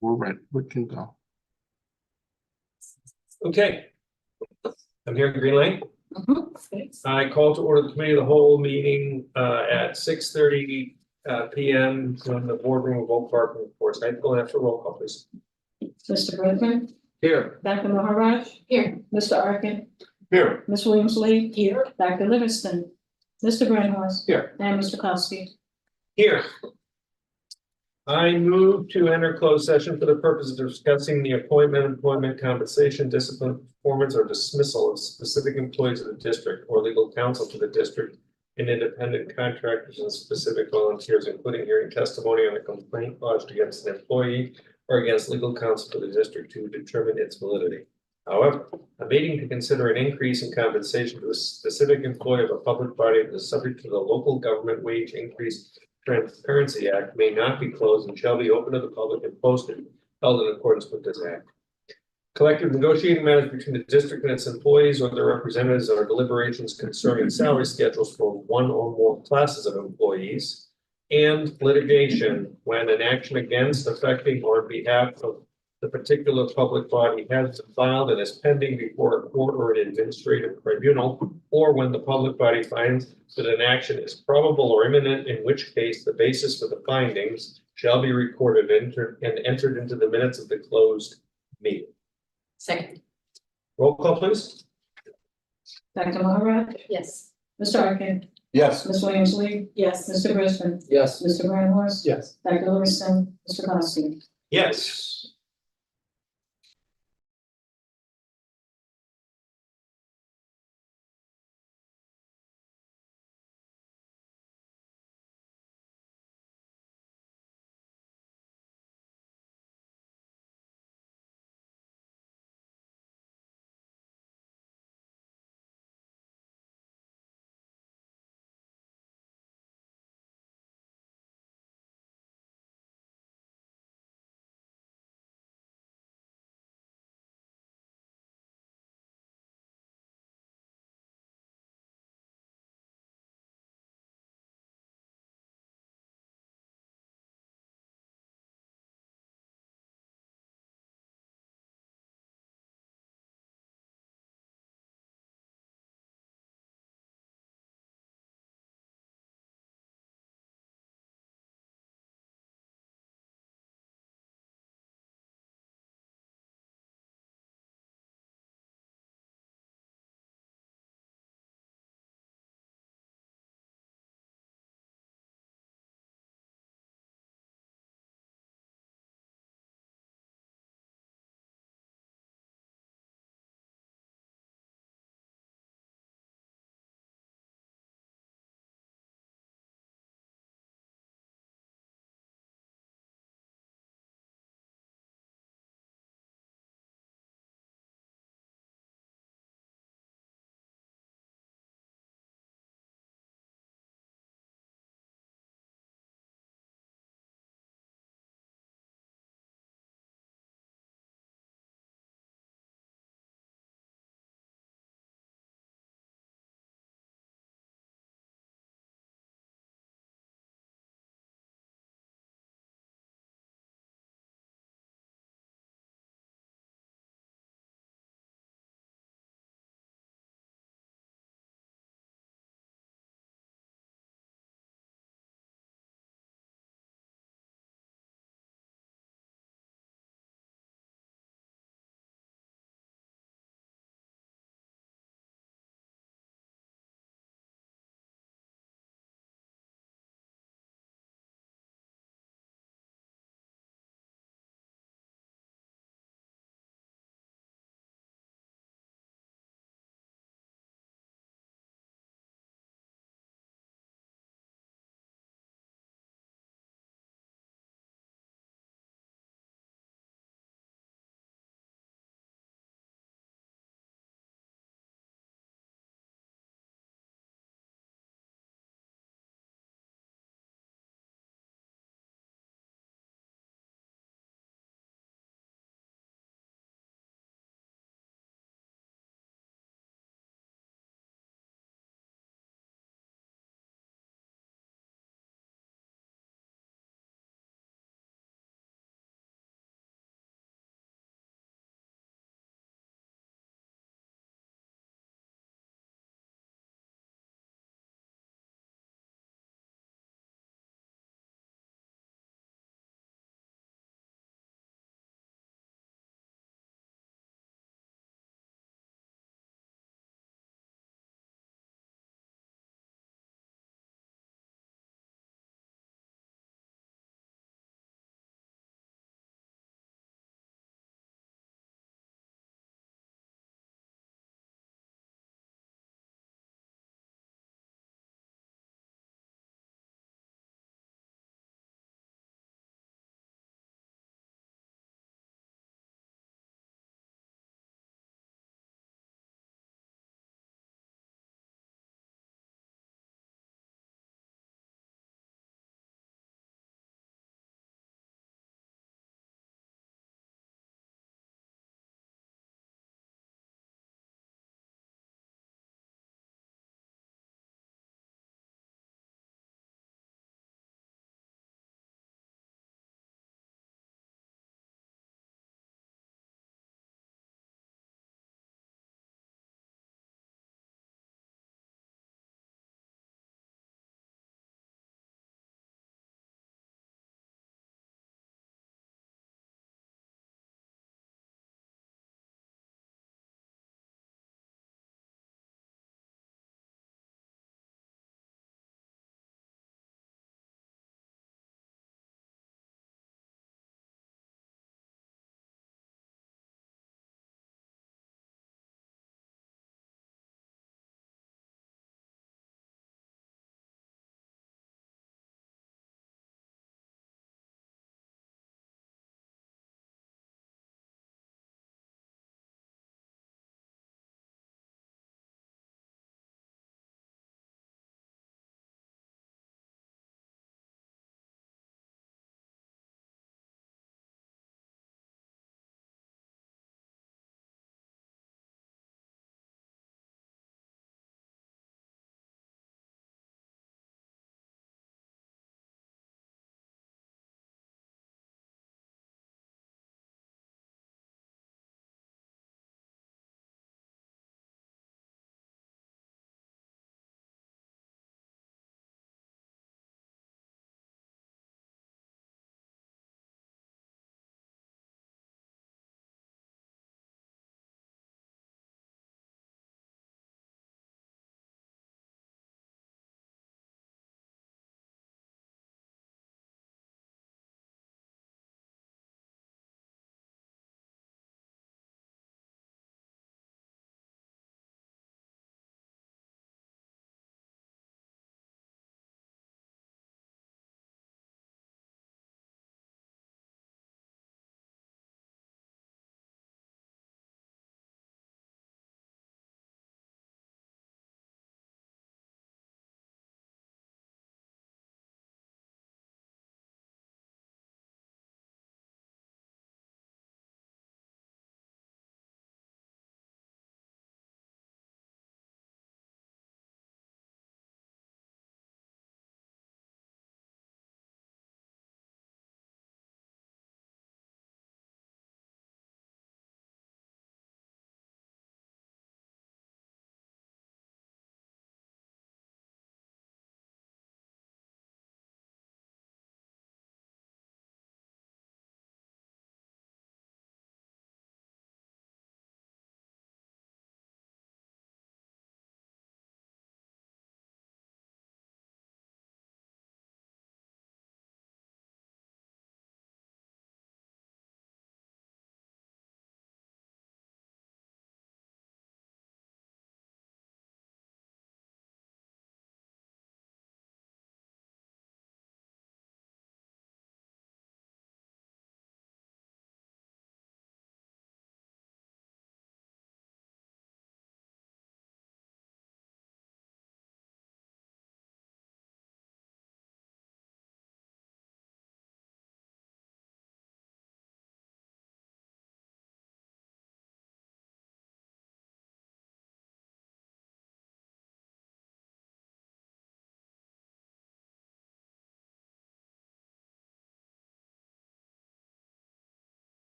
We're ready. We can go. Okay. I'm here in Green Lane. Thanks. I call to order the committee of the whole meeting at 6:30 PM in the boardroom of Oak Park in Forest Heights. Go after roll call, please. Mr. Brisbane, Here. Dr. Maharaj. Here. Mr. Arkin, Here. Ms. Williams-Lee. Here. Dr. Livingston, Mr. Brenhorst. Here. And Mr. Kowski. Here. I move to enter closed session for the purpose of discussing the appointment, employment, compensation, discipline, performance, or dismissal of specific employees of the district or legal counsel to the district and independent contractors and specific volunteers, including hearing testimony on a complaint lodged against an employee or against legal counsel to the district to determine its validity. However, a meeting to consider an increase in compensation to a specific employee of a public body that is subject to the local government wage increase Transparency Act may not be closed and shall be open to the public and posted, held in accordance with this act. Collective negotiating matters between the district and its employees or their representatives or deliberations concerning salary schedules for one or more classes of employees, and litigation when an action against, affecting, or on behalf of the particular public body has been filed and is pending before a court or an administrative tribunal, or when the public body finds that an action is probable or imminent, in which case the basis for the findings shall be recorded and entered into the minutes of the closed meeting. Second. Roll call, please. Dr. Maharaj. Yes. Mr. Arkin, Yes. Ms. Williams-Lee. Yes. Mr. Brisbane, Yes. Mr. Brenhorst. Yes. Dr. Livingston, Mr. Kowski. Yes.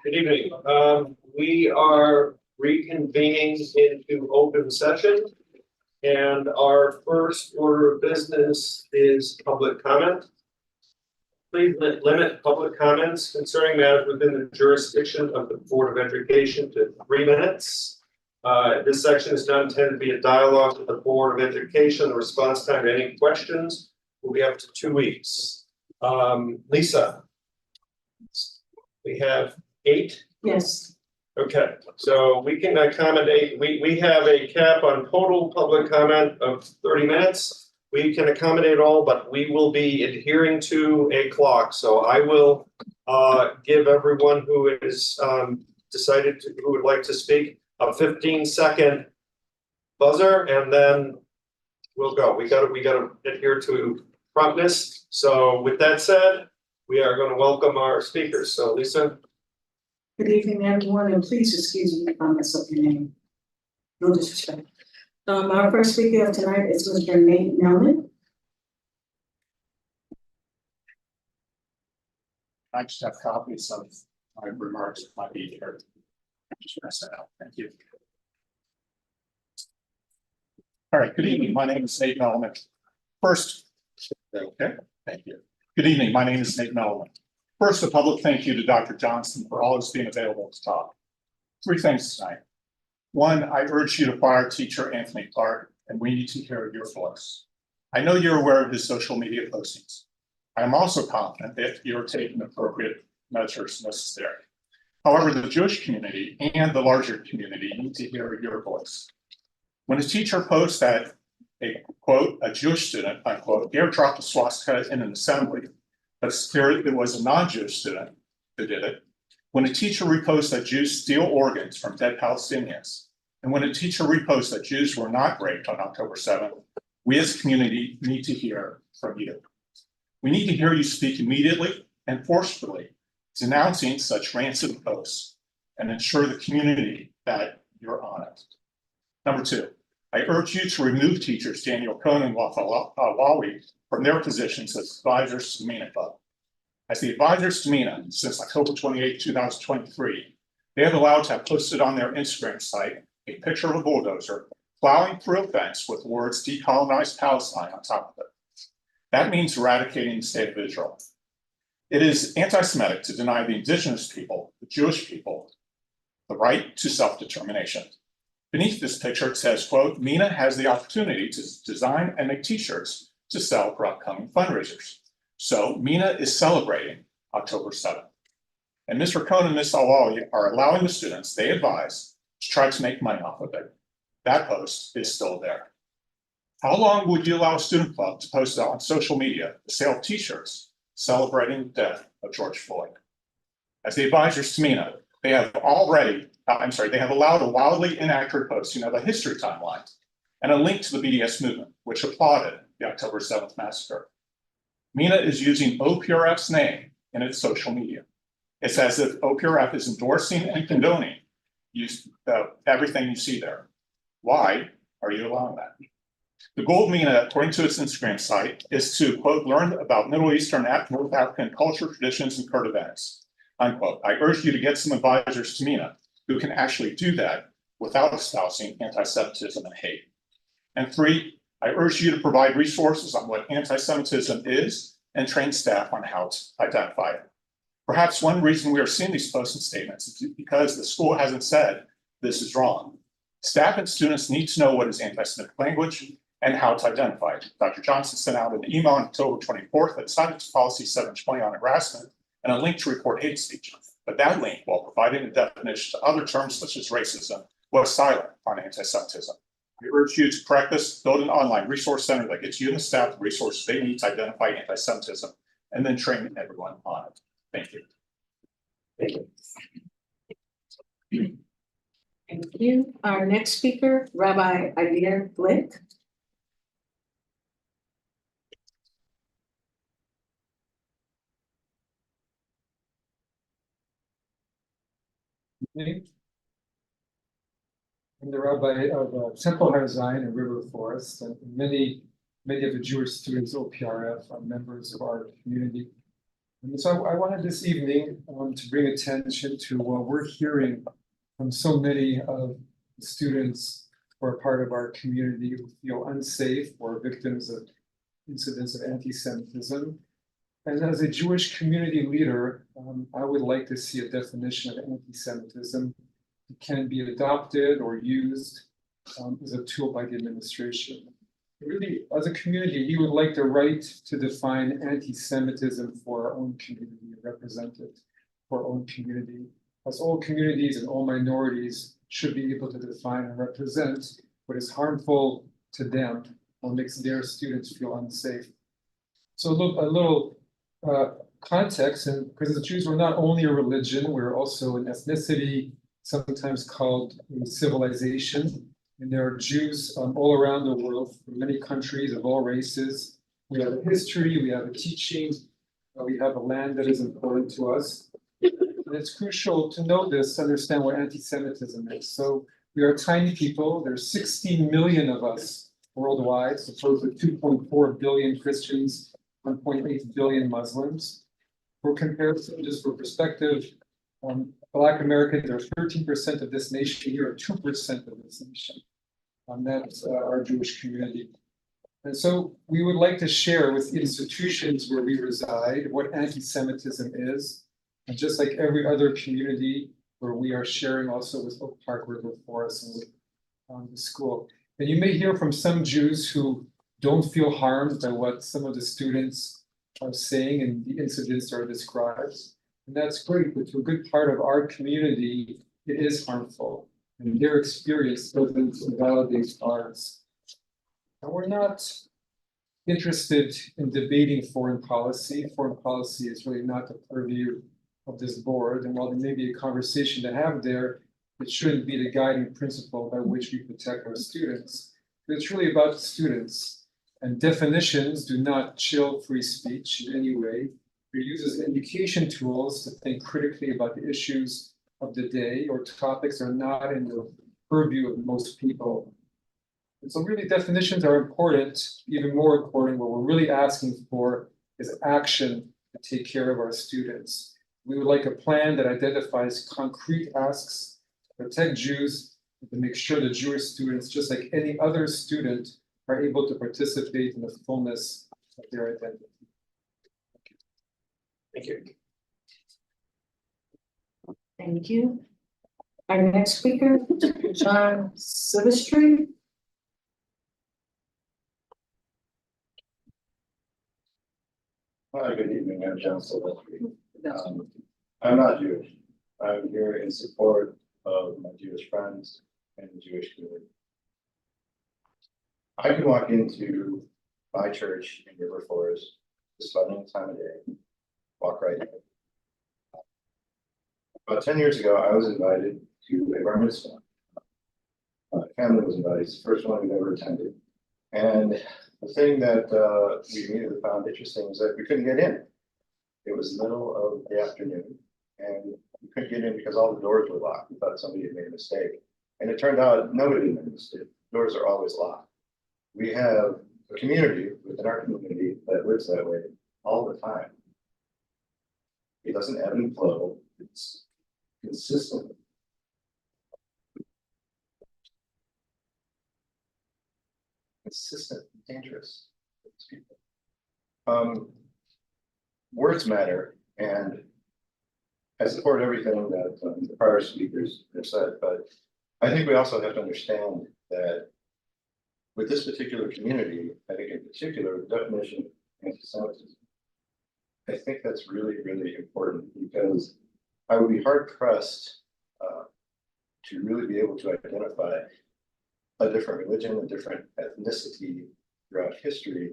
Good evening. We are reconvening into open session. And our first order of business is public comment. Please limit public comments concerning matters within the jurisdiction of the Board of Education to 3 minutes. This section is not intended to be a dialogue with the Board of Education. The response time to any questions will be up to 2 weeks. Lisa, we have 8. Yes. Okay, so we can accommodate, we have a cap on total public comment of 30 minutes. We can accommodate all, but we will be adhering to a clock. So I will give everyone who is who would like to speak a 15-second buzzer, and then we'll go. We gotta adhere to promptness. So with that said, we are going to welcome our speakers. So Lisa. Good evening, everyone, and please excuse me if I mess up your name. No disrespect. Our first speaker of tonight is Mr. Nate Melman. I just have copies of my remarks that might be here. Just press that out. Thank you. All right, good evening. My name is Nate Melman. First, okay, thank you. Good evening. My name is Nate Melman. First, a public thank you to Dr. Johnson for always being available to talk. 3 things tonight. 1, I urge you to fire teacher Anthony Clark, and we need to hear your voice. I know you're aware of his social media postings. I am also confident that you're taking appropriate measures necessary. However, the Jewish community and the larger community need to hear your voice. When a teacher posts that a Jewish student, unquote, airdropped a swastika in an assembly, but it was a non-Jewish student who did it. When a teacher reposts that Jews steal organs from dead Palestinians, and when a teacher reposts that Jews were not raped on October 7th, we as a community need to hear from you. We need to hear you speak immediately and forcefully, denouncing such rancid posts, and ensure the community that you're on it. Number 2, I urge you to remove teachers Daniel Cohn and Wafawi from their positions as advisors to MENA Club. As the advisors to MENA since October 28, 2023, they have allowed to have posted on their Instagram site a picture of a bulldozer plowing through a fence with words "decolonize Palestine" on top of it. That means eradicating the state of Israel. It is anti-Semitic to deny the indigenous people, the Jewish people, the right to self-determination. Beneath this picture, it says, quote, MENA has the opportunity to design and make t-shirts to sell for upcoming fundraisers. So MENA is celebrating October 7th. And Mr. Cohn and Ms. Awali are allowing the students they advise to try to make money off of it. That post is still there. How long would you allow a student club to post on social media the sale of t-shirts celebrating the death of George Floyd? As the advisors to MENA, they have allowed a wildly inaccurate posting of a history timeline and a link to the BDS movement, which applauded the October 7th massacre. MENA is using OPRF's name in its social media. It's as if OPRF is endorsing and condoning everything you see there. Why are you allowing that? The goal of MENA, according to its Instagram site, is to, quote, learn about Middle Eastern and North African culture, traditions, and current events, unquote. I urge you to get some advisors to MENA who can actually do that without espousing anti-Semitism and hate. And 3, I urge you to provide resources on what anti-Semitism is and train staff on how to identify it. Perhaps one reason we are seeing these posts and statements is because the school hasn't said this is wrong. Staff and students need to know what is anti-Semitic language and how to identify it. Dr. Johnson sent out an email on October 24th that cited to policy 720 on harassment and a link to report hate speech. But that link, while providing a definition to other terms such as racism, was silent on anti-Semitism. I urge you to correct this, build an online resource center that gets you and the staff the resources they need to identify anti-Semitism, and then train everyone on it. Thank you. Thank you. Thank you. Our next speaker, Rabbi Adair Glick. I'm the rabbi of Temple Har Zion and River Forest, and many of the Jewish students, OPRF, are members of our community. And so I wanted this evening to bring attention to what we're hearing from so many of the students who are part of our community who feel unsafe or victims of incidents of anti-Semitism. And as a Jewish community leader, I would like to see a definition of anti-Semitism that can be adopted or used as a tool by the administration. Really, as a community, we would like the right to define anti-Semitism for our own community, represented for our own community, as all communities and all minorities should be able to define and represent what is harmful to them or makes their students feel unsafe. So a little context, and because the Jews were not only a religion, we're also an ethnicity, sometimes called a civilization. And there are Jews all around the world, from many countries of all races. We have a history, we have a teaching, we have a land that is important to us. And it's crucial to know this, to understand what anti-Semitism is. So we are tiny people. There's 16 million of us worldwide, supposed to 2.4 billion Christians, 1.8 billion Muslims. For comparison, just for perspective, Black Americans are 13% of this nation. You are 2% of this nation. That's our Jewish community. And so we would like to share with institutions where we reside what anti-Semitism is. And just like every other community where we are sharing also with Oak Park River Forest and with the school. And you may hear from some Jews who don't feel harmed by what some of the students are saying and the incidents are described. And that's great, but to a good part of our community, it is harmful. And their experience doesn't validate ours. And we're not interested in debating foreign policy. Foreign policy is really not the purview of this board. And while there may be a conversation to have there, it shouldn't be the guiding principle by which we protect our students. It's really about the students. And definitions do not chill free speech in any way. It uses education tools to think critically about the issues of the day or topics are not in the purview of most people. And so really definitions are important, even more important. What we're really asking for is action to take care of our students. We would like a plan that identifies concrete asks to protect Jews and to make sure that Jewish students, just like any other student, are able to participate in the fullness of their identity. Thank you. Thank you. Our next speaker, John Silvestri. Hi, good evening. I'm John Silvestri. I'm not Jewish. I'm here in support of my Jewish friends and the Jewish community. I can walk into my church in River Forest, just about any time of day, walk right in. About 10 years ago, I was invited to a bar mitzvah. My family was invited. It's the first one we've ever attended. And the thing that we immediately found interesting was that we couldn't get in. It was the middle of the afternoon, and we couldn't get in because all the doors were locked. We thought somebody had made a mistake. And it turned out nobody made a mistake. Doors are always locked. We have a community within our community that lives that way all the time. It doesn't ebb and flow. It's consistent. Consistent, dangerous. Words matter, and I support everything that the prior speakers have said, but I think we also have to understand that with this particular community, I think in particular, the definition of anti-Semitism, I think that's really, really important because I would be hard pressed to really be able to identify a different religion, a different ethnicity throughout history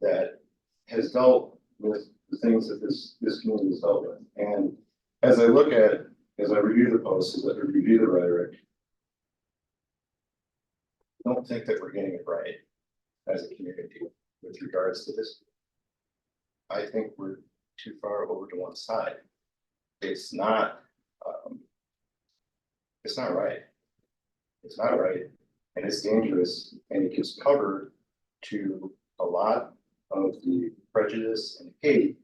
that has dealt with the things that this community has dealt with. And as I look at, as I review the posts, as I review the rhetoric, I don't think that we're getting it right as a community with regards to this. I think we're too far over to one side. It's not right. It's not right. And it's dangerous, and it gives cover to a lot of the prejudice and hate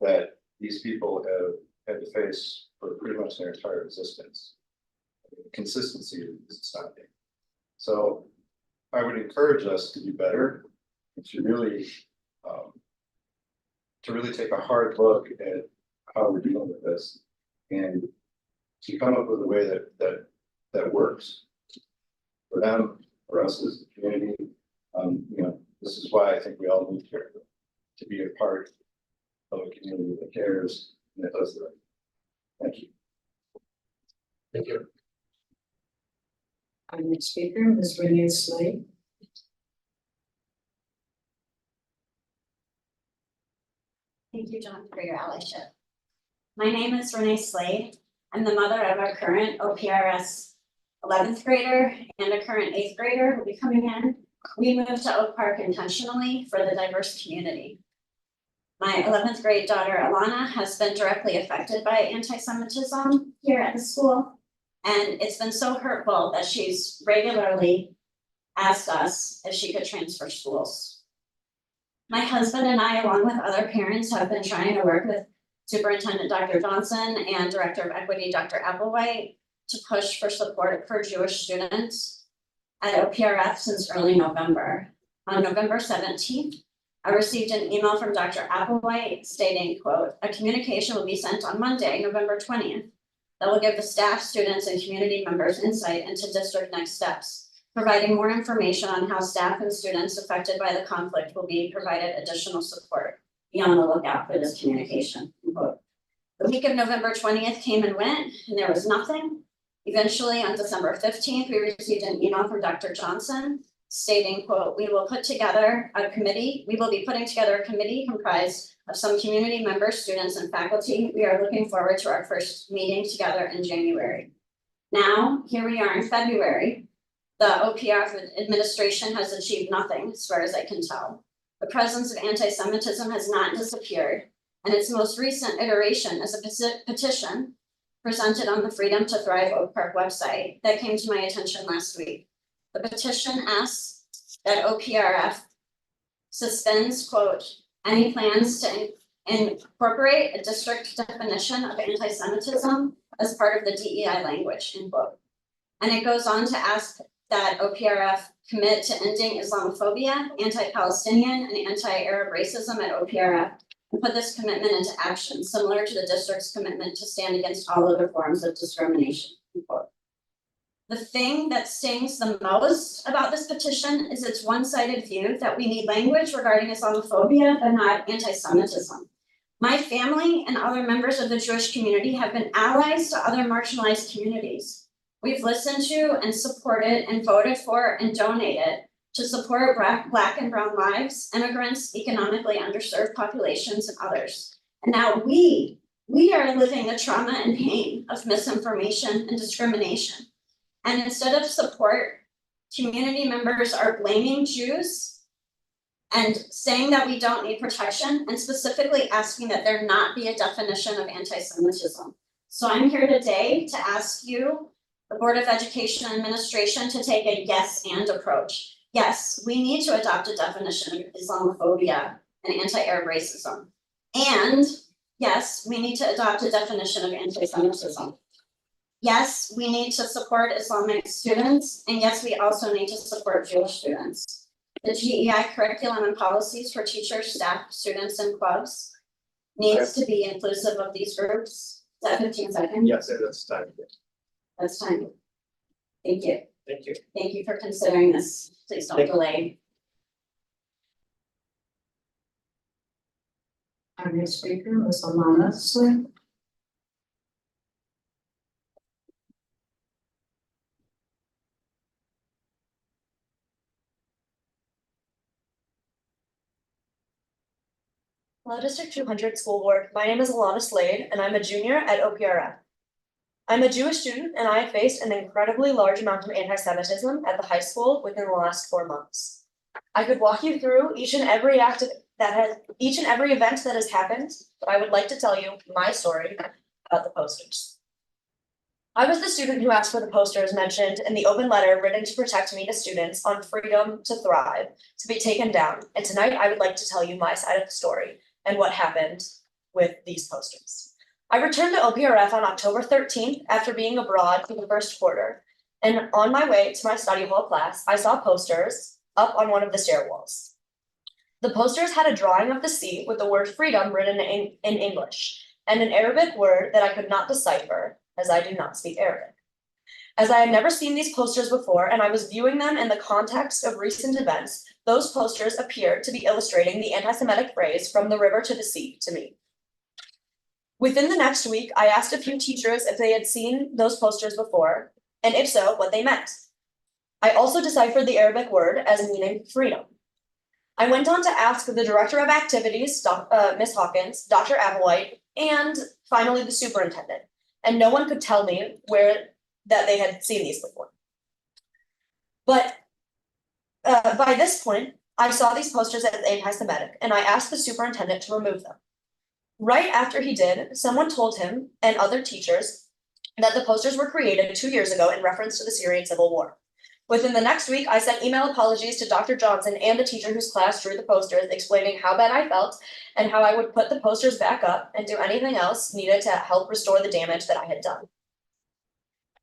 that these people have had to face for pretty much their entire existence. Consistency is something. So I would encourage us to do better, and to really take a hard look at how we're dealing with this, and to come up with a way that works for them, for us as a community. This is why I think we all need to be a part of a community that cares and that does the right thing. Thank you. Thank you. Our next speaker, Ms. Renee Slade. Thank you, John, for your allyship. My name is Renee Slade. I'm the mother of a current OPRS 11th grader and a current 8th grader who will be coming in. We moved to Oak Park intentionally for the diverse community. My 11th grade daughter, Alana, has been directly affected by anti-Semitism here at the school. And it's been so hurtful that she's regularly asked us if she could transfer schools. My husband and I, along with other parents, have been trying to work with Superintendent Dr. Johnson and Director of Equity, Dr. Applewhite, to push for support for Jewish students at OPRF since early November. On November 17th, I received an email from Dr. Applewhite stating, quote, "A communication will be sent on Monday, November 20th, that will give the staff, students, and community members insight into district next steps, providing more information on how staff and students affected by the conflict will be provided additional support. Be on the lookout for this communication." Quote. The week of November 20th came and went, and there was nothing. Eventually, on December 15th, we received an email from Dr. Johnson stating, quote, "We will be putting together a committee comprised of some community members, students, and faculty. We are looking forward to our first meeting together in January." Now, here we are in February. The OPRF administration has achieved nothing, as far as I can tell. The presence of anti-Semitism has not disappeared, and its most recent iteration is a petition presented on the Freedom to Thrive Oak Park website that came to my attention last week. The petition asks that OPRF suspends, quote, "any plans to incorporate a district definition of anti-Semitism as part of the DEI language," end quote. And it goes on to ask that OPRF commit to ending Islamophobia, anti-Palestinian, and anti-Arab racism at OPRF, and put this commitment into action, similar to the district's commitment to stand against all other forms of discrimination, end quote. The thing that stings the most about this petition is its one-sided view that we need language regarding Islamophobia, but not anti-Semitism. My family and other members of the Jewish community have been allies to other marginalized communities. We've listened to and supported and voted for and donated to support Black and Brown lives, immigrants, economically underserved populations, and others. And now we are living the trauma and pain of misinformation and discrimination. And instead of support, community members are blaming Jews and saying that we don't need protection, and specifically asking that there not be a definition of anti-Semitism. So I'm here today to ask you, the Board of Education Administration, to take a yes and approach. Yes, we need to adopt a definition of Islamophobia and anti-Arab racism. And yes, we need to adopt a definition of anti-Semitism. Yes, we need to support Islamic students, and yes, we also need to support Jewish students. The GEI curriculum and policies for teachers, staff, students, and clubs needs to be inclusive of these groups. Is that 15 seconds? Yes, that's time. That's time. Thank you. Thank you. Thank you for considering this. Please don't delay. Our next speaker, Ms. Alana Slade. Hello, District 200 School Board. My name is Alana Slade, and I'm a junior at OPRF. I'm a Jewish student, and I have faced an incredibly large amount of anti-Semitism at the high school within the last 4 months. I could walk you through each and every event that has happened, but I would like to tell you my story about the posters. I was the student who asked for the posters mentioned in the open letter written to protect me to students on Freedom to Thrive to be taken down, and tonight I would like to tell you my side of the story and what happened with these posters. I returned to OPRF on October 13th after being abroad for the first quarter. And on my way to my study hall class, I saw posters up on one of the stair walls. The posters had a drawing of the sea with the word freedom written in English and an Arabic word that I could not decipher as I do not speak Arabic. As I had never seen these posters before and I was viewing them in the context of recent events, those posters appeared to be illustrating the anti-Semitic phrase "from the river to the sea" to me. Within the next week, I asked a few teachers if they had seen those posters before, and if so, what they meant. I also deciphered the Arabic word as meaning freedom. I went on to ask the director of activities, Ms. Hawkins, Dr. Applewhite, and finally the superintendent, and no one could tell me that they had seen these before. But by this point, I saw these posters as anti-Semitic, and I asked the superintendent to remove them. Right after he did, someone told him and other teachers that the posters were created 2 years ago in reference to the Syrian civil war. Within the next week, I sent email apologies to Dr. Johnson and the teacher whose class drew the posters, explaining how bad I felt and how I would put the posters back up and do anything else needed to help restore the damage that I had done.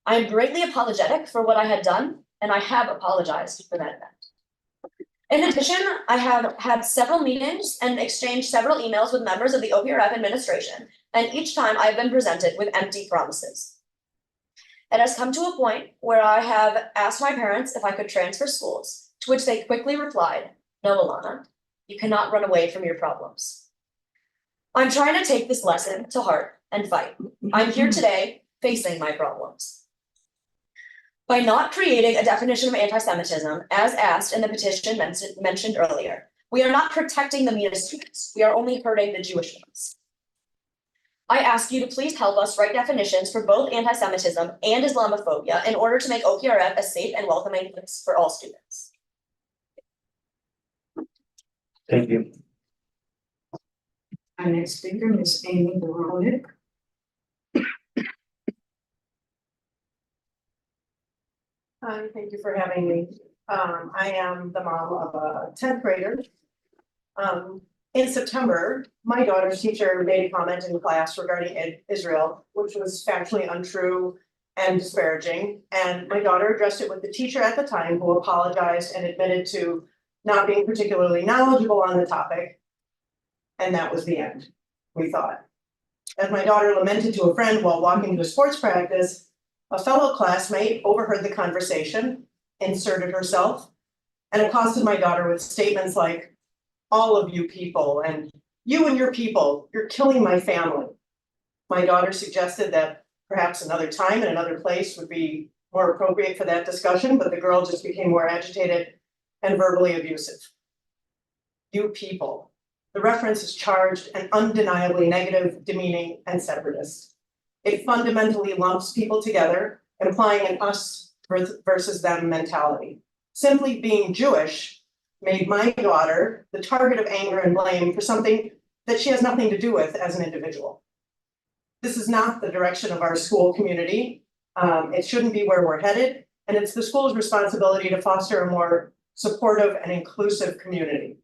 I am greatly apologetic for what I had done, and I have apologized for that event. In addition, I have had several meetings and exchanged several emails with members of the OPRF administration, and each time I have been presented with empty promises. It has come to a point where I have asked my parents if I could transfer schools, to which they quickly replied, "No, Alana, you cannot run away from your problems." I'm trying to take this lesson to heart and fight. I'm here today facing my problems. By not creating a definition of anti-Semitism, as asked in the petition mentioned earlier, we are not protecting the MENA students, we are only hurting the Jewish ones. I ask you to please help us write definitions for both anti-Semitism and Islamophobia in order to make OPRF a safe and welcoming place for all students. Thank you. Our next speaker is Amy Baronic. Hi, thank you for having me. I am the mom of a 10th grader. In September, my daughter's teacher made a comment in class regarding Israel, which was factually untrue and disparaging. And my daughter addressed it with the teacher at the time, who apologized and admitted to not being particularly knowledgeable on the topic. And that was the end, we thought. As my daughter lamented to a friend while walking to sports practice, a fellow classmate overheard the conversation, inserted herself, and accosted my daughter with statements like, "All of you people, and you and your people, you're killing my family." My daughter suggested that perhaps another time and another place would be more appropriate for that discussion, but the girl just became more agitated and verbally abusive. You people. The reference is charged and undeniably negative, demeaning, and separatist. It fundamentally lumps people together, implying an us versus them mentality. Simply being Jewish made my daughter the target of anger and blame for something that she has nothing to do with as an individual. This is not the direction of our school community. It shouldn't be where we're headed, and it's the school's responsibility to foster a more supportive and inclusive community.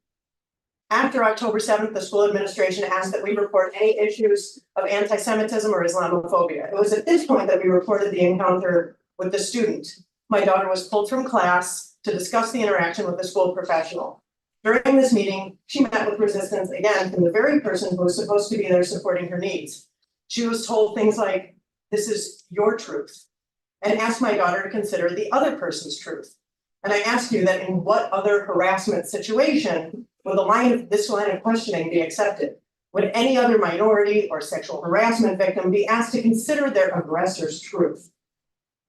After October 7th, the school administration asked that we report any issues of anti-Semitism or Islamophobia. It was at this point that we reported the encounter with the student. My daughter was pulled from class to discuss the interaction with the school professional. During this meeting, she met with resistance again from the very person who was supposed to be there supporting her needs. She was told things like, "This is your truth," and asked my daughter to consider the other person's truth. And I ask you that in what other harassment situation would this line of questioning be accepted? Would any other minority or sexual harassment victim be asked to consider their aggressor's truth?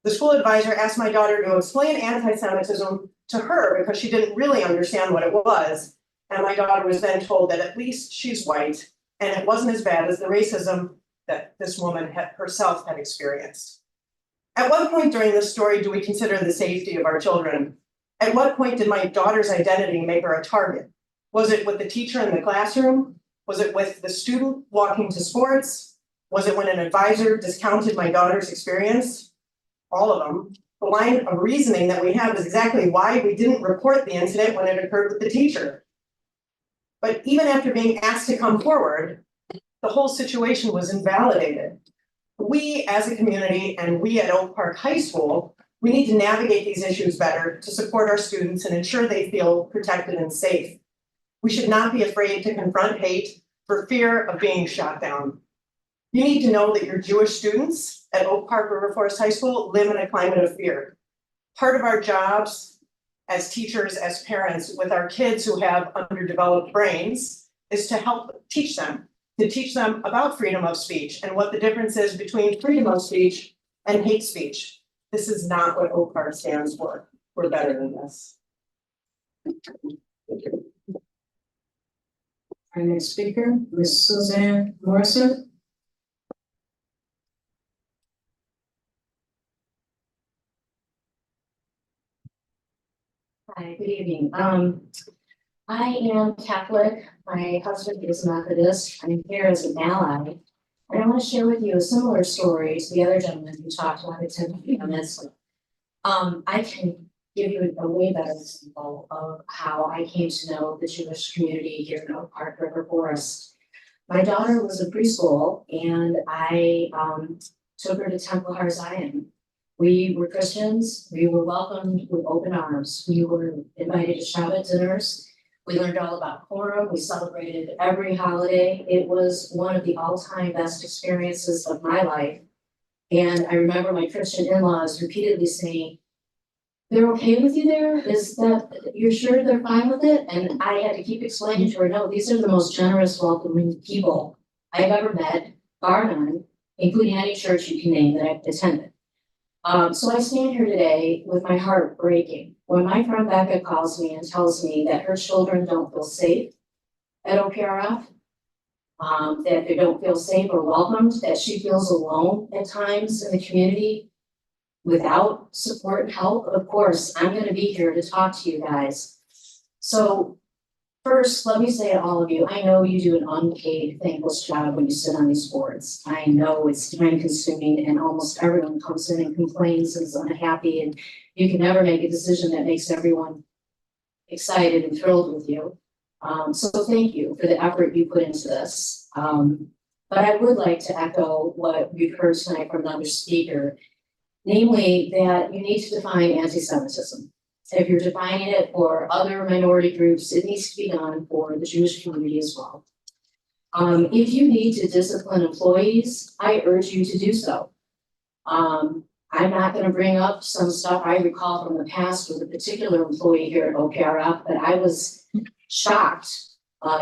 The school advisor asked my daughter to explain anti-Semitism to her because she didn't really understand what it was. And my daughter was then told that at least she's white and it wasn't as bad as the racism that this woman herself had experienced. At what point during this story do we consider the safety of our children? At what point did my daughter's identity make her a target? Was it with the teacher in the classroom? Was it with the student walking to sports? Was it when an advisor discounted my daughter's experience? All of them. The line of reasoning that we have is exactly why we didn't report the incident when it occurred with the teacher. But even after being asked to come forward, the whole situation was invalidated. We as a community and we at Oak Park High School, we need to navigate these issues better to support our students and ensure they feel protected and safe. We should not be afraid to confront hate for fear of being shot down. You need to know that your Jewish students at Oak Park River Forest High School live in a climate of fear. Part of our jobs as teachers, as parents, with our kids who have underdeveloped brains, is to help teach them about freedom of speech and what the difference is between freedom of speech and hate speech. This is not what Oak Park stands for. We're better than this. Our next speaker, Ms. Suzanne Morrison. Hi, good evening. I am Catholic. My husband is Methodist. I'm here as an ally. And I want to share with you a similar story to the other gentleman who talked about the 10 Commandments. I can give you a way better example of how I came to know the Jewish community here in Oak Park River Forest. My daughter was in preschool and I took her to Temple Har Zion. We were Christians. We were welcomed with open arms. We were invited to Shabbat dinners. We learned all about Purim. We celebrated every holiday. It was one of the all-time best experiences of my life. And I remember my Christian in-laws repeatedly saying, "They're okay with you there? Is that, you're sure they're fine with it?" And I had to keep explaining to her, no, these are the most generous, welcoming people I've ever met, bar none, including any church you can name that I've attended. So I stand here today with my heart breaking when my friend Becca calls me and tells me that her children don't feel safe at OPRF, that they don't feel safe or welcomed, that she feels alone at times in the community without support and help. Of course, I'm going to be here to talk to you guys. So first, let me say to all of you, I know you do an unpaid, thankless job when you sit on these boards. I know it's time consuming and almost everyone comes in and complains and is unhappy, and you can never make a decision that makes everyone excited and thrilled with you. So thank you for the effort you put into this. But I would like to echo what we've heard tonight from another speaker, namely that you need to define anti-Semitism. If you're defining it for other minority groups, it needs to be done for the Jewish community as well. If you need to discipline employees, I urge you to do so. I'm not going to bring up some stuff I recall from the past with a particular employee here at OPRF, but I was shocked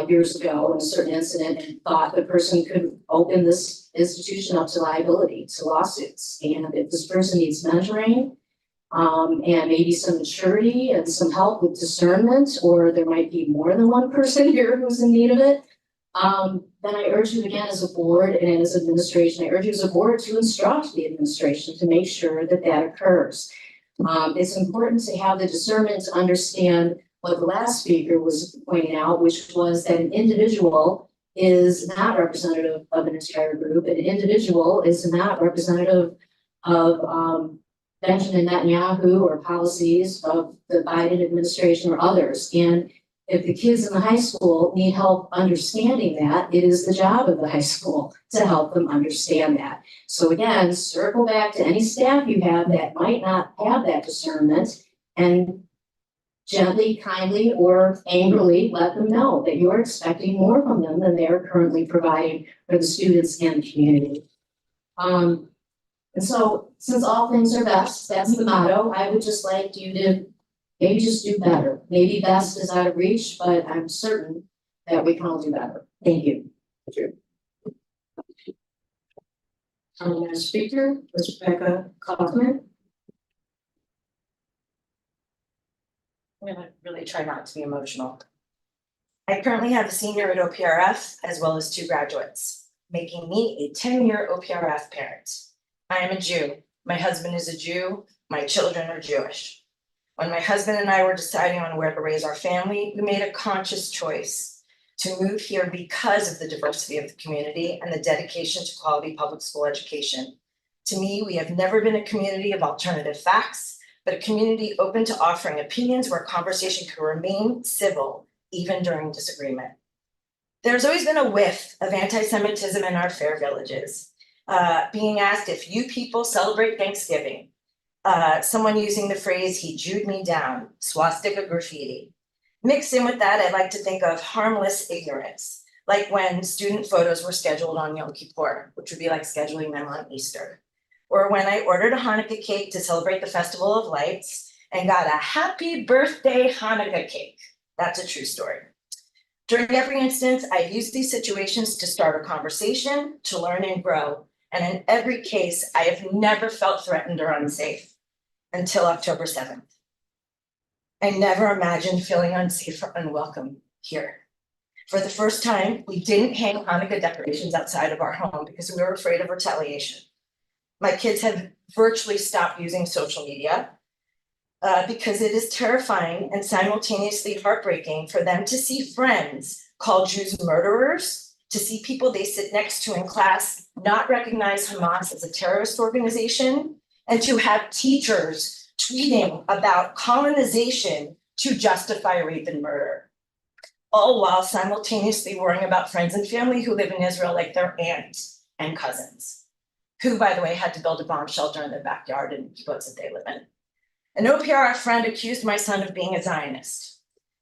years ago in a certain incident and thought the person could open this institution up to liability, to lawsuits. And if this person needs mentoring, and maybe some maturity and some help with discernment, or there might be more than one person here who's in need of it, then I urge you again as a board and as administration, I urge you as a board to instruct the administration to make sure that that occurs. It's important to have the discernment to understand what the last speaker was pointing out, which was that an individual is not representative of an entire group. An individual is not representative of Benjamin Netanyahu or policies of the Biden administration or others. And if the kids in the high school need help understanding that, it is the job of the high school to help them understand that. So again, circle back to any staff you have that might not have that discernment and gently, kindly, or angrily let them know that you're expecting more from them than they're currently providing for the students and the community. And so, since all things are best, that's the motto, I would just like you to maybe just do better. Maybe best is out of reach, but I'm certain that we can all do better. Thank you. Our next speaker, Ms. Becca Kaufman. I'm gonna really try not to be emotional. I currently have a senior at OPRF as well as 2 graduates, making me a 10-year OPRF parent. I am a Jew. My husband is a Jew. My children are Jewish. When my husband and I were deciding on where to raise our family, we made a conscious choice to move here because of the diversity of the community and the dedication to quality public school education. To me, we have never been a community of alternative facts, but a community open to offering opinions where conversation can remain civil, even during disagreement. There's always been a whiff of anti-Semitism in our fair villages. Being asked if you people celebrate Thanksgiving. Someone using the phrase, he Jewed me down, swastika graffiti. Mixed in with that, I like to think of harmless ignorance, like when student photos were scheduled on Yom Kippur, which would be like scheduling them on Easter. Or when I ordered a Hanukkah cake to celebrate the Festival of Lights and got a happy birthday Hanukkah cake. That's a true story. During every instance, I've used these situations to start a conversation, to learn and grow. And in every case, I have never felt threatened or unsafe until October 7th. I never imagined feeling unsafe or unwelcome here. For the first time, we didn't hang Hanukkah decorations outside of our home because we were afraid of retaliation. My kids have virtually stopped using social media because it is terrifying and simultaneously heartbreaking for them to see friends call Jews murderers, to see people they sit next to in class not recognize Hamas as a terrorist organization, and to have teachers tweeting about colonization to justify rape and murder, all while simultaneously worrying about friends and family who live in Israel like their aunts and cousins, who, by the way, had to build a bomb shelter in their backyard in the kibbutz that they live in. An OPRF friend accused my son of being a Zionist.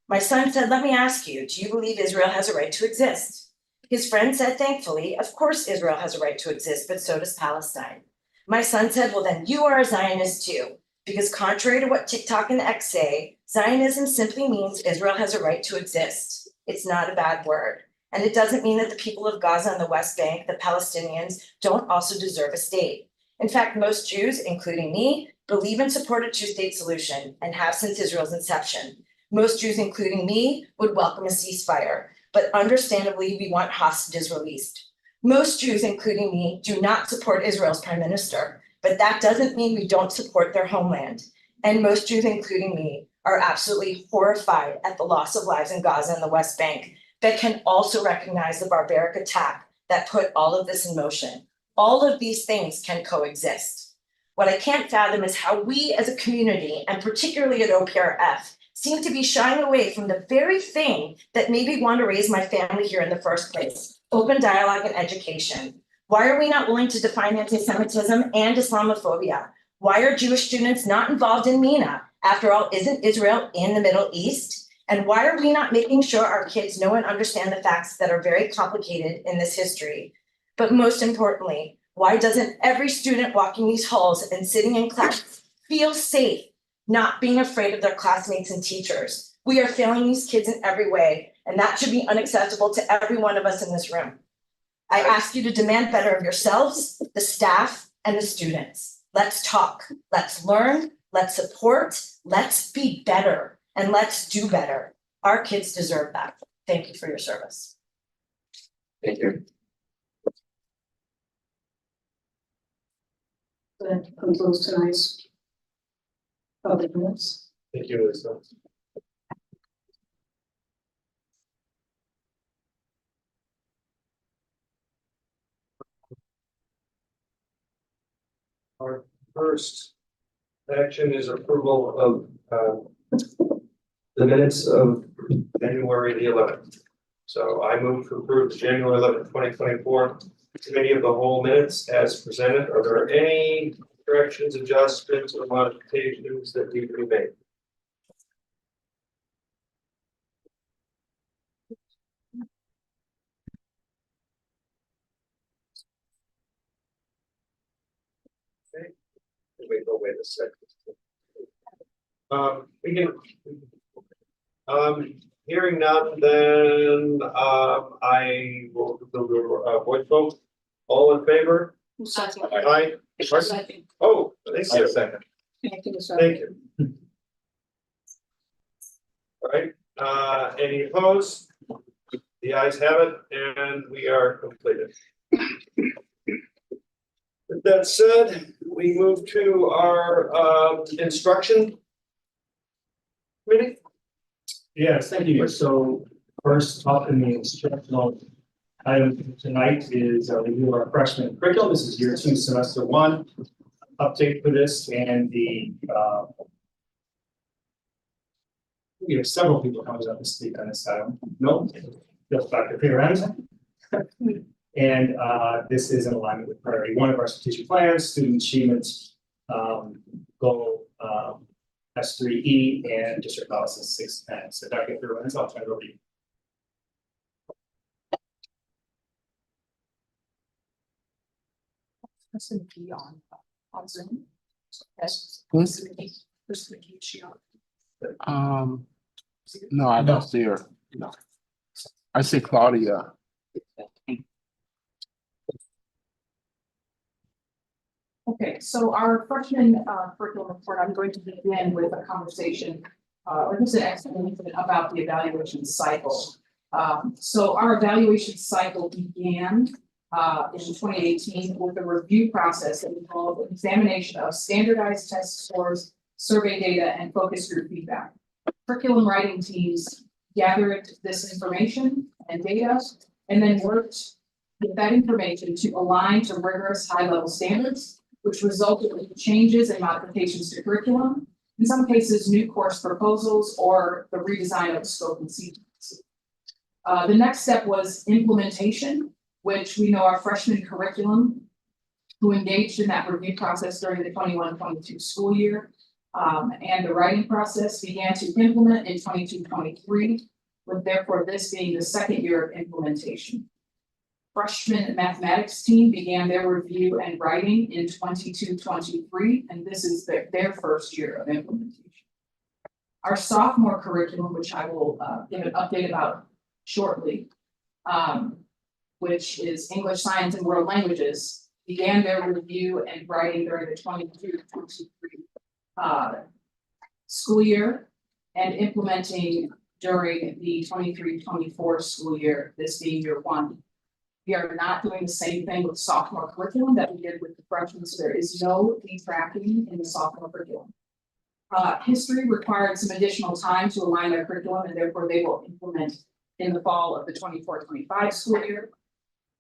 My son said, let me ask you, do you believe Israel has a right to exist? His friend said, thankfully, of course Israel has a right to exist, but so does Palestine. My son said, well, then you are a Zionist too, because contrary to what TikTok and X say, Zionism simply means Israel has a right to exist. It's not a bad word. And it doesn't mean that the people of Gaza and the West Bank, the Palestinians, don't also deserve a state. In fact, most Jews, including me, believe and support a two-state solution and have since Israel's inception. Most Jews, including me, would welcome a ceasefire, but understandably, we want hostages released. Most Jews, including me, do not support Israel's prime minister, but that doesn't mean we don't support their homeland. And most Jews, including me, are absolutely horrified at the loss of lives in Gaza and the West Bank, but can also recognize the barbaric attack that put all of this in motion. All of these things can coexist. What I can't fathom is how we as a community, and particularly at OPRF, seem to be shying away from the very thing that made me want to raise my family here in the first place, open dialogue and education. Why are we not willing to define anti-Semitism and Islamophobia? Why are Jewish students not involved in MENA? After all, isn't Israel in the Middle East? And why are we not making sure our kids know and understand the facts that are very complicated in this history? But most importantly, why doesn't every student walking these halls and sitting in class feel safe, not being afraid of their classmates and teachers? We are failing these kids in every way, and that should be unacceptable to every one of us in this room. I ask you to demand better of yourselves, the staff, and the students. Let's talk, let's learn, let's support, let's be better, and let's do better. Our kids deserve that. Thank you for your service. Thank you. That concludes tonight's public minutes. Thank you, Lisa. Our first action is approval of the minutes of January the 11th. So I move to approve the January 11th, 2024 committee of the whole minutes as presented. Are there any corrections, adjustments, or modifications that need to be made? Okay. Wait a second. We can. Hearing none, then I will do a voice vote. All in favor? Second. Aye. Pardon? Second. Oh, thank you. Second. Thank you. Thank you. All right, any opposed? The ayes have it, and we are completed. With that said, we move to our instruction committee. Yes, thank you. So first up in the instructional item tonight is a review of our freshman curriculum. This is year 2, semester 1 update for this, and the we have several people coming up to speak on this item. No, Dr. Peter Anderson. And this is in alignment with priority one of our strategic plans, student achievement goal S3E and district policy 610. So Dr. Peter Anderson, I'll turn it over to you. Person be on Zoom. Yes. Person be she on. No, I don't see her. No. I see Claudia. Okay, so our freshman curriculum report, I'm going to begin with a conversation, or just an explanation about the evaluation cycle. So our evaluation cycle began in 2018 with a review process that involved an examination of standardized test scores, survey data, and focus group feedback. Curriculum writing teams gathered this information and data, and then worked with that information to align to rigorous high-level standards, which resulted in changes and modifications to curriculum, in some cases, new course proposals or the redesign of the scope and sequence. The next step was implementation, which we know our freshman curriculum, who engaged in that review process during the 21-22 school year, and the writing process began to implement in 22-23, with therefore this being the second year of implementation. Freshman mathematics team began their review and writing in 22-23, and this is their first year of implementation. Our sophomore curriculum, which I will give an update about shortly, which is English, Science, and World Languages, began their review and writing during the 22-23 school year and implementing during the 23-24 school year, this being year one. We are not doing the same thing with sophomore curriculum that we did with the freshmen, so there is no detracting in the sophomore curriculum. History required some additional time to align their curriculum, and therefore they will implement in the fall of the 24-25 school year.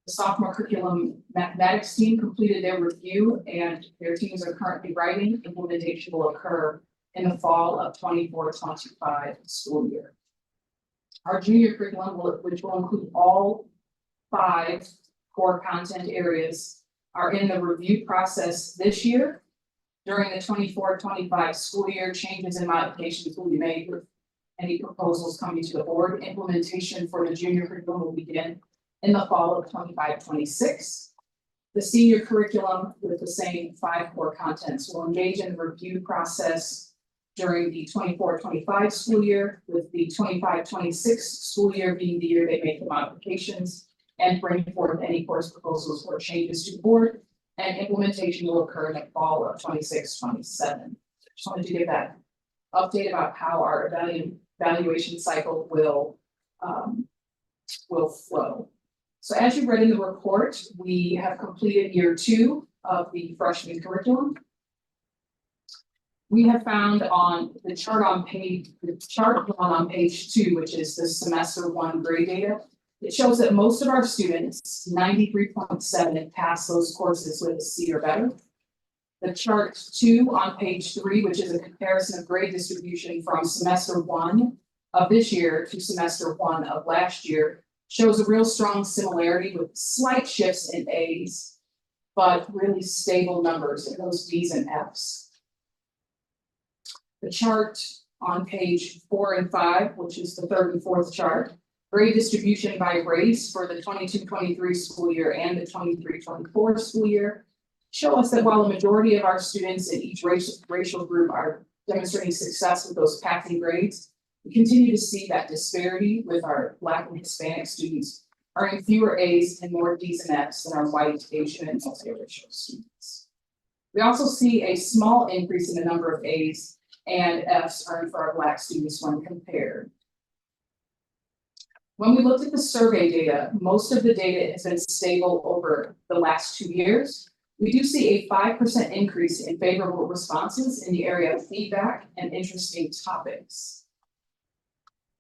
The sophomore curriculum mathematics team completed their review, and their teams are currently writing. Implementation will occur in the fall of 24-25 school year. Our junior curriculum, which will include all 5 core content areas, are in the review process this year. During the 24-25 school year, changes and modifications will be made with any proposals coming to the board. Implementation for the junior curriculum will begin in the fall of 25-26. The senior curriculum with the same 5 core contents will engage in the review process during the 24-25 school year, with the 25-26 school year being the year they make the modifications and bring forth any course proposals or changes to the board, and implementation will occur in the fall of 26-27. Just wanted to give that update about how our evaluation cycle will flow. So as you read in the report, we have completed year 2 of the freshman curriculum. We have found on the chart on page 2, which is the semester 1 grade data, it shows that most of our students, 93.7, pass those courses with a C or better. The chart 2 on page 3, which is a comparison of grade distribution from semester 1 of this year to semester 1 of last year, shows a real strong similarity with slight shifts in A's, but really stable numbers in those B's and F's. The chart on page 4 and 5, which is the 3rd and 4th chart, grade distribution by race for the 22-23 school year and the 23-24 school year, show us that while a majority of our students in each racial group are demonstrating success with those passing grades, we continue to see that disparity with our Black and Hispanic students earning fewer A's and more D's and F's than our white, Asian, and multiracial students. We also see a small increase in the number of A's and F's earned for our Black students when compared. When we looked at the survey data, most of the data has been stable over the last 2 years. We do see a 5% increase in favorable responses in the area of feedback and interesting topics.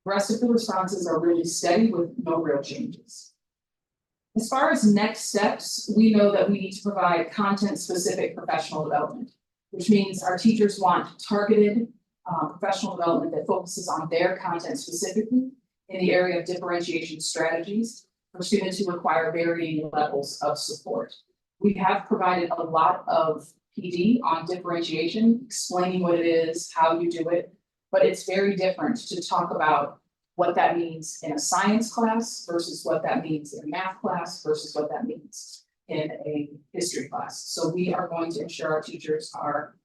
The rest of the responses are really steady with no real changes. As far as next steps, we know that we need to provide content-specific professional development, which means our teachers want targeted professional development that focuses on their content specifically in the area of differentiation strategies for students who require varying levels of support. We have provided a lot of PD on differentiation, explaining what it is, how you do it, but it's very different to talk about what that means in a science class versus what that means in a math class versus what that means in a history class. So we are going to ensure our teachers are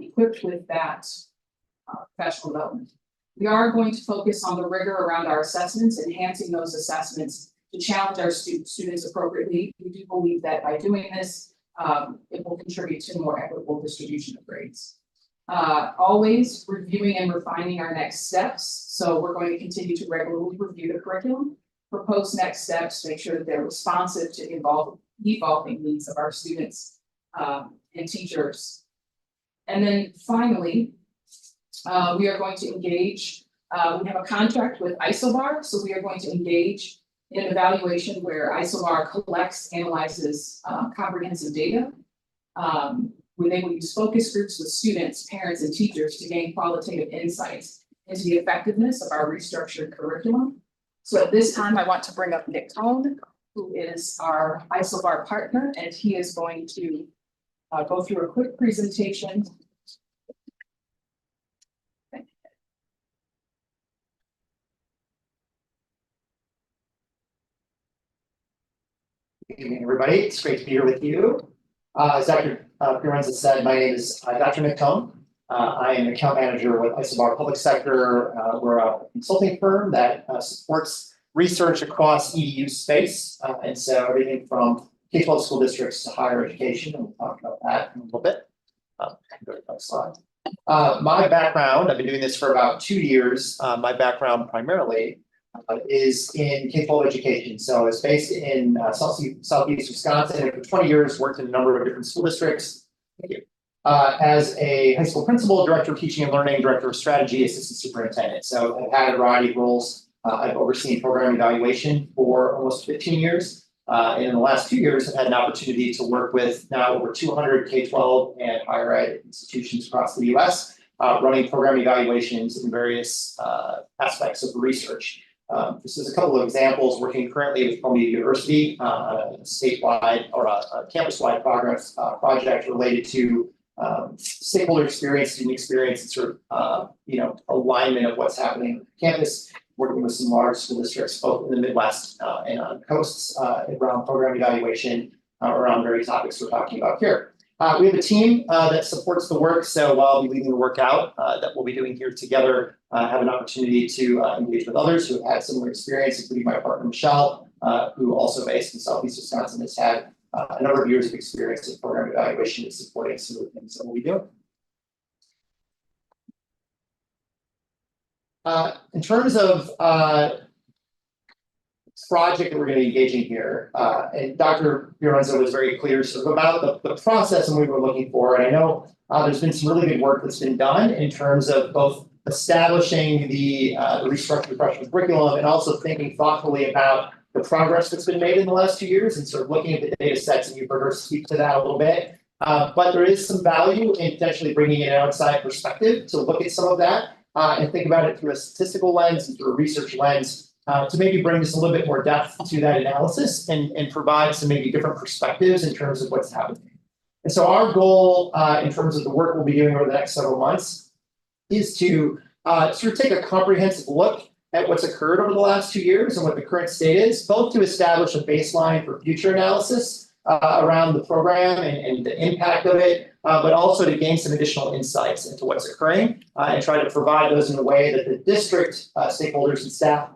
equipped with that professional development. We are going to focus on the rigor around our assessments, enhancing those assessments to challenge our students appropriately. We do believe that by doing this, it will contribute to more equitable distribution of grades. Always reviewing and refining our next steps. So we're going to continue to regularly review the curriculum, propose next steps, make sure that they're responsive to evolving needs of our students and teachers. And then finally, we are going to engage, we have a contract with Isobar, so we are going to engage in an evaluation where Isobar collects, analyzes comprehensive data. Where they will use focus groups with students, parents, and teachers to gain qualitative insights into the effectiveness of our restructured curriculum. So at this time, I want to bring up Nick Cohn, who is our Isobar partner, and he is going to go through a quick presentation. Good evening, everybody. It's great to be here with you. As Dr. Fiorenza said, my name is Dr. Nick Cohn. I am account manager with Isobar Public Sector. We're a consulting firm that supports research across EDU space. And so everything from K-12 school districts to higher education, and we'll talk about that in a little bit. Go to the next slide. My background, I've been doing this for about 2 years. My background primarily is in K-12 education. So it's based in southeast Wisconsin, and for 20 years worked in a number of different school districts. Thank you. As a high school principal, director of teaching and learning, director of strategy, assistant superintendent. So I've had a variety of roles. I've overseen program evaluation for almost 15 years. And in the last 2 years, I've had an opportunity to work with now over 200 K-12 and higher ed institutions across the US, running program evaluations in various aspects of research. This is a couple of examples working currently with Columbia University, a statewide or a campus-wide progress project related to stakeholder experience, student experience, and sort of alignment of what's happening on campus, working with some large school districts both in the Midwest and on coasts around program evaluation around various topics we're talking about here. We have a team that supports the work, so while I'll be leading the work out that we'll be doing here together, have an opportunity to engage with others who have had similar experience, including my partner Michelle, who also based in Southeast Wisconsin, has had a number of years of experience in program evaluation and supporting some of the things that we do. In terms of project that we're going to engage in here, and Dr. Fiorenza was very clear sort of about the process and what we were looking for. And I know there's been some really good work that's been done in terms of both establishing the restructured freshman curriculum and also thinking thoughtfully about the progress that's been made in the last 2 years and sort of looking at the data sets, and you've heard her speak to that a little bit. But there is some value in potentially bringing in an outside perspective to look at some of that and think about it through a statistical lens and through a research lens. To maybe bring just a little bit more depth to that analysis and provide some maybe different perspectives in terms of what's happening. And so our goal in terms of the work we'll be doing over the next several months is to sort of take a comprehensive look at what's occurred over the last 2 years and what the current state is, both to establish a baseline for future analysis around the program and the impact of it, but also to gain some additional insights into what's occurring and try to provide those in a way that the district stakeholders and staff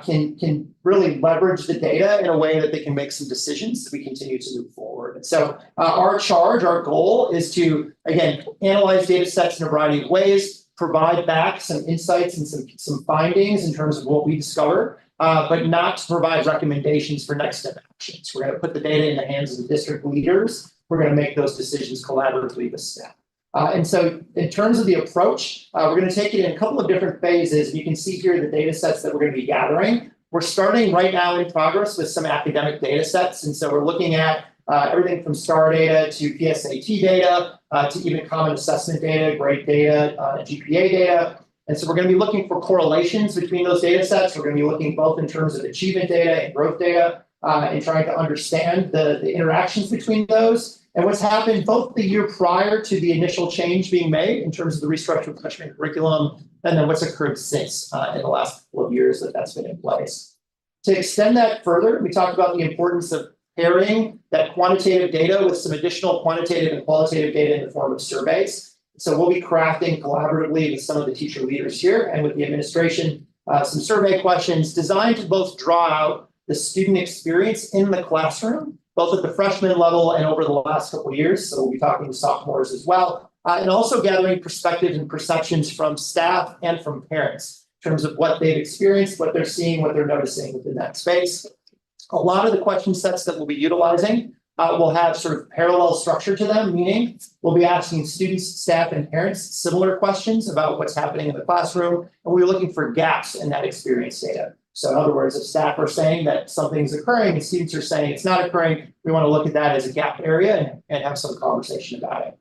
can really leverage the data in a way that they can make some decisions as we continue to move forward. And so our goal is to, again, analyze data sets in a variety of ways, provide back some insights and some findings in terms of what we discover, but not to provide recommendations for next step actions. We're going to put the data in the hands of the district leaders. We're going to make those decisions collaboratively with staff. And so in terms of the approach, we're going to take it in a couple of different phases. You can see here the data sets that we're going to be gathering. We're starting right now in progress with some academic data sets. And so we're looking at everything from STAR data to PSAT data to even common assessment data, grade data, GPA data. And so we're going to be looking for correlations between those data sets. We're going to be looking both in terms of achievement data and growth data, and trying to understand the interactions between those and what's happened both the year prior to the initial change being made in terms of the restructured freshman curriculum, and then what's occurred since in the last couple of years that's been in place. To extend that further, we talked about the importance of pairing that quantitative data with some additional quantitative and qualitative data in the form of surveys. So we'll be crafting collaboratively with some of the teacher leaders here and with the administration some survey questions designed to both draw out the student experience in the classroom, both at the freshman level and over the last couple of years. So we'll be talking to sophomores as well, and also gathering perspectives and perceptions from staff and from parents in terms of what they've experienced, what they're seeing, what they're noticing within that space. A lot of the question sets that we'll be utilizing will have sort of parallel structure to them, meaning we'll be asking students, staff, and parents similar questions about what's happening in the classroom, and we'll be looking for gaps in that experience data. So in other words, if staff are saying that something's occurring and students are saying it's not occurring, we want to look at that as a gap area and have some conversation about it.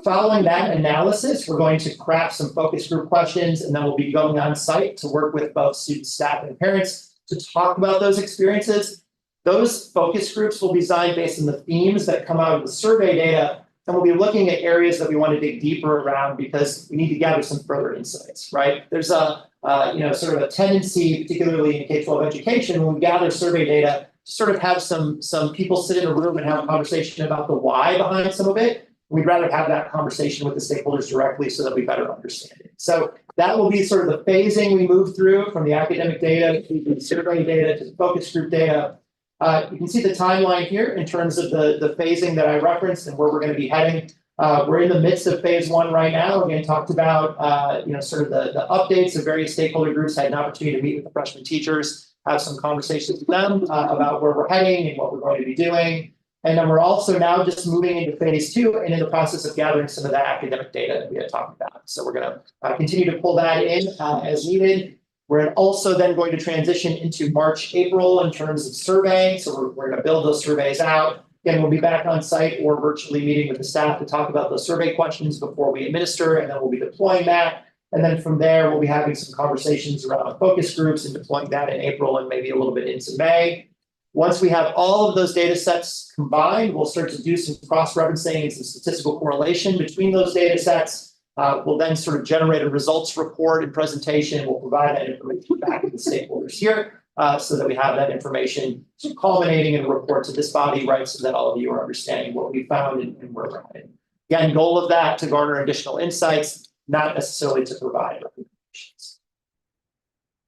Following that analysis, we're going to craft some focus group questions, and then we'll be going on site to work with both students, staff, and parents to talk about those experiences. Those focus groups will be designed based on the themes that come out of the survey data, and we'll be looking at areas that we want to dig deeper around because we need to gather some further insights, right? There's a sort of a tendency, particularly in K-12 education, when we gather survey data, to sort of have some people sit in a room and have a conversation about the why behind some of it. We'd rather have that conversation with the stakeholders directly so that we better understand it. So that will be sort of the phasing we move through from the academic data to the survey data to the focus group data. You can see the timeline here in terms of the phasing that I referenced and where we're going to be heading. We're in the midst of phase one right now. Again, talked about sort of the updates of various stakeholder groups, had an opportunity to meet with the freshman teachers, have some conversations with them about where we're heading and what we're going to be doing. And then we're also now just moving into phase two and in the process of gathering some of that academic data that we had talked about. So we're going to continue to pull that in as needed. We're also then going to transition into March, April in terms of surveying. So we're going to build those surveys out. Again, we'll be back on site or virtually meeting with the staff to talk about those survey questions before we administer, and then we'll be deploying that. And then from there, we'll be having some conversations around focus groups and deploying that in April and maybe a little bit into May. Once we have all of those data sets combined, we'll start to do some cross-referencing and some statistical correlation between those data sets. We'll then sort of generate a results report and presentation. We'll provide that information back to the stakeholders here so that we have that information sort of culminating in a report to this body, right, so that all of you are understanding what we found and where we're headed. Again, goal of that to garner additional insights, not necessarily to provide recommendations.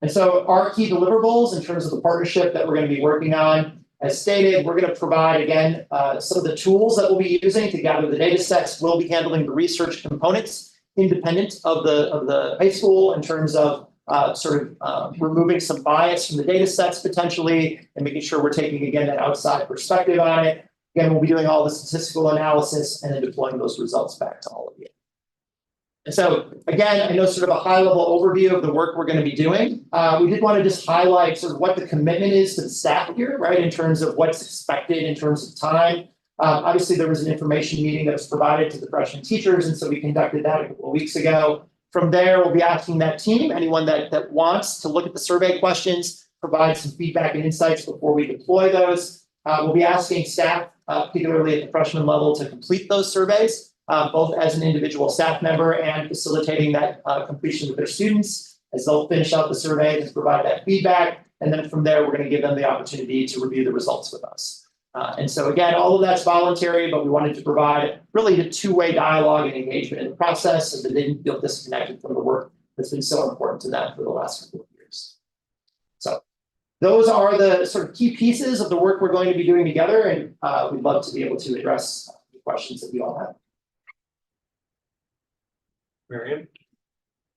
And so our key deliverables in terms of the partnership that we're going to be working on, as stated, we're going to provide, again, some of the tools that we'll be using to gather the data sets. We'll be handling the research components independent of the high school in terms of removing some bias from the data sets potentially and making sure we're taking, again, that outside perspective on it. Again, we'll be doing all the statistical analysis and then deploying those results back to all of you. And so, again, I know sort of a high-level overview of the work we're going to be doing. We did want to just highlight sort of what the commitment is to the staff here, right, in terms of what's expected in terms of time. Obviously, there was an information meeting that was provided to the freshman teachers, and so we conducted that a couple of weeks ago. From there, we'll be asking that team, anyone that wants to look at the survey questions, provide some feedback and insights before we deploy those. We'll be asking staff, particularly at the freshman level, to complete those surveys. Both as an individual staff member and facilitating that completion with their students as they'll finish out the survey and provide that feedback. And then from there, we're going to give them the opportunity to review the results with us. And so again, all of that's voluntary, but we wanted to provide really the two-way dialogue and engagement in the process so that they didn't feel disconnected from the work that's been so important to them for the last couple of years. So those are the sort of key pieces of the work we're going to be doing together, and we'd love to be able to address the questions that you all have. Miriam?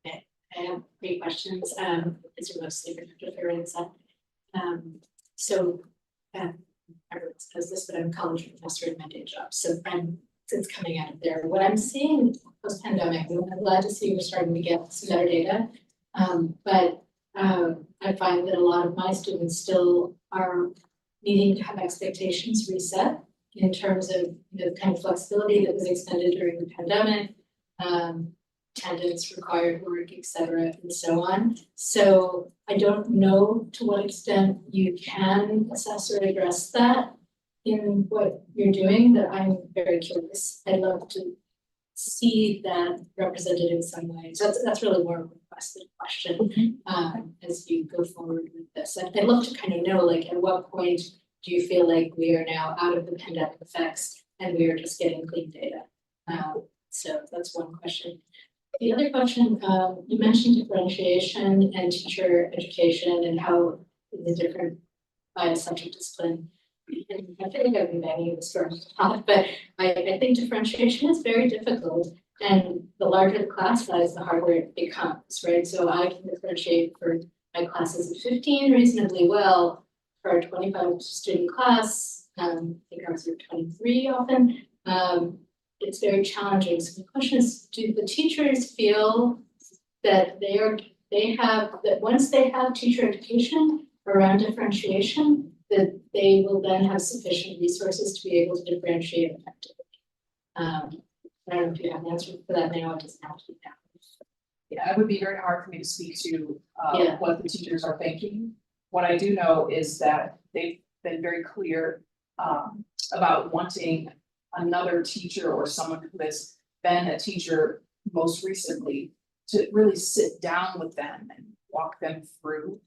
I have 3 questions. These are mostly for Dr. Ferenza. Everyone says this, but I'm a college professor in my day job. So since coming out of there, what I'm seeing post-pandemic, I'm glad to see we're starting to get some better data. But I find that a lot of my students still are needing to have expectations reset in terms of the kind of flexibility that was extended during the pandemic. attendance required work, et cetera, and so on. So I don't know to what extent you can assess or address that in what you're doing, but I'm very curious. I'd love to see that represented in some ways. That's really more of a request than a question, as you go forward with this. I'd love to kind of know, like, at what point do you feel like we are now out of the pandemic effects and we are just getting clean data? So that's one question. The other question, you mentioned differentiation and teacher education and how the different by subject discipline. And I think I've been banging this drum a lot, but I think differentiation is very difficult. And the larger the class size, the harder it becomes, right? So I can differentiate for my classes of 15 reasonably well. For a 25 student class, I think I was at 23 often. It's very challenging. So the question is, do the teachers feel that they have that once they have teacher education around differentiation, that they will then have sufficient resources to be able to differentiate effectively? I don't know if you have an answer for that now. It doesn't have to be now. Yeah, it would be very hard for me to speak to Yeah. what the teachers are thinking. What I do know is that they've been very clear about wanting another teacher or someone who has been a teacher most recently to really sit down with them and walk them through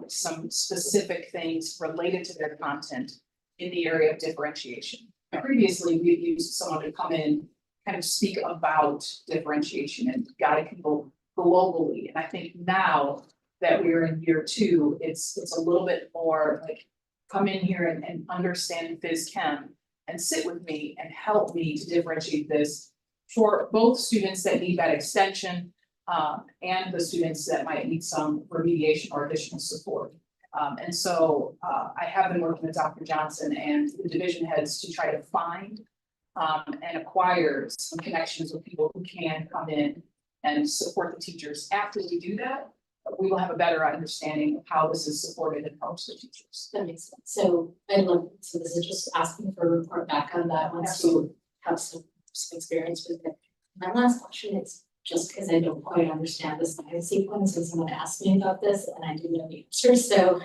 some specific things related to their content in the area of differentiation. Previously, we've used someone to come in, kind of speak about differentiation and guide people globally. And I think now that we're in year 2, it's a little bit more like come in here and understand phys chem and sit with me and help me to differentiate this for both students that need that extension and the students that might need some remediation or additional support. And so I have been working with Dr. Johnson and the division heads to try to find and acquire some connections with people who can come in and support the teachers. After we do that, we will have a better understanding of how this is supported and helps the teachers. That makes sense. So I'd love, so this is just asking for a report back on that once you have some experience with it. My last question is just because I don't quite understand the science sequence and someone asked me about this and I didn't know the answer. So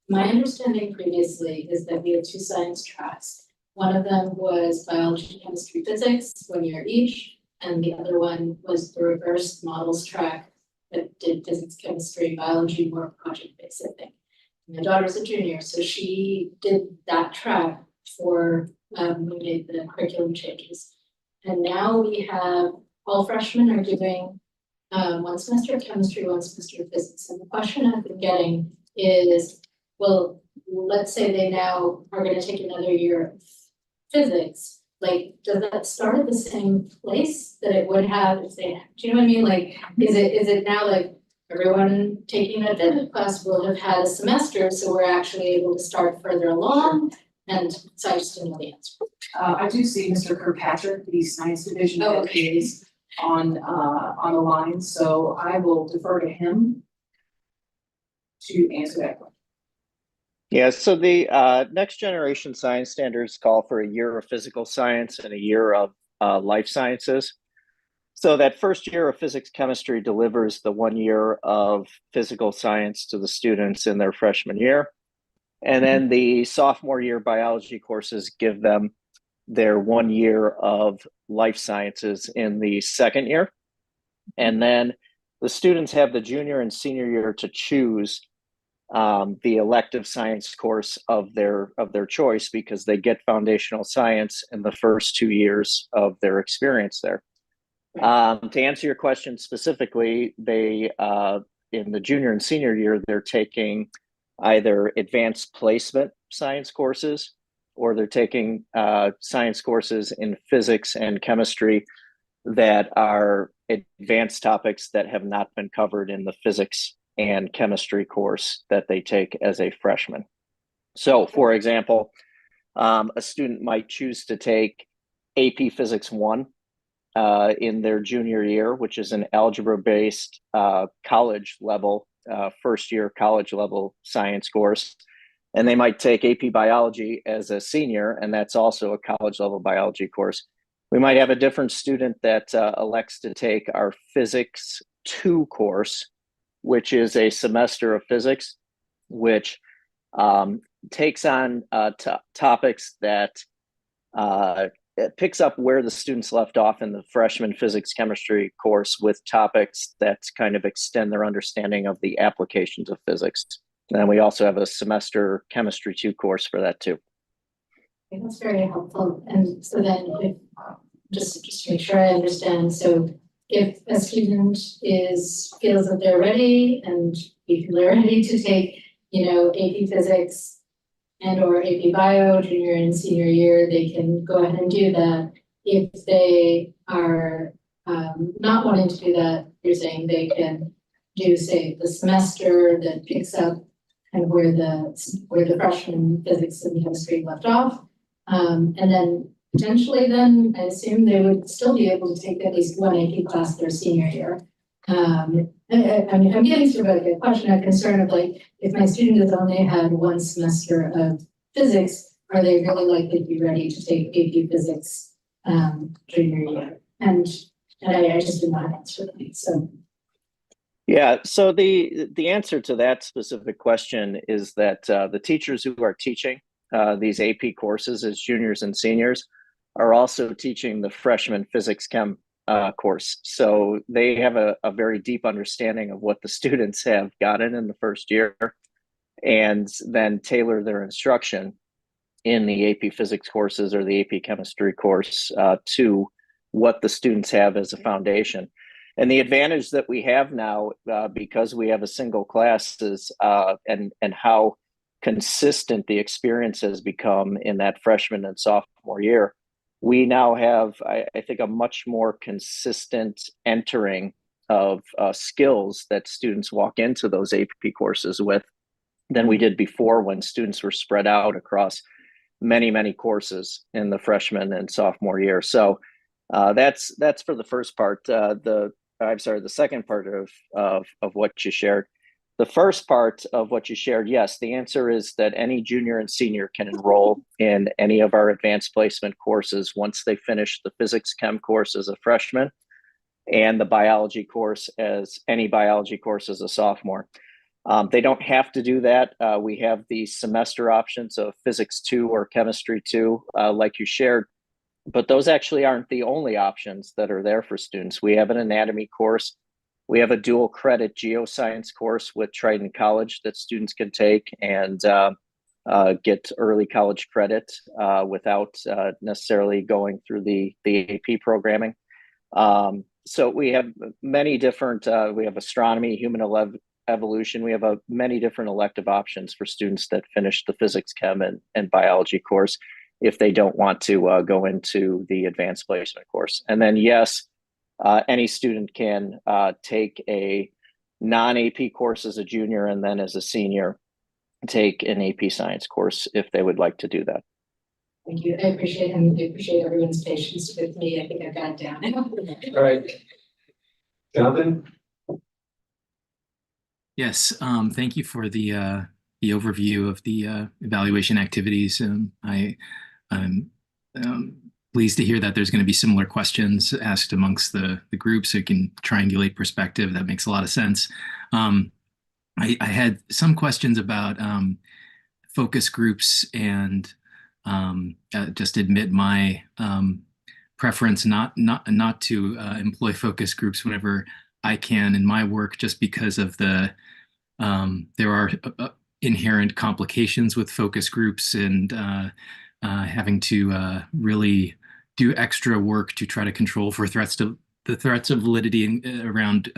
my understanding previously is that we had 2 science tracks. One of them was biology, chemistry, physics, 1 year each, and the other one was the reverse models track that did physics, chemistry, biology, more project-based, I think. My daughter's a junior, so she did that track for we made the curriculum changes. And now we have all freshmen are doing 1 semester of chemistry, 1 semester of physics. And the question I've been getting is, well, let's say they now are going to take another year of physics. Like, does that start at the same place that it would have if they, do you know what I mean? Like, is it now like everyone taking a physics class will have had a semester, so we're actually able to start further along? And so I just didn't know the answer. I do see Mr. Kirkpatrick, the science division head, is on the line, so I will defer to him to answer that question. Yeah, so the next generation science standards call for a year of physical science and a year of life sciences. So that first year of physics chemistry delivers the 1 year of physical science to the students in their freshman year. And then the sophomore year biology courses give them their 1 year of life sciences in the second year. And then the students have the junior and senior year to choose the elective science course of their choice because they get foundational science in the first 2 years of their experience there. To answer your question specifically, they in the junior and senior year, they're taking either advanced placement science courses or they're taking science courses in physics and chemistry that are advanced topics that have not been covered in the physics and chemistry course that they take as a freshman. So, for example, a student might choose to take AP Physics 1 in their junior year, which is an algebra-based college level, first year college level science course. And they might take AP Biology as a senior, and that's also a college level biology course. We might have a different student that elects to take our Physics 2 course, which is a semester of physics, which takes on topics that it picks up where the students left off in the freshman physics chemistry course with topics that kind of extend their understanding of the applications of physics. And we also have a semester chemistry 2 course for that too. Okay, that's very helpful. And so then if, just to make sure I understand, so if a student feels that they're ready and we feel they're ready to take, AP physics and or AP bio junior and senior year, they can go ahead and do that. If they are not wanting to do that, you're saying they can do, say, the semester that picks up kind of where the freshman physics and chemistry left off. And then potentially then I assume they would still be able to take at least one AP class their senior year. I'm getting sort of like a question, a concern of like, if my student has only had one semester of physics, are they really likely to be ready to take AP physics junior year? And I just did not answer that. So yeah, so the answer to that specific question is that the teachers who are teaching these AP courses as juniors and seniors are also teaching the freshman physics chem course. So they have a very deep understanding of what the students have gotten in the first year and then tailor their instruction in the AP physics courses or the AP chemistry course to what the students have as a foundation. And the advantage that we have now, because we have a single class, is and how consistent the experience has become in that freshman and sophomore year. We now have, I think, a much more consistent entering of skills that students walk into those AP courses with than we did before, when students were spread out across many courses in the freshman and sophomore year. So that's for the first part. The second part of what you shared. The first part of what you shared, yes, the answer is that any junior and senior can enroll in any of our advanced placement courses once they finish the physics chem course as a freshman and the biology course as a sophomore. They don't have to do that. We have the semester options of physics 2 or chemistry 2, like you shared, but those actually aren't the only options that are there for students. We have an anatomy course. We have a dual credit geoscience course with Triton College that students can take and get early college credit without necessarily going through the AP programming. So we have many different, we have astronomy, human evolution. We have many different elective options for students that finish the physics chem and biology course if they don't want to go into the advanced placement course. And then yes, any student can take a non-AP course as a junior and then as a senior take an AP science course if they would like to do that. thank you. I appreciate everyone's patience with me. I think I've got it down now. All right. Jonathan? Yes, thank you for the overview of the evaluation activities. I'm pleased to hear that there's going to be similar questions asked amongst the group so you can triangulate perspective. That makes a lot of sense. I had some questions about focus groups and just admit my preference not to employ focus groups whenever I can in my work, just because of there are inherent complications with focus groups and having to really do extra work to try to control for the threats of validity around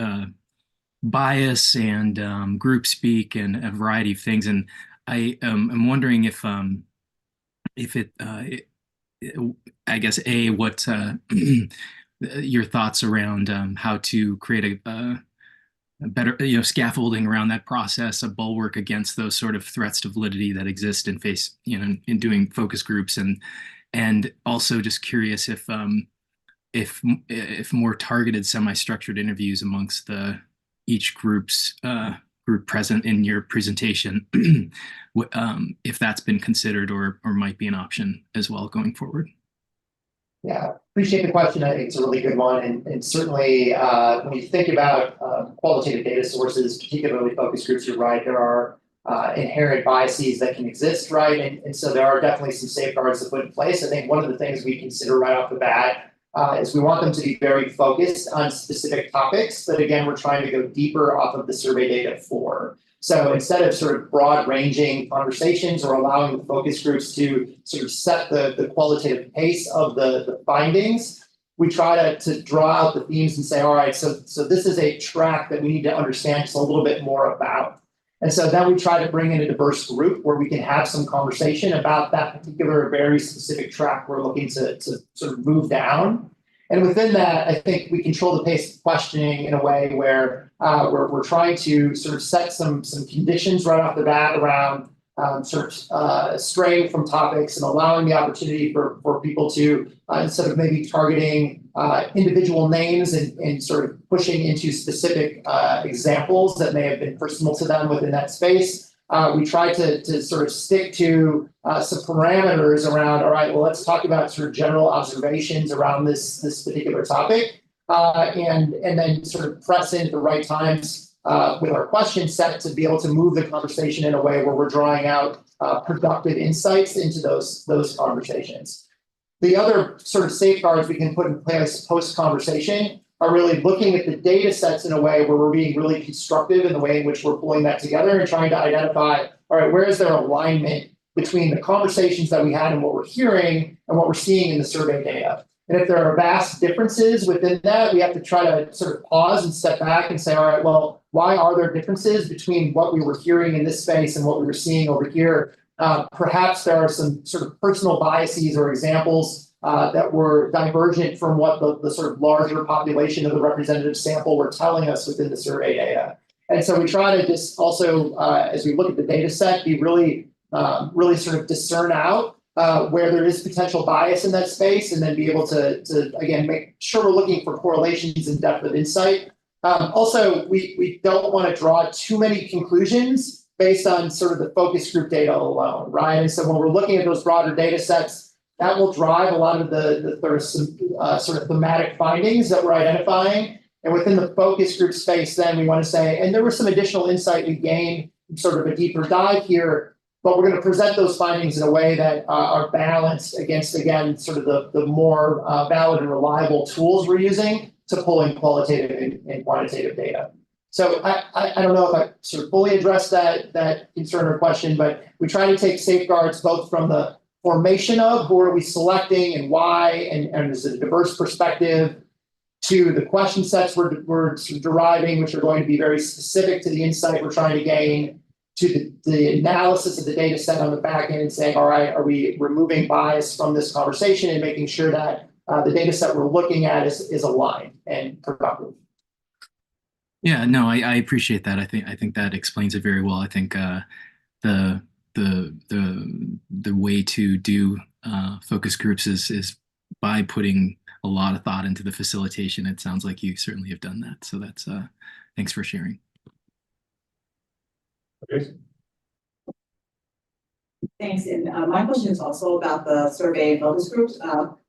bias and group speak and a variety of things. And I'm wondering if I guess what your thoughts around how to create a better, scaffolding around that process, a bulwark against those sort of threats to validity that exist in doing focus groups, and also just curious if more targeted semi-structured interviews amongst each group present in your presentation, if that's been considered or might be an option as well going forward. Yeah, appreciate the question. I think it's a really good one. And certainly, when you think about qualitative data sources, particularly focus groups, you're right, there are inherent biases that can exist, right? And so there are definitely some safeguards to put in place. I think one of the things we consider right off the bat is we want them to be very focused on specific topics, but again, we're trying to go deeper off of the survey data for. So instead of sort of broad ranging conversations or allowing the focus groups to sort of set the qualitative pace of the findings, we try to draw out the themes and say, all right, so this is a track that we need to understand just a little bit more about. And so then we try to bring in a diverse group where we can have some conversation about that particular very specific track we're looking to sort of move down. And within that, I think we control the pace of questioning in a way where we're trying to sort of set some conditions right off the bat around straying from topics and allowing the opportunity for people to, instead of maybe targeting individual names and sort of pushing into specific examples that may have been personal to them within that space. We try to sort of stick to some parameters around, all right, well, let's talk about sort of general observations around this particular topic, and then sort of press in at the right times with our question set to be able to move the conversation in a way where we're drawing out productive insights into those conversations. The other sort of safeguards we can put in place post-conversation are really looking at the data sets in a way where we're being really constructive in the way in which we're pulling that together and trying to identify, all right, where is there alignment between the conversations that we had and what we're hearing and what we're seeing in the survey data. And if there are vast differences within that, we have to try to sort of pause and step back and say, all right, well, why are there differences between what we were hearing in this space and what we were seeing over here? Perhaps there are some sort of personal biases or examples that were divergent from what the sort of larger population of the representative sample were telling us within the survey data. And so we try to just also, as we look at the data set, be really sort of discern out where there is potential bias in that space, and then be able to again, make sure we're looking for correlations and depth of insight. Also, we don't want to draw too many conclusions based on sort of the focus group data alone, right? And so when we're looking at those broader data sets, that will drive a lot of the sort of thematic findings that we're identifying. And within the focus group space, then we want to say, and there was some additional insight we gained, sort of a deeper dive here, but we're going to present those findings in a way that are balanced against, again, sort of the more valid and reliable tools we're using to pull in qualitative and quantitative data. So I don't know if I sort of fully addressed that concern or question, but we try to take safeguards both from the formation of who are we selecting and why, and there's a diverse perspective, to the question sets we're deriving, which are going to be very specific to the insight we're trying to gain, to the analysis of the data set on the back end and saying, all right, are we removing bias from this conversation and making sure that the data set we're looking at is aligned and productive. Yeah, no, I appreciate that. I think that explains it very well. I think the way to do focus groups is by putting a lot of thought into the facilitation. It sounds like you certainly have done that. So that's thanks for sharing. Okay. Thanks, and my question is also about the survey and focus groups,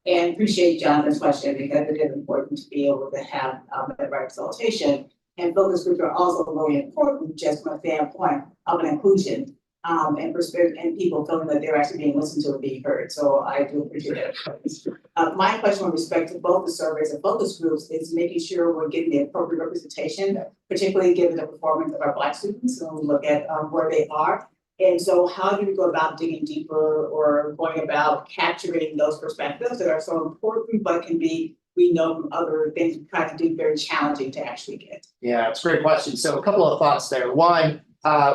and appreciate Jonathan's question because it is important to be able to have that representation. And focus groups are also really important just from a standpoint of an inclusion and perspective, and people feeling that they're actually being listened to and being heard. So I do appreciate that. My question with respect to both the surveys and focus groups is making sure we're getting the appropriate representation, particularly given the performance of our Black students when we look at where they are. And so how do we go about digging deeper or going about capturing those perspectives that are so important, but can be, we know from other things we try to do, very challenging to actually get? Yeah, it's a great question. So a couple of thoughts there. One,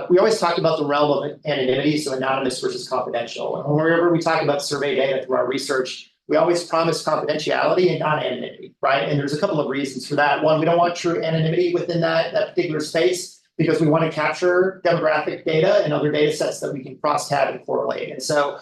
we always talk about the realm of anonymity, so anonymous versus confidential. And whenever we talk about survey data through our research, we always promise confidentiality and not anonymity, right? And there's a couple of reasons for that. One, we don't want true anonymity within that particular space, because we want to capture demographic data and other data sets that we can cross-tab and correlate. And so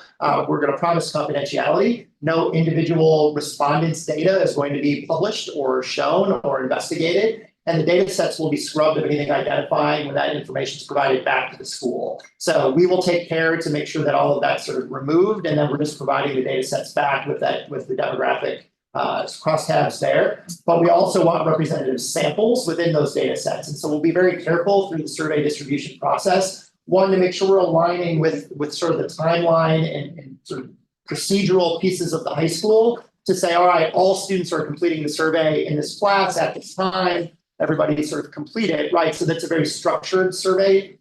we're going to promise confidentiality. No individual respondent's data is going to be published or shown or investigated. and the data sets will be scrubbed of anything identifying when that information is provided back to the school. So we will take care to make sure that all of that's sort of removed, and then we're just providing the data sets back with the demographic crosstabs there. But we also want representative samples within those data sets. And so we'll be very careful through the survey distribution process. One, to make sure we're aligning with sort of the timeline and sort of procedural pieces of the high school to say, all right, all students are completing the survey in this class at this time. Everybody sort of complete it, right? So that's a very structured survey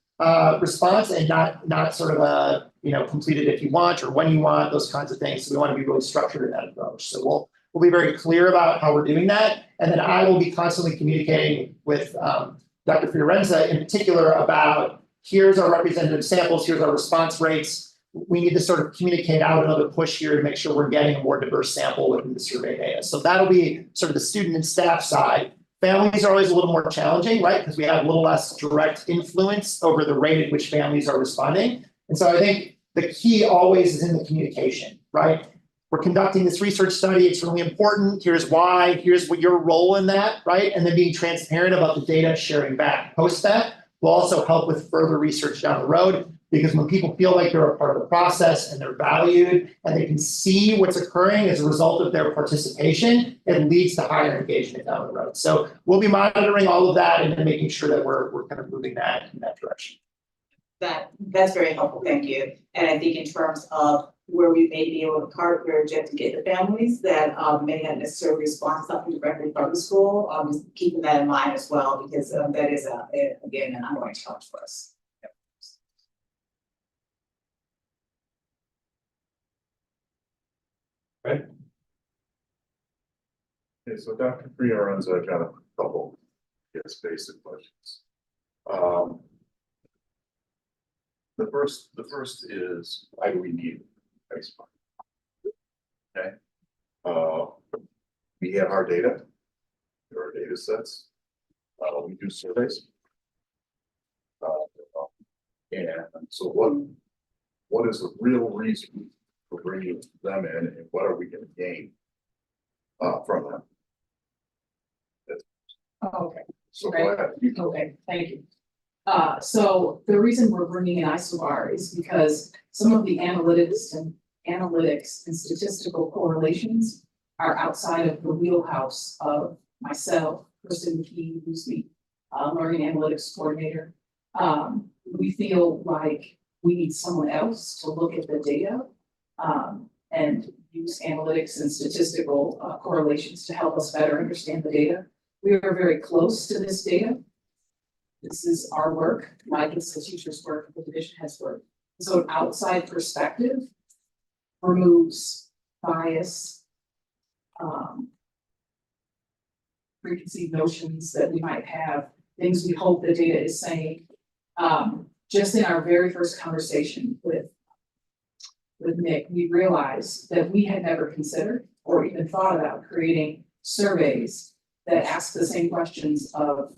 response, and not sort of a, complete it if you want or when you want, those kinds of things. So we want to be really structured in that approach. So we'll be very clear about how we're doing that. And then I will be constantly communicating with Dr. Fiorenza in particular about, here's our representative samples, here's our response rates. We need to sort of communicate out another push here to make sure we're getting a more diverse sample within the survey data. So that'll be sort of the student and staff side. Families are always a little more challenging, right? Because we have a little less direct influence over the rate at which families are responding. And so I think the key always is in the communication, right? We're conducting this research study. It's really important. Here's why. Here's what your role in that, right? And then being transparent about the data, sharing back post that will also help with further research down the road. Because when people feel like they're a part of the process and they're valued and they can see what's occurring as a result of their participation, it leads to higher engagement down the road. So we'll be monitoring all of that and then making sure that we're kind of moving that in that direction. That's very helpful, thank you. And I think in terms of where we may be able to partner just to get the families that may not necessarily respond to something directly from the school, just keeping that in mind as well, because that is again an ongoing challenge for us. Right. Okay, so Dr. Fiorenza got a couple, basic questions. The first is, why do we need Facebook? Okay. We have our data. There are data sets. We do surveys. And so what is the real reason for bringing them in, and what are we going to gain from them? Okay. So Right. go ahead. Okay, thank you. So the reason we're bringing in Isobar is because some of the analytics and statistical correlations are outside of the wheelhouse of myself, Kristen McKee, who's the learning analytics coordinator. We feel like we need someone else to look at the data and use analytics and statistical correlations to help us better understand the data. We are very close to this data. This is our work, like it's the teacher's work, the division head's work. So an outside perspective removes bias, preconceived notions that we might have, things we hope the data is saying. Just in our very first conversation with Nick, we realized that we had never considered or even thought about creating surveys that ask the same questions of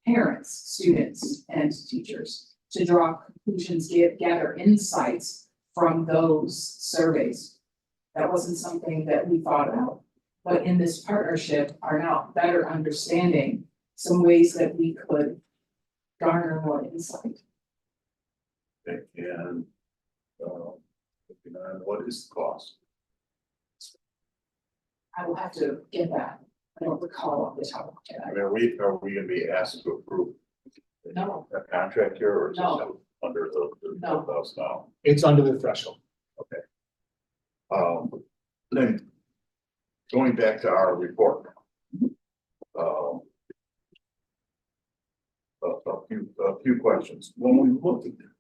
parents, students, and teachers to draw conclusions, gather insights from those surveys. That wasn't something that we thought about, but in this partnership are now better understanding some ways that we could garner more insight. Okay, and what is the cost? I will have to get that. I don't recall off the top of my I head. mean, are we gonna be asked to approve No, a contract here, or is this No. under the No. $12,000 now? It's under the threshold. Then going back to our report. A few questions. When we look at it,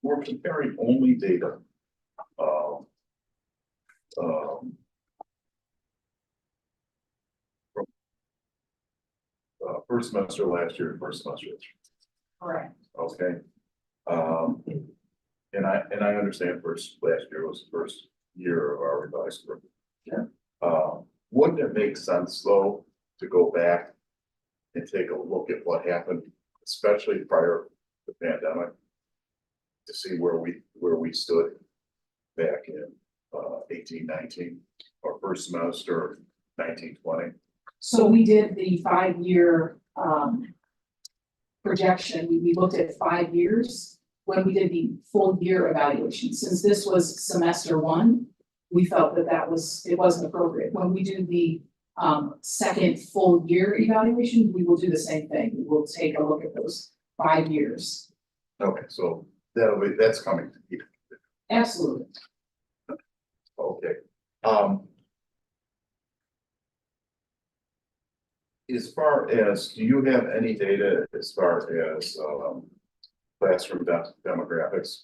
we're comparing only data. From first semester last year and first semester this year. correct. Okay. And I understand last year was the first year of our revised curriculum. Yeah. Wouldn't it make sense though to go back and take a look at what happened, especially prior to the pandemic, to see where we stood back in 18-19 or first semester 19-20? So we did the 5-year projection, we looked at 5 years when we did the full year evaluation. Since this was semester one, we felt that it wasn't appropriate. When we do the second full year evaluation, we will do the same thing. We will take a look at those 5 years. Okay, so that's coming to you. Absolutely. Okay. As far as, do you have any data as far as classroom demographics?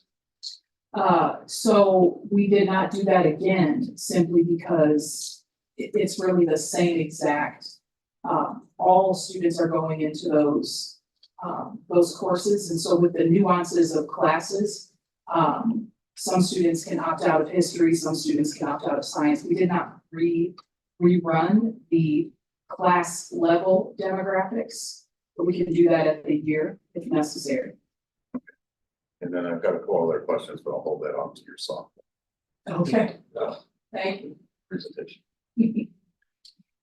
So we did not do that again, simply because it's really the same exact. All students are going into those courses, and so with the nuances of classes, some students can opt out of history, some students can opt out of science. We did not rerun the class level demographics, but we can do that at the year if necessary. And then I've got a couple other questions, but I'll hold that on to your soft Okay. Thank you. presentation.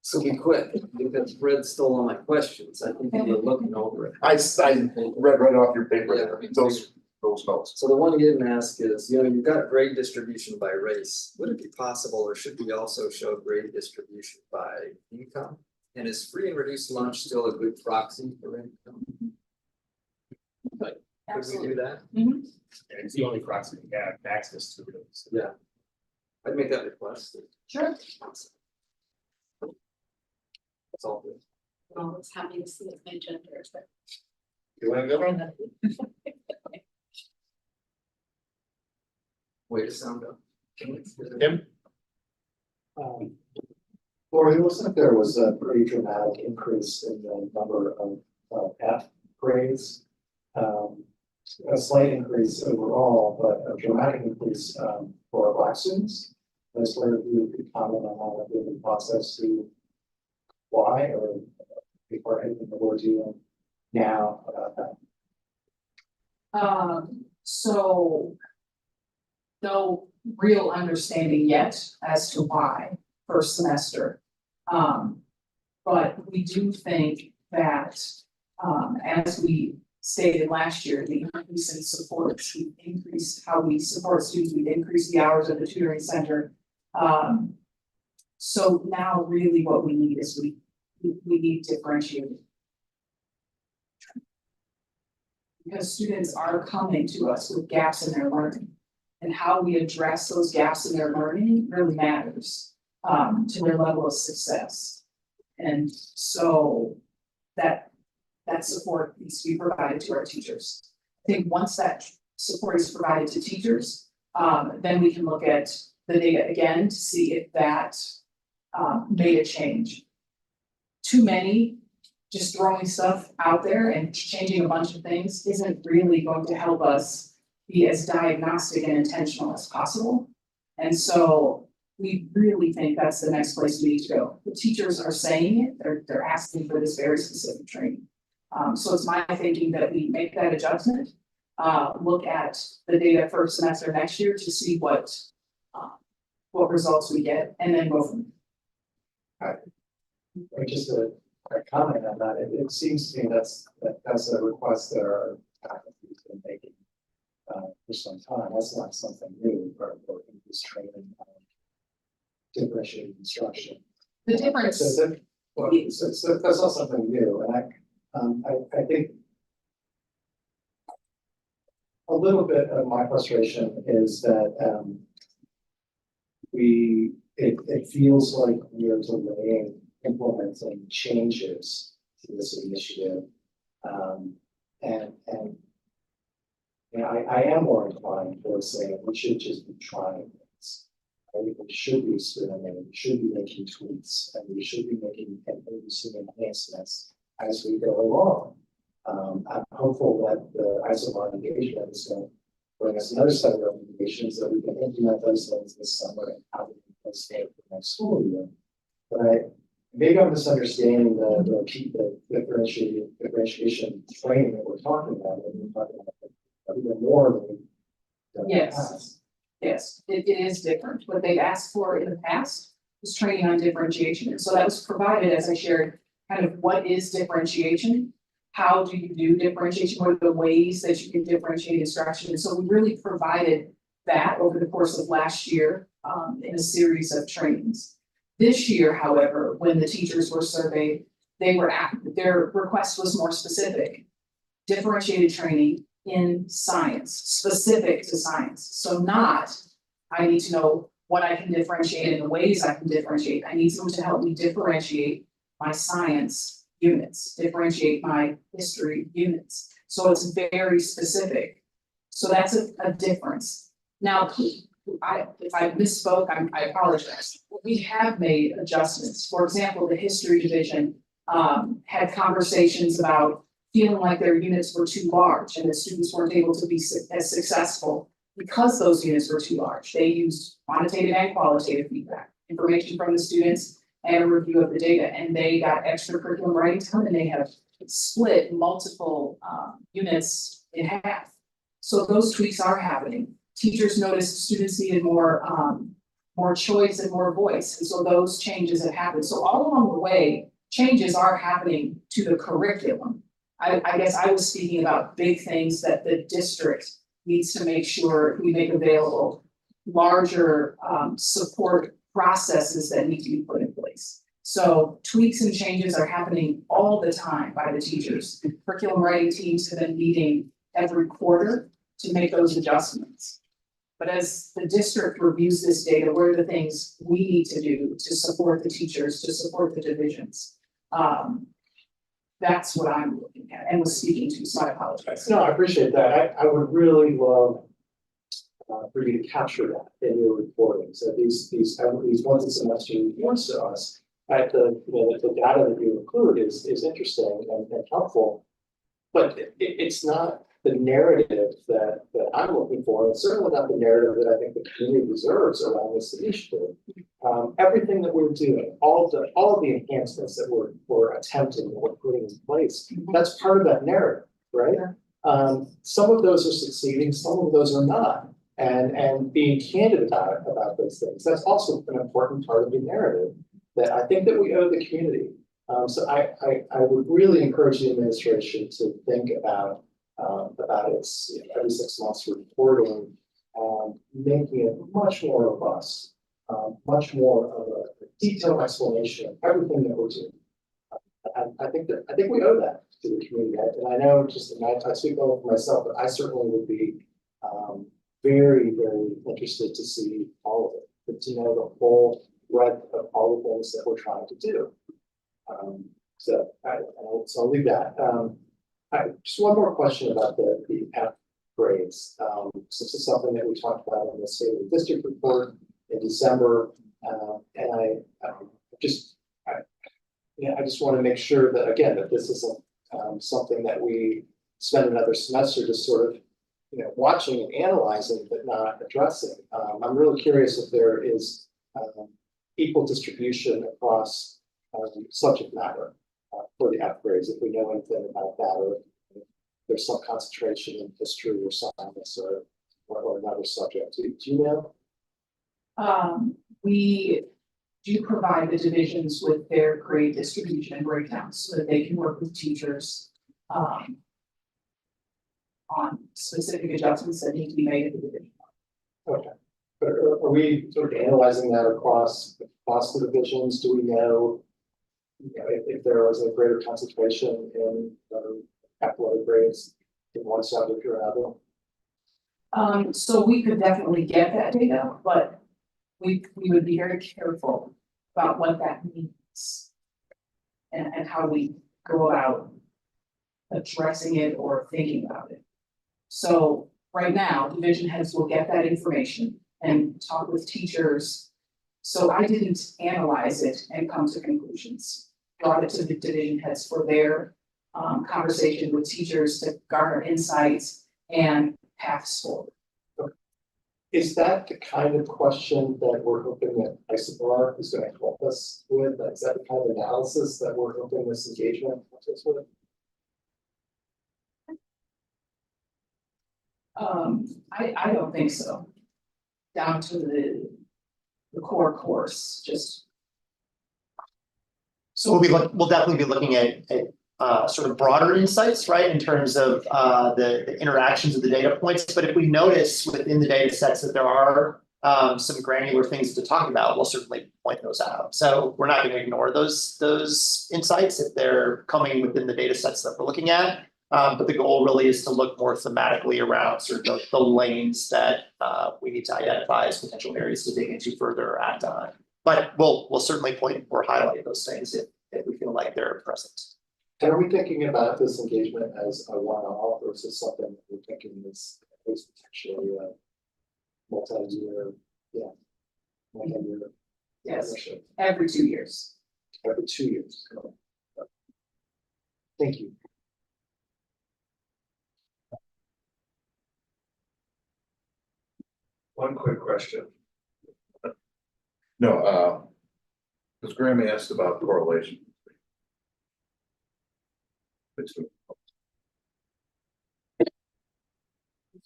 So be quick, because Fred stole all my questions, I think you were looking over it. I read right off your paper, those notes. So the one you didn't ask is, you've got grade distribution by race, would it be possible, or should we also show grade distribution by income? And is free and reduced lunch still a good proxy for income? Could we do that? Mhm. And it's the only proxy we have access to it. So. Yeah. I'd make that request. Sure. That's all good. Well, it's happy to see it mentioned here, but. You wanna go? Way to sound up. Tim? Lori, it looks like there was a pretty dramatic increase in the number of F grades. A slight increase overall, but a dramatic increase for Black students. I just wondered if you could comment on how the process to why, or before anything the board's doing now about that. So no real understanding yet as to why first semester. But we do think that, as we stated last year, the increase in support, we increased how we support students, we've increased the hours of the tutoring center. So now really what we need is we need differentiated. Because students are coming to us with gaps in their learning. And how we address those gaps in their learning really matters to their level of success. And so that support needs to be provided to our teachers. I think once that support is provided to teachers, then we can look at the data again to see if that made a change. Too many just throwing stuff out there and changing a bunch of things isn't really going to help us be as diagnostic and intentional as possible. And so we really think that's the next place we need to go. The teachers are saying it, they're asking for this very specific training. So it's my thinking that we make that adjustment, look at the data for semester next year to see what results we get, and then go from Or just a comment on that, it seems to me that's a request that our faculty's been making for some time. That's not something new, or this training, differentiated instruction. the difference. So that's not something new, and I think a little bit of my frustration is that it feels like we are delaying implementing changes to this initiative. I am more inclined towards saying we should just be trying things. I think we should be experimenting, we should be making tweaks, and we should be making and introducing enhancements as we go along. I'm hopeful that the isobar engagement is going to bring us another set of recommendations that we can implement those things this summer and how we can stay for next school year. But maybe I'm misunderstanding the differentiation training that we're talking about, and we're talking about even more than we've done in the past. Yes, it is different. What they've asked for in the past was training on differentiation. And so that was provided, as I shared, kind of what is differentiation? How do you do differentiation? What are the ways that you can differentiate instruction? And so we really provided that over the course of last year in a series of trainings. This year, however, when the teachers were surveyed, their request was more specific. Differentiated training in science, specific to science. So not, I need to know what I can differentiate and the ways I can differentiate. I need someone to help me differentiate my science units, differentiate my history units. So it's very specific. So that's a difference. Now, if I misspoke, I apologize. We have made adjustments. For example, the history division had conversations about feeling like their units were too large and the students weren't able to be as successful because those units were too large. They used quantitative and qualitative feedback, information from the students and a review of the data, and they got extracurricular writing time, and they have split multiple units in half. So those tweaks are happening. Teachers noticed students needed more choice and more voice, and so those changes have happened. So all along the way, changes are happening to the curriculum. I guess I was speaking about big things that the district needs to make sure we make available, larger support processes that need to be put in place. So tweaks and changes are happening all the time by the teachers. Curriculum writing teams have been meeting every quarter to make those adjustments. But as the district reviews this data, what are the things we need to do to support the teachers, to support the divisions? That's what I'm looking at and was speaking to, so I apologize. No, I appreciate that. I would really love for you to capture that in your reporting. So these once a semester reports to us, at the data that you include is interesting and helpful, but it's not the narrative that I'm looking for, and certainly not the narrative that I think the community deserves around this initiative. Everything that we're doing, all of the enhancements that we're attempting and we're putting in place, that's part of that narrative, right? Some of those are succeeding, some of those are not. And being candid about those things, that's also an important part of the narrative that I think that we owe the community. So I would really encourage the administration to think about its every 6 months reporting, making it much more robust, much more of a detailed explanation of everything that we're doing. I think we owe that to the community, and I know I speak only for myself, but I certainly would be very, very interested to see all of it, but to know the whole breadth of all the things that we're trying to do. So I'll leave that. Just one more question about the F grades. This is something that we talked about in the State of the District report in December, and I just want to make sure that, again, that this isn't something that we spend another semester just sort of watching and analyzing but not addressing. I'm really curious if there is equal distribution across subject matter for the F grades, if we know anything about that, or if there's some concentration in history or science or another subject. Do you know? We do provide the divisions with their grade distribution and breakdowns so that they can work with teachers on specific adjustments that need to be made at the division. Okay. But are we sort of analyzing that across the divisions? Do we know, if there was a greater concentration in athletic grades in one subject or another? So we could definitely get that data, but we would be very careful about what that means and how we go about addressing it or thinking about it. So right now, division heads will get that information and talk with teachers. So I didn't analyze it and come to conclusions. Brought it to the division heads for their conversation with teachers to garner insights and paths forward. Is that the kind of question that we're hoping that Isobar is going to help us with? Is that the kind of analysis that we're hoping this engagement helps us with? I don't think so. Down to the core course, just So we'll definitely be looking at sort of broader insights, right, in terms of the interactions of the data points. But if we notice within the data sets that there are some granular things to talk about, we'll certainly point those out. So we're not going to ignore those insights if they're coming within the data sets that we're looking at. But the goal really is to look more thematically around sort of the lanes that we need to identify as potential areas to dig into further or act on. But we'll certainly point or highlight those things if we feel like they're present. And are we thinking about this engagement as a one-off, or is this something that we're thinking is at least potentially a multi-year, multi-year? Yes. partnership? Every 2 years. Every 2 years. Thank you. One quick question. No, because Graham asked about correlation. Between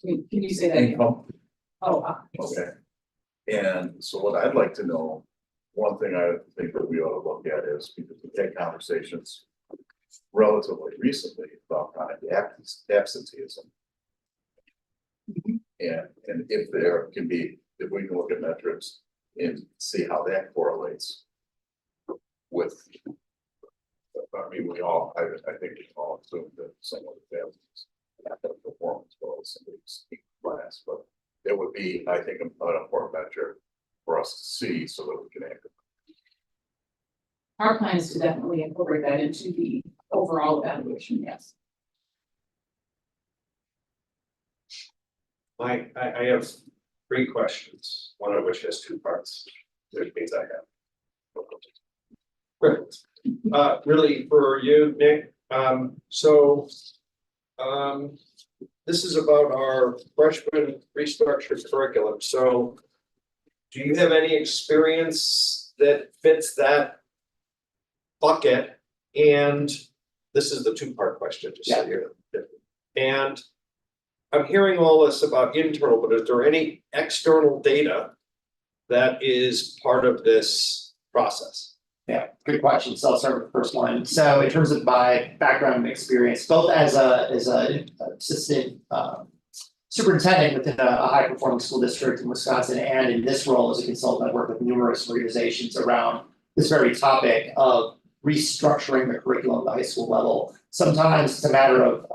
Can you say that again? income. Oh, Okay. And so what I'd like to know, one thing I think that we ought to look at is, because we've had conversations relatively recently about kind of absenteeism. And if there can be, if we can look at metrics and see how that correlates with, I mean, I think we all assume that someone fails performance goals in the class, but it would be, I think, an important measure for us to see so that we can act. our plan is to definitely incorporate that into the overall evaluation, yes. I have 3 questions, one of which has 2 parts, which means I have. Great. Really for you, Nick, this is about our freshman restructured curriculum, so do you have any experience that fits that bucket? And this is the 2-part question, just so you're. And I'm hearing all this about internal, but is there any external data that is part of this process? Yeah, good question. So I'll start with the first one. So in terms of my background and experience, both as a assistant superintendent within a high performing school district in Wisconsin, and in this role as a consultant, I've worked with numerous organizations around this very topic of restructuring the curriculum at the high school level. Sometimes it's a matter of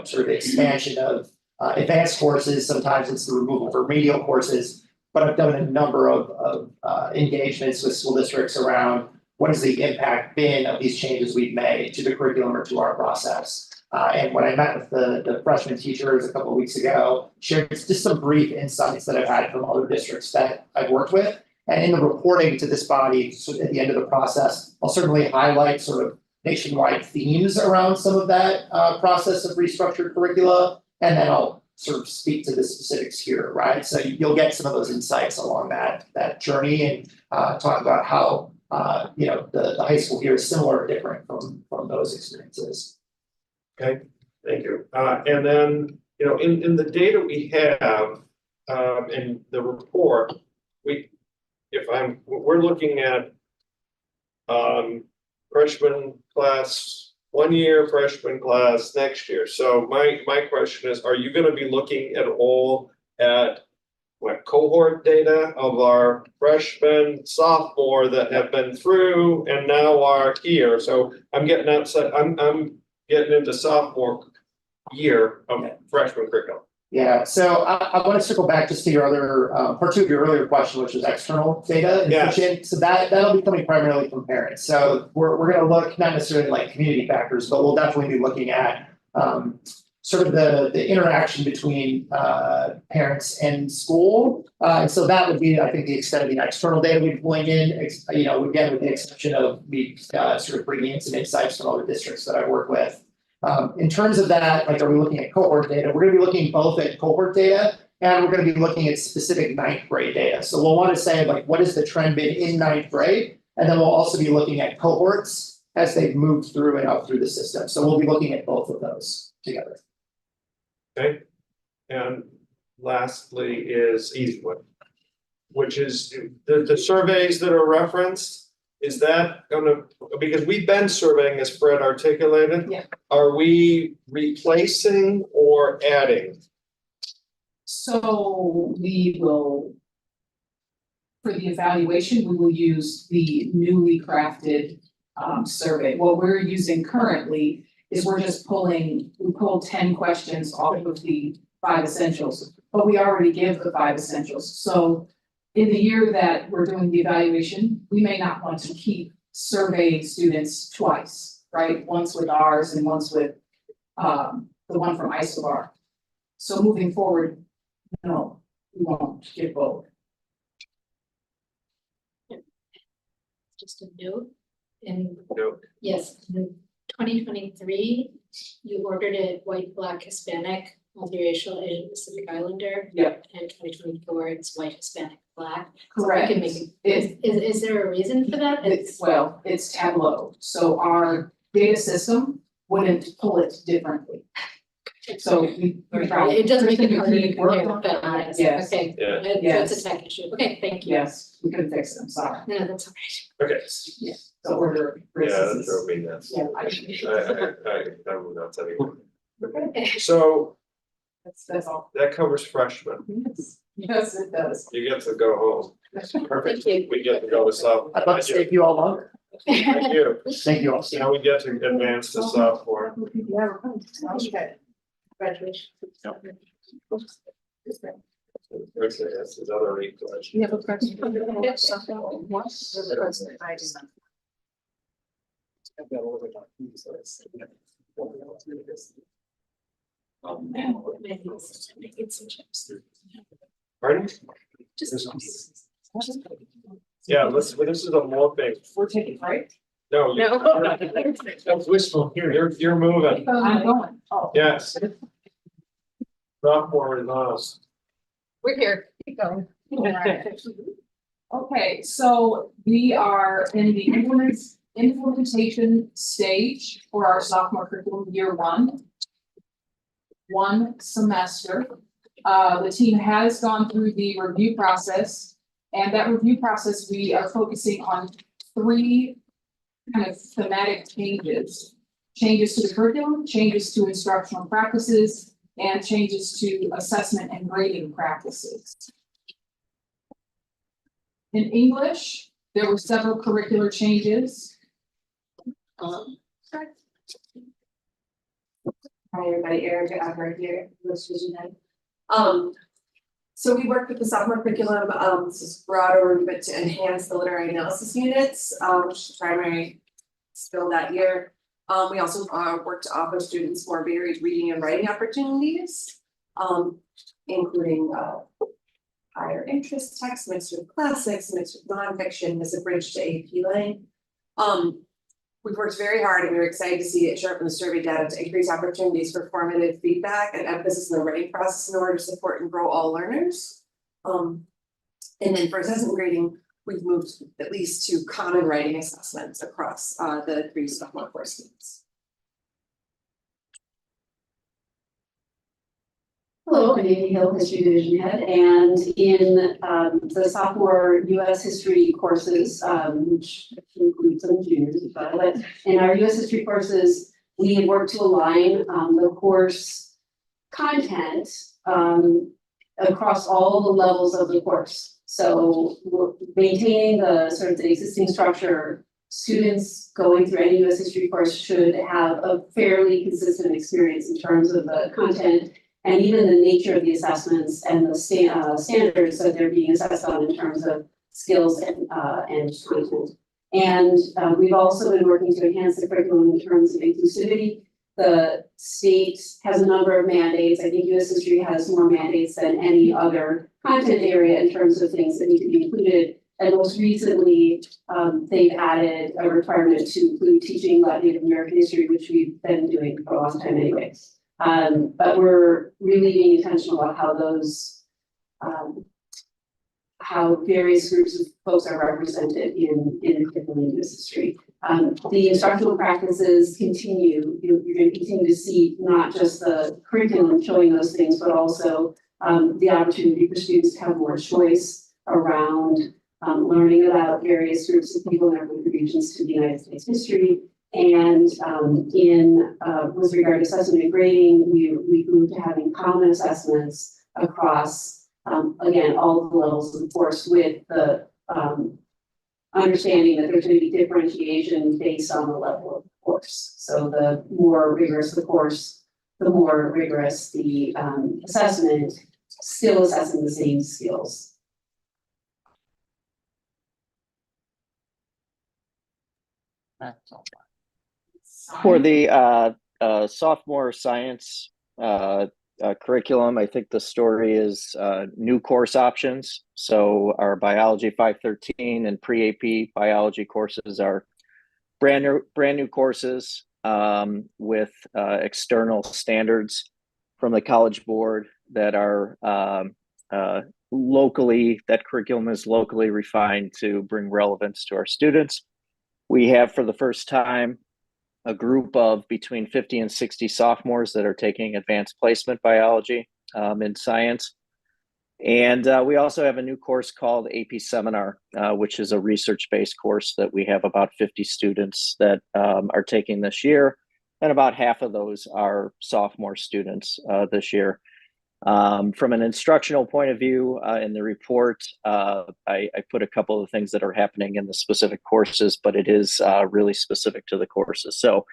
sort of expansion of advanced courses. Sometimes it's the removal of remedial courses. But I've done a number of engagements with school districts around what has the impact been of these changes we've made to the curriculum or to our process. And when I met with the freshman teachers a couple of weeks ago, shared just some brief insights that I've had from other districts that I've worked with. And in the reporting to this body, so at the end of the process, I'll certainly highlight sort of nationwide themes around some of that process of restructured curricula, and then I'll sort of speak to the specifics here, right? So you'll get some of those insights along that journey, and talk about how the high school here is similar or different from those experiences. Okay, thank you. And then, in the data we have, in the report, we're looking at freshman class 1 year, freshman class next year. So my question is, are you going to be looking at all at cohort data of our freshmen, sophomore that have been through and now are here? So I'm getting outside. I'm getting into sophomore year of freshman curriculum. Yeah, so I want to circle back just to your other part 2 of your earlier question, which was external data. Yeah. So that'll be coming primarily from parents. So we're going to look not necessarily like community factors, but we'll definitely be looking at sort of the interaction between parents and school. And so that would be, I think, the extent of the external data we'd bring in. Again, with the exception of me sort of bringing in some insights from other districts that I work with. In terms of that, are we looking at cohort data? We're going to be looking both at cohort data, and we're going to be looking at specific 9th grade data. So we'll want to say, what has the trend been in 9th grade? And then we'll also be looking at cohorts as they've moved through and up through the system. So we'll be looking at both of those together. Okay. And lastly is easy one, which is the surveys that are referenced. is that gonna, because we've been surveying, as Fred articulated. Yeah. Are we replacing or adding? So we will. For the evaluation, we will use the newly crafted survey. What we're using currently is we pulled 10 questions off of the 5 essentials, but we already give the 5 essentials. So in the year that we're doing the evaluation, we may not want to keep surveying students twice, right? Once with ours and once with the one from Isobar. So moving forward, no, we won't give both. Just a note, in, No. yes, in 2023, you ordered it white, black, Hispanic, multiracial, Asian Pacific Islander. Yeah. And 2024, it's white, Hispanic, black. Correct. So we can make it, is there a reason for that? It's Tableau, so our data system wouldn't pull it differently. So we. It does make it harder to compare, but Yes. okay. Yeah. So Yes. it's a tech issue. Okay, thank you. Yes, we couldn't fix them, sorry. No, that's all right. Okay. Yeah. The order. Yeah, that drove me nuts. Yeah. I'm nuts anyway. Okay. So That's all. that covers freshmen. Yes, it does. You get to go home. Perfect. Thank you. We get to go to sophomore. I'd love to stay with you all longer. Thank you. Thank you all. Now we get to advance to sophomore. Yeah, we're fine. Okay. Congratulations. Okay, that's his other eight questions. You have a question? I do not. Pardon? Yeah, this is a more thing. We're taking, right? No. That's wishful hearing. You're moving. I'm going. Oh. Yes. Sophomore is on us. We're here, keep going. Okay, so we are in the implementation stage for our sophomore curriculum year 1 semester. The team has gone through the review process, and that review process, we are focusing on 3 kind of thematic changes. Changes to the curriculum, changes to instructional practices, and changes to assessment and grading practices. In English, there were several curricular changes. Hi, everybody, Erica Everett here, English Vision Ed. So we worked with the sophomore curriculum, this is broader, but to enhance the literary analysis units, which is the primary skill that year. We also worked to offer students more varied reading and writing opportunities, including higher interest text mixed with classics, mixed with nonfiction as a bridge to AP Lang. We've worked very hard and we were excited to see it sharpen the survey data to increase opportunities for formative feedback and emphasis in the writing process in order to support and grow all learners. And then for assessment grading, we've moved at least to common writing assessments across the 3 sophomore course schemes. Hello, I'm Amy Hill, History Division Head, and in the sophomore US History courses, which includes some juniors, but in our US History courses, we had worked to align the course content across all the levels of the course. So we're maintaining the sort of the existing structure. Students going through any US History course should have a fairly consistent experience in terms of the content and even the nature of the assessments and the standards that they're being assessed on in terms of skills and content. And we've also been working to enhance the curriculum in terms of inclusivity. The state has a number of mandates. I think US History has more mandates than any other content area in terms of things that need to be included. And most recently, they've added a requirement to include teaching Native American history, which we've been doing for a long time anyway. But we're really being intentional about how those, how various groups of folks are represented in curriculum in US history. The instructional practices continue. You're going to continue to see not just the curriculum showing those things, but also the opportunity for students to have more choice around learning about various groups of people and their contributions to the United States history. And with regard to assessment and grading, we moved to having common assessments across, again, all the levels of the course, with the understanding that there's going to be differentiation based on the level of the course. So the more rigorous the course, the more rigorous the assessment, still assessing the same skills. For the sophomore science curriculum, I think the story is new course options. So our biology 513 and pre-AP biology courses are brand new courses with external standards from the College Board that are that curriculum is locally refined to bring relevance to our students. We have, for the first time, a group of between 50 and 60 sophomores that are taking advanced placement biology in science. And we also have a new course called AP Seminar, which is a research-based course that we have about 50 students that are taking this year. And about half of those are sophomore students this year. From an instructional point of view, in the report, I put a couple of things that are happening in the specific courses, but it is really specific to the courses. So,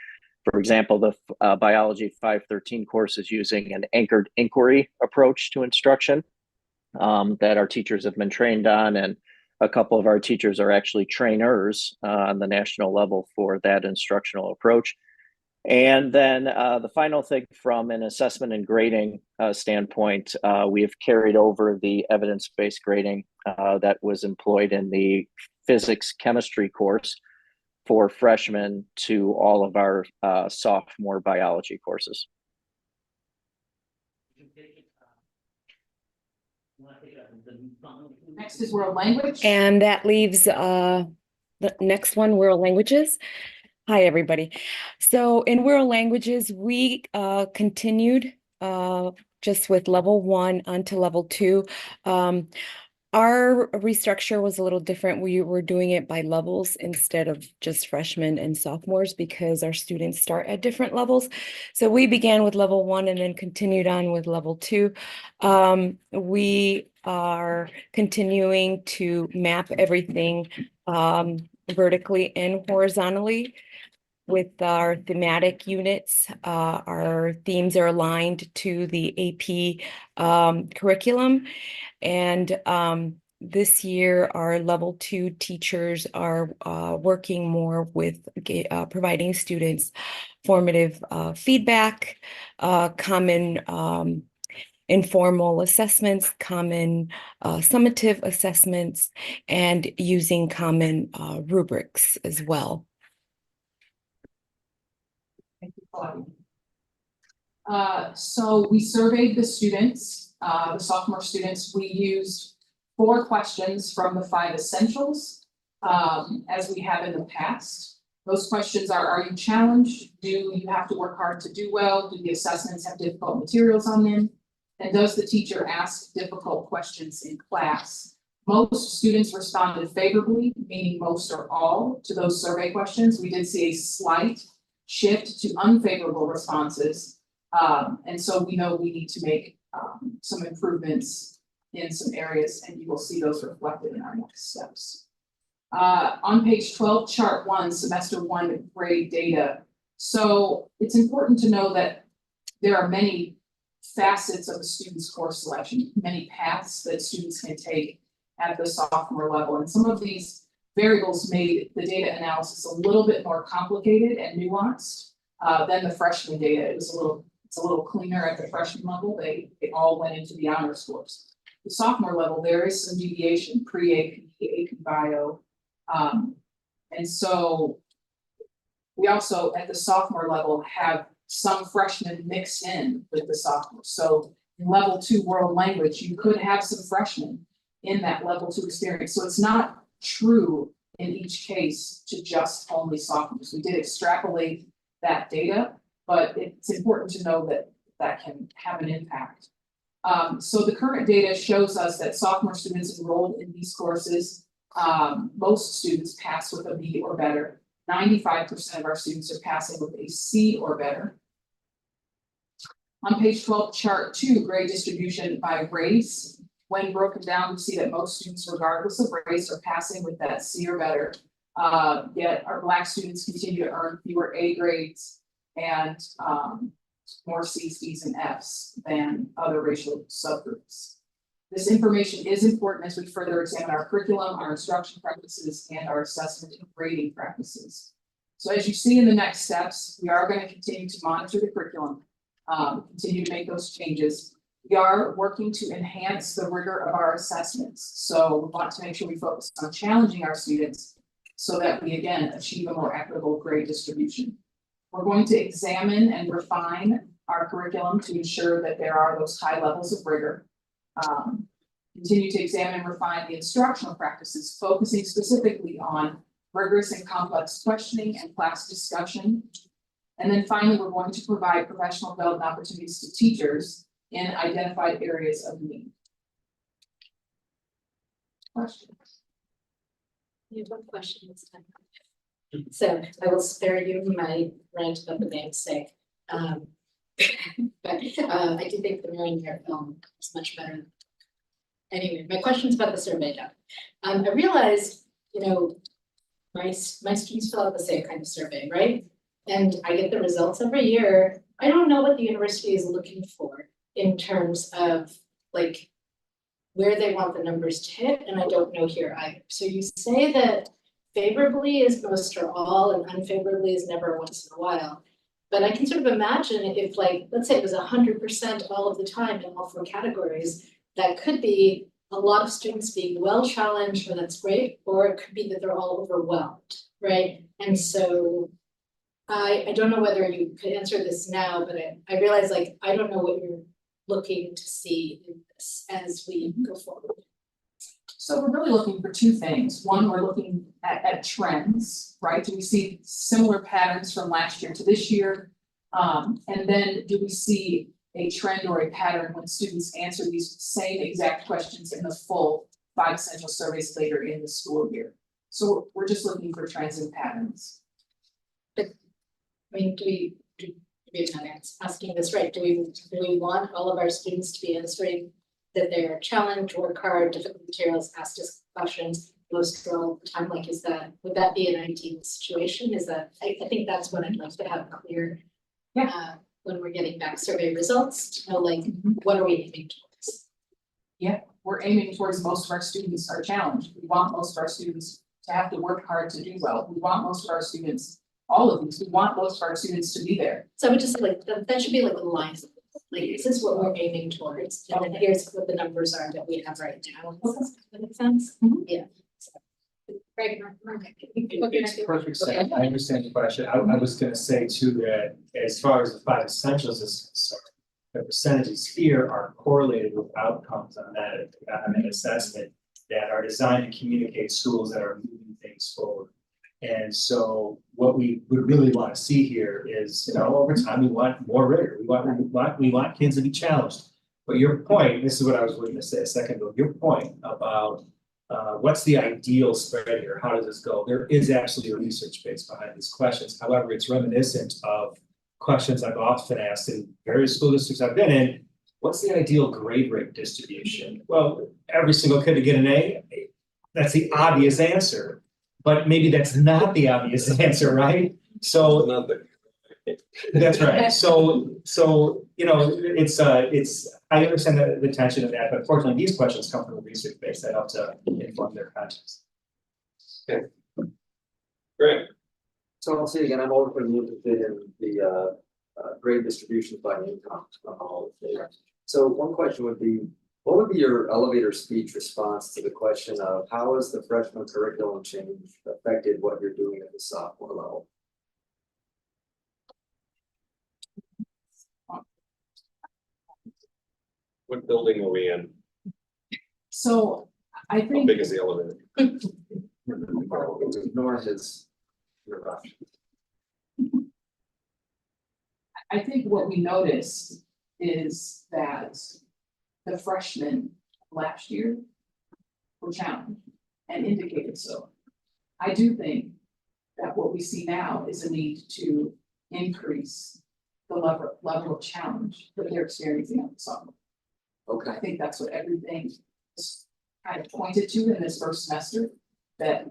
for example, the Biology 513 course is using an anchored inquiry approach to instruction that our teachers have been trained on, and a couple of our teachers are actually trainers on the national level for that instructional approach. And then the final thing, from an assessment and grading standpoint, we have carried over the evidence-based grading that was employed in the physics chemistry course for freshmen to all of our sophomore biology courses. Next is world language. And that leaves the next one, world languages. Hi, everybody. So in world languages, we continued just with level 1 onto level 2. Our restructure was a little different. We were doing it by levels instead of just freshmen and sophomores because our students start at different levels. So we began with level 1 and then continued on with level 2. We are continuing to map everything vertically and horizontally with our thematic units. Our themes are aligned to the AP curriculum. And this year, our level 2 teachers are working more with providing students formative feedback, common informal assessments, common summative assessments, and using common rubrics as well. Thank you, Claudia. So we surveyed the students, the sophomore students. We used 4 questions from the 5 essentials, as we have in the past. Those questions are you challenged? Do you have to work hard to do well? Do the assessments have difficult materials on them? And does the teacher ask difficult questions in class? Most students responded favorably, meaning most or all, to those survey questions. We did see a slight shift to unfavorable responses. And so we know we need to make some improvements in some areas, and you will see those reflected in our next steps. On page 12, chart 1, semester 1 grade data. So it's important to know that there are many facets of a student's course selection, many paths that students can take at the sophomore level. And some of these variables made the data analysis a little bit more complicated and nuanced than the freshman data. It's a little cleaner at the freshman level. They all went into the honors course. The sophomore level, there is some deviation, pre-AP, AP bio. And so we also, at the sophomore level, have some freshmen mixed in with the sophomores. So in level 2 world language, you could have some freshmen in that level 2 experience. So it's not true in each case to just only sophomores. We did extrapolate that data, but it's important to know that that can have an impact. So the current data shows us that sophomore students enrolled in these courses Most students pass with a B or better. 95% of our students are passing with a C or better. On page 12, chart 2, grade distribution by race. When broken down, we see that most students, regardless of race, are passing with that C or better. Yet our Black students continue to earn fewer A grades and more C's, D's, and F's than other racial subgroups. This information is important as we further examine our curriculum, our instruction practices, and our assessment and grading practices. So as you see in the next steps, we are going to continue to monitor the curriculum, continue to make those changes. We are working to enhance the rigor of our assessments. So we want to make sure we focus on challenging our students so that we again achieve a more equitable grade distribution. We're going to examine and refine our curriculum to ensure that there are those high levels of rigor. Continue to examine and refine the instructional practices, focusing specifically on rigorous and complex questioning and class discussion. And then finally, we're going to provide professional development opportunities to teachers in identified areas of need. Questions? You have one question this time. So I will spare you my rant about the namesake. But I do think the Mariner film is much better. Anyway, my question's about the survey done. I realized, my students fill out the same kind of survey, right? And I get the results every year. I don't know what the university is looking for in terms of like where they want the numbers to hit, and I don't know here either. So you say that favorably is most or all, and unfavorably is never once in a while. But I can sort of imagine if, like, let's say it was 100% all of the time in all 4 categories, that could be a lot of students being well challenged, and that's great, or it could be that they're all overwhelmed, right? And so I don't know whether you could answer this now, but I realize, like, I don't know what you're looking to see in this as we go forward. So we're really looking for 2 things. One, we're looking at trends, right? Do we see similar patterns from last year to this year? And then do we see a trend or a pattern when students answer these same exact questions in the full 5 essential surveys later in the school year? So we're just looking for trends and patterns. But I mean, maybe I'm not asking this right. Do we want all of our students to be answering that they're challenged, work hard, difficult materials, ask us questions most all the time? Like, would that be an ideal situation? Is that, I think that's what I'd like to have clear. Yeah. When we're getting back survey results, to know, like, what are we aiming towards? Yeah, we're aiming towards most of our students are challenged. We want most of our students to have to work hard to do well. We want most of our students, all of these, we want most of our students to be there. So I would just like, that should be like the lines. Like, is this what we're aiming towards? And then here's what the numbers are that we have right now. Does that make sense? Yeah. Greg, Perfect sense. I understand the question. I was gonna say too that as far as the 5 essentials is concerned, the percentages here are correlated with outcomes on that assessment that are designed to communicate schools that are moving things forward. And so what we would really want to see here is, over time, we want more rigor. We want kids to be challenged. But your point, this is what I was going to say a second ago, your point about what's the ideal spread here? How does this go? There is actually a research base behind these questions. However, it's reminiscent of questions I've often asked in various school districts I've been in. What's the ideal grade rate distribution? Well, every single kid to get an A, that's the obvious answer. But maybe that's not the obvious answer, right? So that's right. So it's I understand the tension of that, but fortunately these questions come from a research base that help to inform their context. Okay. Great. So I'll say again, I'm openly interested in the grade distribution by income of all of the data. So one question would be, what would be your elevator speech response to the question of how has the freshman curriculum change affected what you're doing at the sophomore level? What building are we in? So I How think big is the elevator? North is your option. I think what we noticed is that the freshmen last year were challenged. and indicated so. I do think that what we see now is a need to increase the level of challenge that they're experiencing on the summer. Okay. I think that's what everything is kind of pointed to in this first semester, that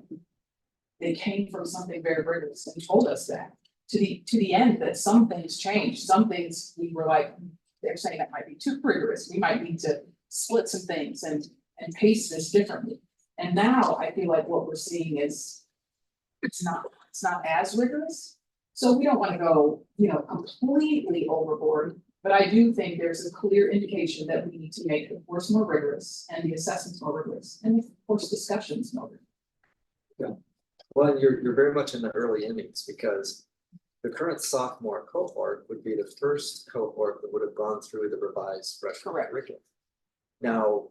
they came from something very rigorous and told us that. To the end that some things changed, some things we were like, they're saying that might be too rigorous, we might need to split some things and pace this differently. And now I feel like what we're seeing is it's not as rigorous. So we don't want to go, completely overboard, but I do think there's a clear indication that we need to make the course more rigorous and the assessments more rigorous and of course discussions more rigorous. Yeah. Well, you're very much in the early innings because the current sophomore cohort would be the first cohort that would have gone through the revised freshman curriculum. Now,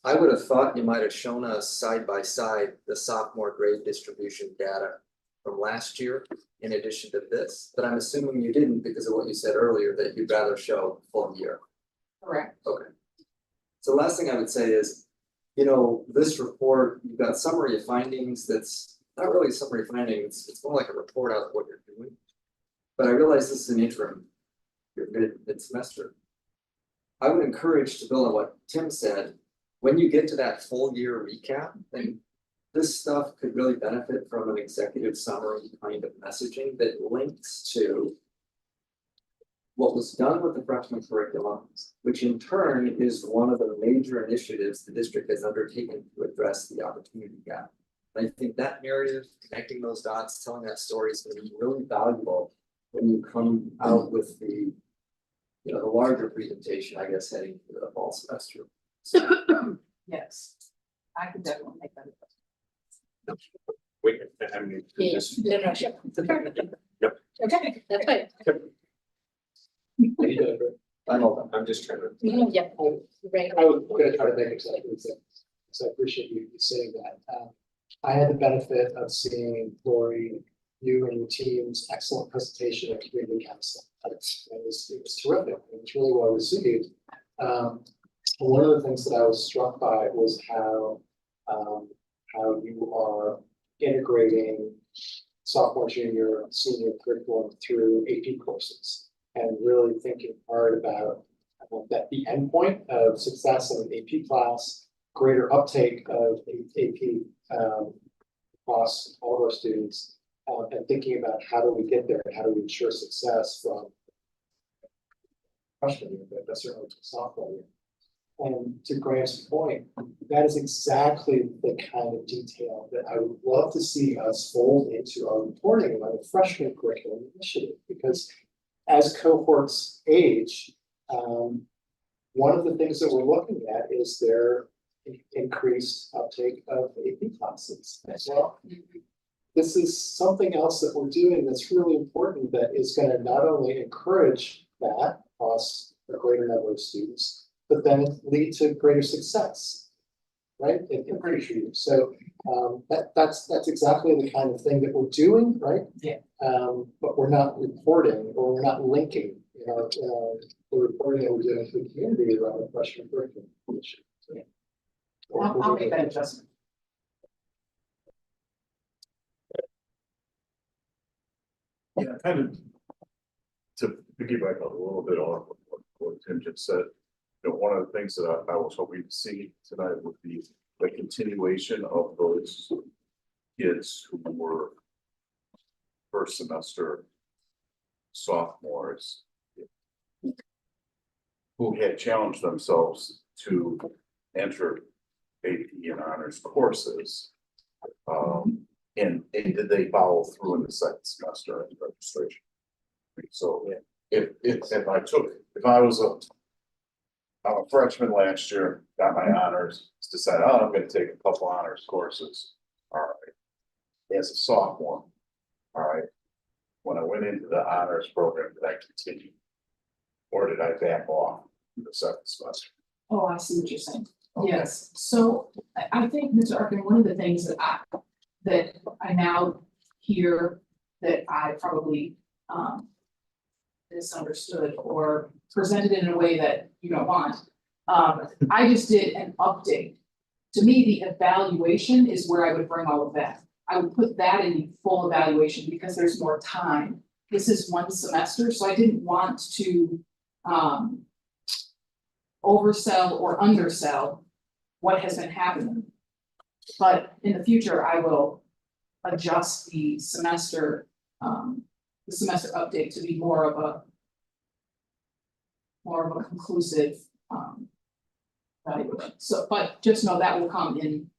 I would have thought you might have shown us side by side the sophomore grade distribution data from last year in addition to this, but I'm assuming you didn't because of what you said earlier, that you'd rather show full year. Correct. Okay. So the last thing I would say is, this report, you've got summary of findings that's not really a summary findings, it's more like a report out of what you're doing. But I realize this is an interim, you're mid-semester. I would encourage, to build on what Tim said, when you get to that full year recap, then this stuff could really benefit from an executive summary kind of messaging that links to what was done with the freshman curriculum, which in turn is one of the major initiatives the district has undertaken to address the opportunity gap. And I think that narrative, connecting those dots, telling that story is going to be really valuable when you come out with the larger presentation, I guess, heading to the fall semester. Yes, I can definitely make that. Wait, I mean. Yes. Yep. Okay, that's fine. I'm just trying to. Yeah, right. I was gonna try to make exactly the same, so I appreciate you saying that. I had the benefit of seeing Lori, you and your team's excellent presentation at community council. It was terrific, it was really well received. One of the things that I was struck by was how you are integrating sophomore, junior, senior curriculum through AP courses and really thinking hard about that the endpoint of success in an AP class, greater uptake of AP across all of our students, and thinking about how do we get there and how do we ensure success from freshman year, but certainly to sophomore year. And to Graham's point, that is exactly the kind of detail that I would love to see us fold into our reporting about the freshman curriculum initiative, because as cohorts age, one of the things that we're looking at is their increased uptake of AP classes as well. This is something else that we're doing that's really important, that is going to not only encourage that across a greater number of students, but then lead to greater success, right? In future years. So that's exactly the kind of thing that we're doing, right? Yeah. But we're not reporting, or we're not linking, the reporting that we're doing to the community around the freshman curriculum. So, yeah. I'll make that adjustment. Yeah, kind of to piggyback a little bit on what Tim just said. One of the things that I was hoping to see tonight would be the continuation of those kids who were first semester sophomores who had challenged themselves to enter AP and honors courses. And did they follow through in the second semester in registration? So if I was I'm a freshman last year, got my honors, decided, I'm going to take a couple honors courses. All right. As a sophomore, all right. When I went into the honors program, did I continue? Or did I back off in the second semester? Oh, I see what you're saying. Okay. Yes, so I think, Mr. Arkin, one of the things that I now hear that I probably misunderstood or presented in a way that you don't want. I just did an update To me, the evaluation is where I would bring all of that. I would put that in the full evaluation because there's more time. This is one semester, so I didn't want to oversell or undersell what has been happening. But in the future, I will adjust the semester update to be more of a conclusive evaluation. So, but just know that will come in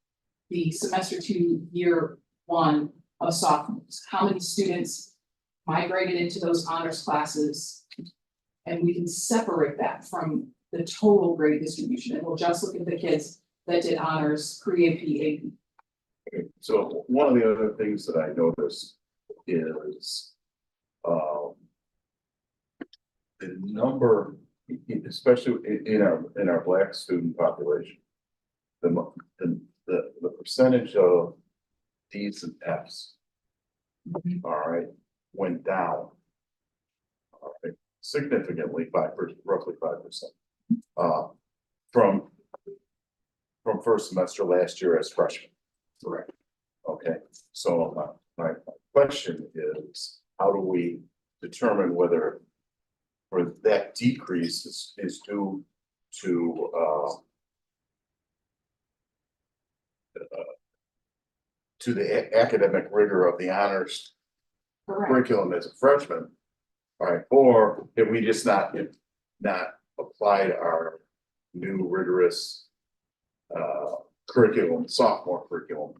the semester 2, year 1 of sophomores. How many students migrated into those honors classes? And we can separate that from the total grade distribution, and we'll just look at the kids that did honors pre-AP, AP. So one of the other things that I noticed is the number, especially in our Black student population, the percentage of D's and F's, all right, went down. All right, significantly, roughly 5%, from first semester last year as freshmen. Correct. Okay, so my question is, how do we determine whether or that decrease is due to the academic rigor of the honors curriculum as a freshman, all right, or if we just not applied our new rigorous curriculum, sophomore curriculum,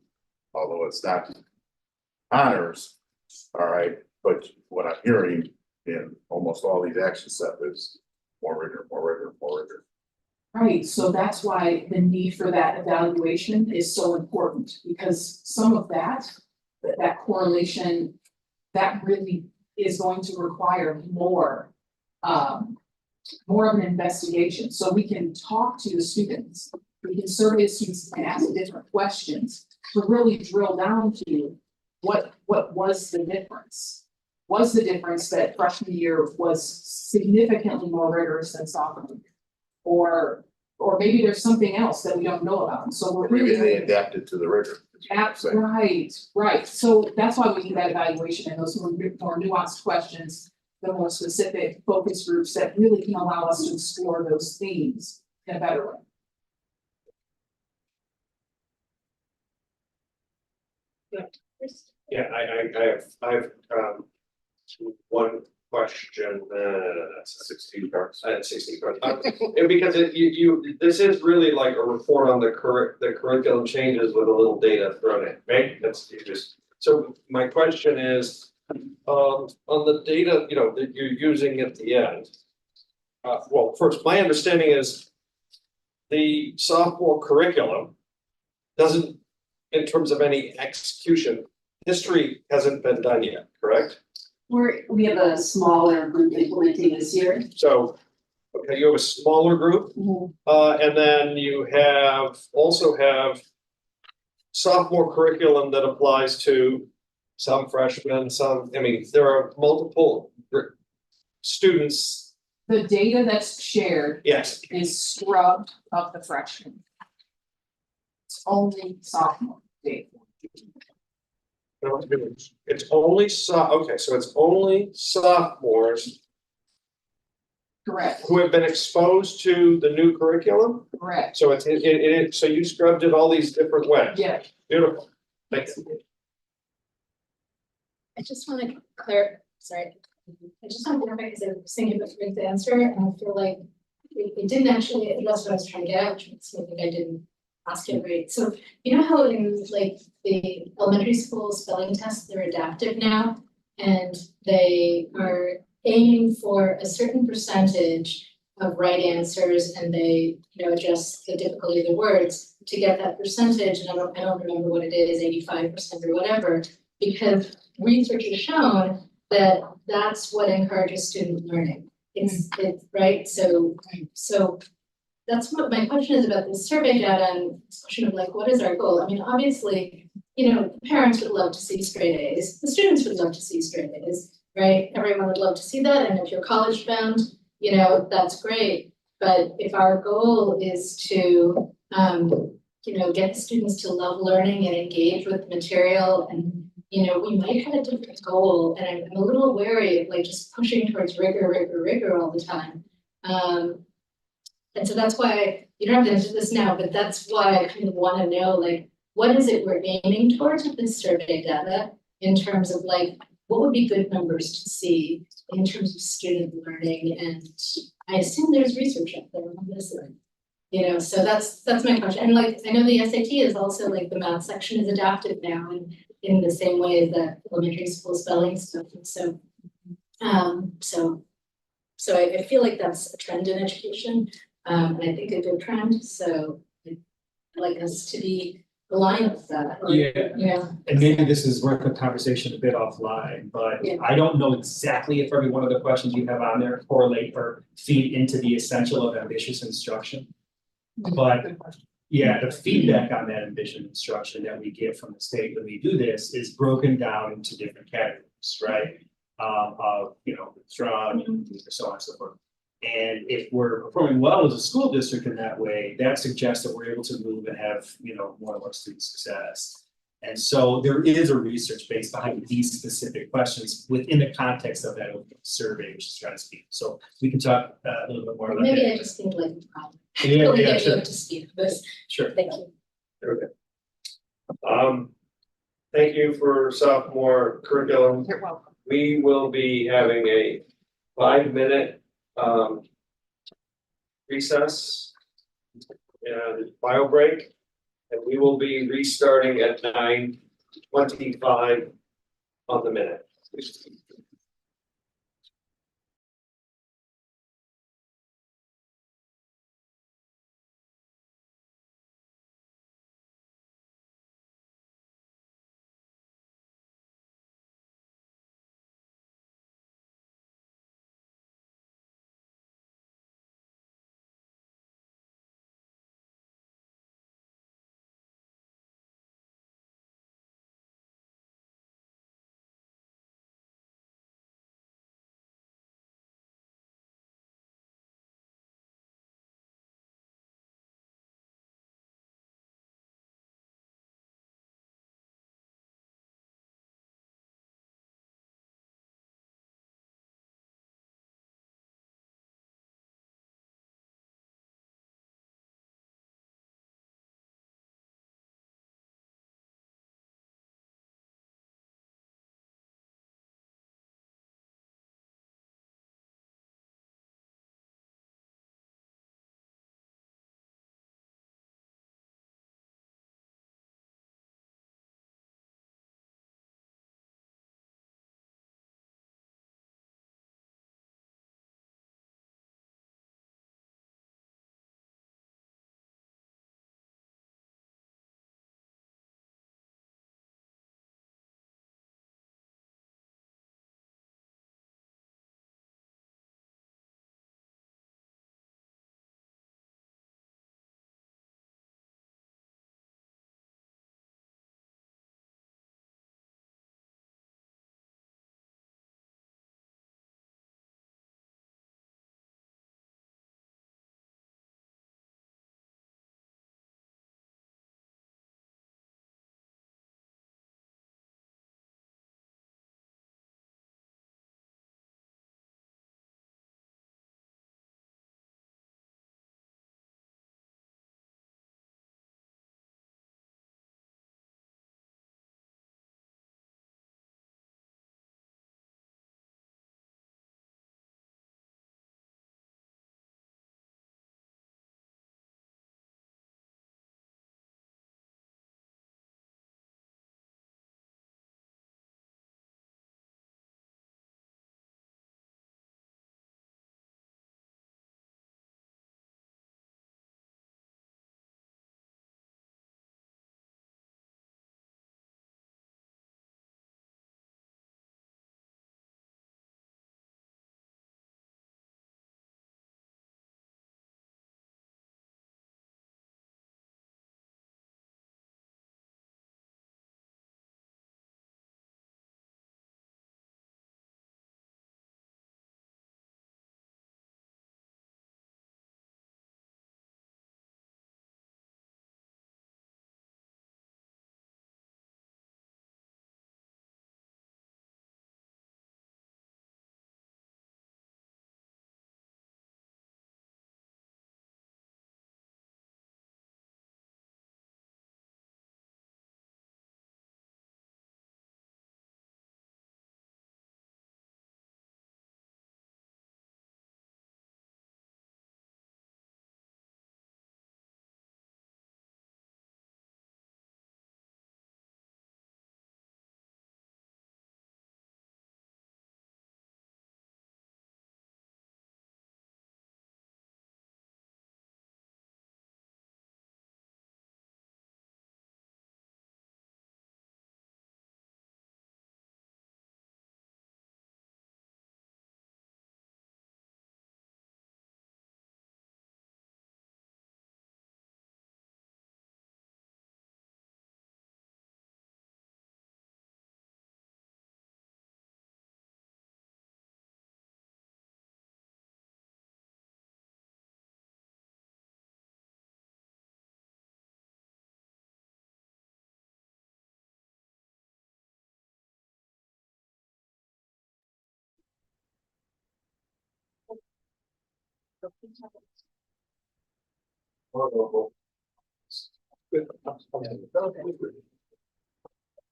although it's not honors, all right, but what I'm hearing in almost all these action steps is more rigor, more rigor, more rigor. Right, so that's why the need for that evaluation is so important, because some of that correlation, that really is going to require more of an investigation. So we can talk to the students, we can survey the students and ask different questions to really drill down to what was the difference? Was the difference that freshman year was significantly more rigorous than sophomore year? Or maybe there's something else that we don't know about, so we're really. Maybe they adapted to the rigor. Right, so that's why we need that evaluation and those more nuanced questions, the more specific focus groups that really can allow us to explore those themes in a better way. Yeah, I have one question, 16 cards. 16 cards. And because this is really like a report on the curriculum changes with a little data thrown in, right? That's just, so my question is, on the data, that you're using at the end. Well, first, my understanding is the sophomore curriculum doesn't, in terms of any execution, history hasn't been done yet, correct? We have a smaller group implementing this year. So, okay, you have a smaller group, and then you also have sophomore curriculum that applies to some freshmen, there are multiple students. The data that's shared. Yes. Is scrubbed of the freshmen. It's only sophomore data. It's only okay, so it's only sophomores. Correct. Who have been exposed to the new curriculum? Correct. So so you scrubbed it all these different ways? Yeah. Beautiful, thank you. I just want to clarify, I just want to clarify because I was thinking about the answer and I feel like it didn't actually address what I was trying to get at, which makes me think I didn't ask it right. So you know how in like the elementary school spelling tests, they're adaptive now and they are aiming for a certain percentage of right answers and they adjust the difficulty of the words to get that percentage, and I don't remember what it is, 85% or whatever, because research has shown that that's what encourages student learning. It's right. So that's what my question is about this survey data and this question of like, what is our goal? I mean, obviously, the parents would love to see straight A's. The students would love to see straight A's, right? Everyone would love to see that. And if you're college bound, that's great. But if our goal is to get the students to love learning and engage with the material. And, we might have a different goal, and I'm a little wary of like just pushing towards rigor all the time. And so that's why, you don't have to answer this now, but that's why I kind of want to know, like, what is it we're aiming towards with this survey data in terms of like, what would be good numbers to see in terms of student learning? And I assume there's research out there on this, so that's my question. And like, I know the SAT is also like the math section is adapted now and in the same way as that elementary school spelling stuff. And so, so I feel like that's a trend in education, and I think a good trend. So I'd like us to be aligned with that. Yeah. And maybe this is worth a conversation a bit offline, but I don't know exactly if every one of the questions you have on there correlate or feed into the essential of ambitious instruction. But yeah, the feedback on that ambition instruction that we get from the state when we do this is broken down into different categories, right? Of, strong, and so on and so forth. And if we're performing well as a school district in that way, that suggests that we're able to move and have, more of our student success. And so there is a research base behind these specific questions within the context of that survey, which is trying to speak. So we can talk a little bit more about that. Maybe I just think like a problem. Yeah, sure. To speak this. Sure. Thank you. Okay. Thank you for sophomore curriculum. You're welcome. We will be having a 5-minute recess and bio break, and we will be restarting at 9:25 on the minute.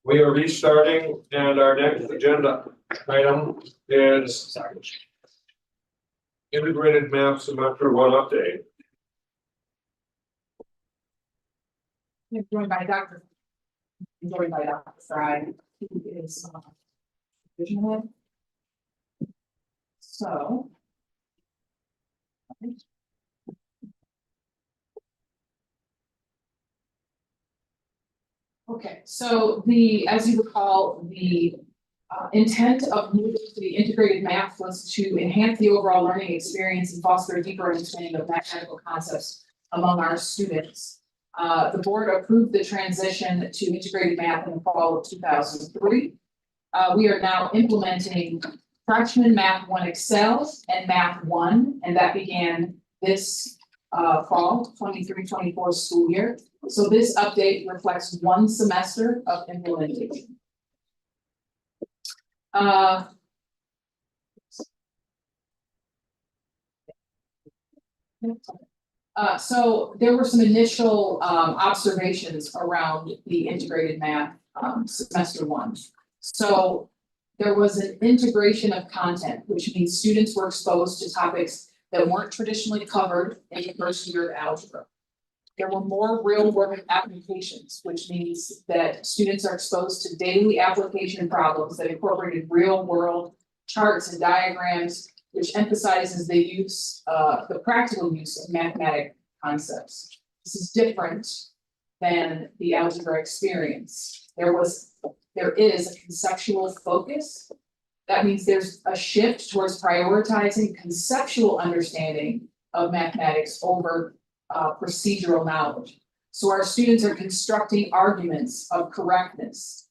We are restarting and our next agenda item is integrated math semester one update. Joined by Dr. Fry, who is division head. So. Okay, so as you recall, the intent of moving to the integrated math was to enhance the overall learning experience and foster a deeper understanding of mathematical concepts among our students. The board approved the transition to integrated math in the fall of 2003. We are now implementing freshman Math 1 Excel and Math 1, and that began this fall 23-24 school year. So this update reflects one semester of implementation. So there were some initial observations around the integrated math semester one. So there was an integration of content, which means students were exposed to topics that weren't traditionally covered in the first year of algebra. There were more real world applications, which means that students are exposed to daily application problems that incorporated real world charts and diagrams, which emphasizes the use, the practical use of mathematic concepts. This is different than the algebra experience. There is a conceptual focus. That means there's a shift towards prioritizing conceptual understanding of mathematics over procedural knowledge. So our students are constructing arguments of correctness,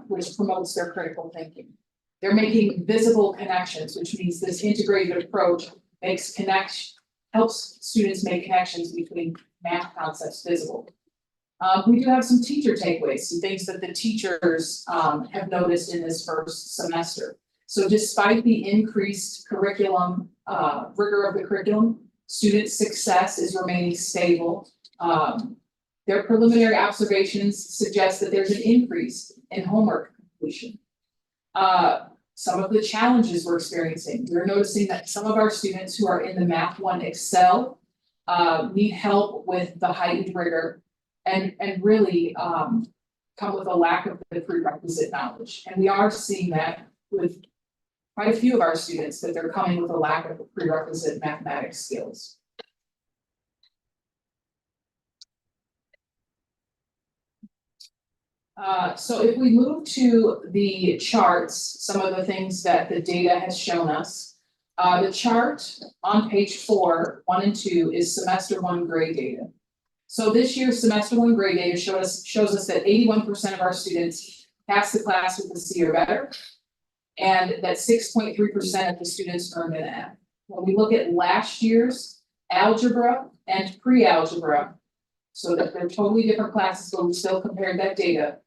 which promotes their critical thinking. They're making visible connections, which means this integrated approach helps students make connections between math concepts visible. We do have some teacher takeaways, some things that the teachers have noticed in this first semester. So despite the increased curriculum, rigor of the curriculum, student success is remaining stable. Their preliminary observations suggest that there's an increase in homework completion. Some of the challenges we're experiencing, we're noticing that some of our students who are in the Math 1 Excel need help with the heightened rigor and really come with a lack of the prerequisite knowledge. And we are seeing that with quite a few of our students, that they're coming with a lack of the prerequisite mathematics skills. So if we move to the charts, some of the things that the data has shown us, the chart on page 4, 1 and 2 is semester 1 grade data. So this year's semester 1 grade data shows us that 81% of our students passed the class with a C or better, and that 6.3% of the students earned an F. When we look at last year's algebra and pre-algebra, so that they're totally different classes, but we still compared that data,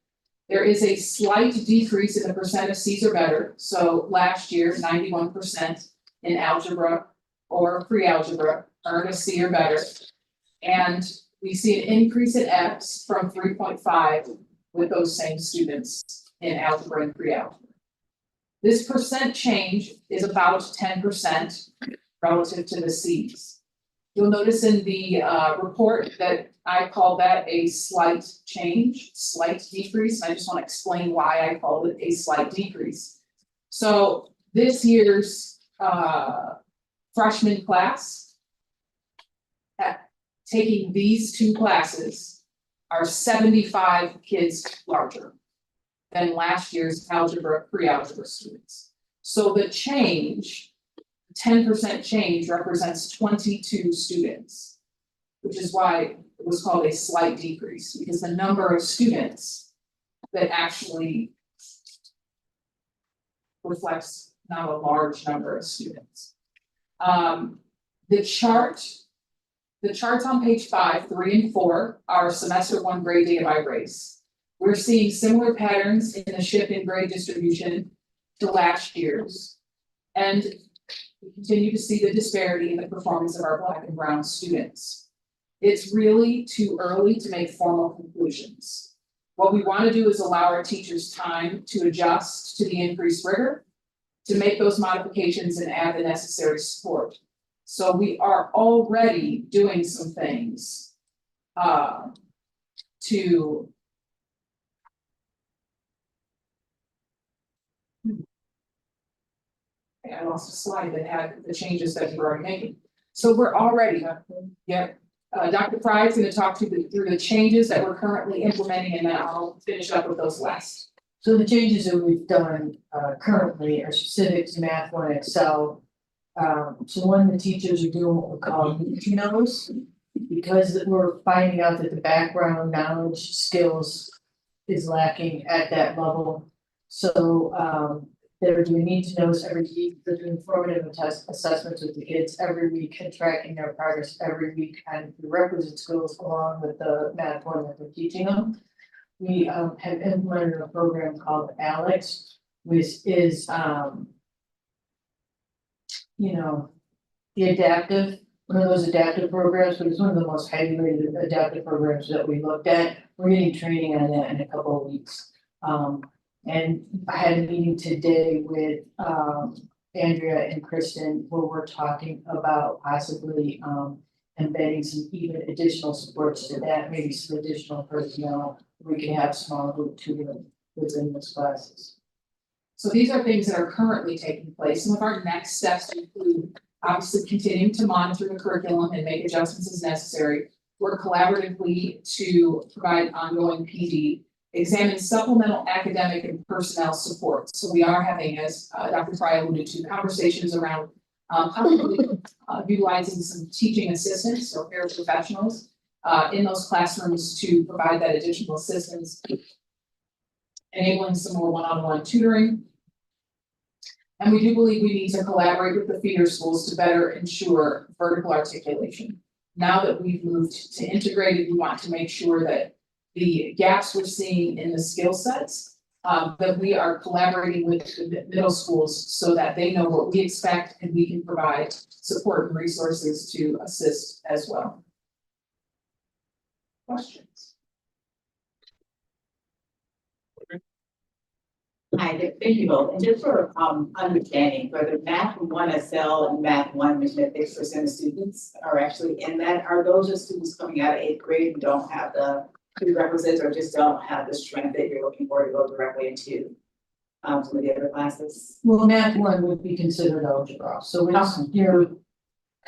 there is a slight decrease in the percent of C's or better. So last year, 91% in algebra or pre-algebra earned a C or better. And we see an increase in F's from 3.5 with those same students in algebra and pre-algebra. This percent change is about 10% relative to the C's. You'll notice in the report that I call that a slight change, slight decrease. I just want to explain why I called it a slight decrease. So this year's freshman class, taking these two classes, are 75 kids larger than last year's algebra, pre-algebra students. So the change, 10% change, represents 22 students, which is why it was called a slight decrease, because the number of students that actually reflects not a large number of students. The charts on page 5, 3, and 4 are semester 1 grade data by race. We're seeing similar patterns in the shift in grade distribution to last year's. And We continue to see the disparity in the performance of our Black and brown students. It's really too early to make formal conclusions. What we want to do is allow our teachers time to adjust to the increased rigor, to make those modifications and add the necessary support. So we are already doing some things to I lost a slide that had the changes that we were already making. So we're already, Dr. Fry is going to talk through the changes that we're currently implementing, and then I'll finish up with those last. So the changes that we've done currently are specific to Math 1 Excel. So one, the teachers are doing what we call need-to-knows, because we're finding out that the background knowledge skills is lacking at that level. So they're doing need-to-knows every week, they're doing formative assessments with the kids every week and tracking their progress every week and the requisite skills along with the Math 1 that we're teaching them. We have implemented a program called Alex, which is the adaptive, one of those adaptive programs, but it's one of the most highly rated adaptive programs that we looked at. We're getting training on that in a couple of weeks. And I had a meeting today with Andrea and Kristen where we're talking about possibly embedding some even additional supports to that, maybe some additional personnel. We can have small group tutoring within those classes. So these are things that are currently taking place. Some of our next steps include obviously continuing to monitor the curriculum and make adjustments as necessary. Work collaboratively to provide ongoing PD, examine supplemental academic and personnel support. So we are having, as Dr. Fry alluded to, conversations around possibly utilizing some teaching assistants or paraprofessionals in those classrooms to provide that additional assistance, enabling some more one-on-one tutoring. And we do believe we need to collaborate with the feeder schools to better ensure vertical articulation. Now that we've moved to integrated, we want to make sure that the gaps we're seeing in the skill sets, that we are collaborating with the middle schools so that they know what we expect and we can provide support and resources to assist as well. Questions? Hi, thank you both. And just for understanding, for the Math 1 Excel and Math 1, which that 6% of students are actually in that, are those just students coming out of 8th grade who don't have the prerequisites or just don't have the strength that you're looking for to go directly into some of the other classes? Well, Math 1 would be considered algebra, so it's your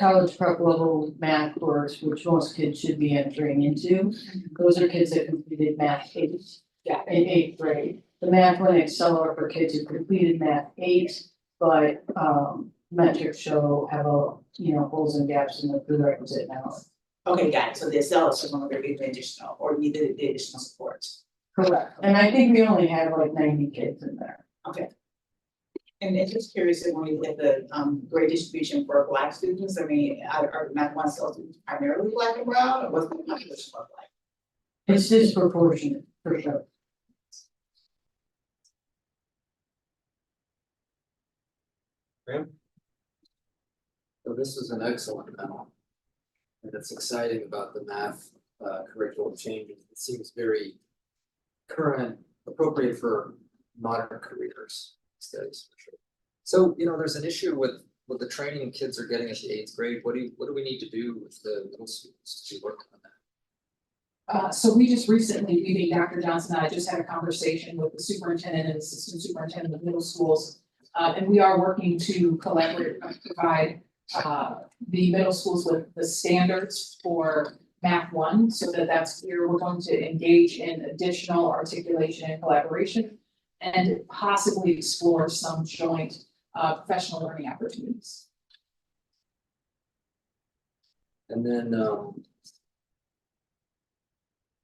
college prep level math course, which most kids should be entering into. Those are kids that completed Math 8 in 8th grade. The Math 1 Excel are for kids who completed Math 8, but metrics show have holes and gaps in the prerequisite knowledge. Okay, got it. So the Excel is just one of the additional, or need the additional support. Correct. And I think we only have like 90 kids in there. Okay. And just curious, when we look at the grade distribution for Black students, I mean, are Math 1 Excel students primarily Black and brown, or what's the population look like? It's disproportionate for sure. So this is an excellent memo. And it's exciting about the math curriculum changes. It seems very current, appropriate for modern careers studies for sure. So, there's an issue with the training kids are getting at the 8th grade. What do we need to do with the middle schools to work on that? So we just recently, meeting Dr. Johnson and I just had a conversation with the superintendent and assistant superintendent of middle schools. And we are working to collaborate and provide the middle schools with the standards for Math 1 so that that's clear. We're going to engage in additional articulation and collaboration and possibly explore some joint professional learning opportunities. And then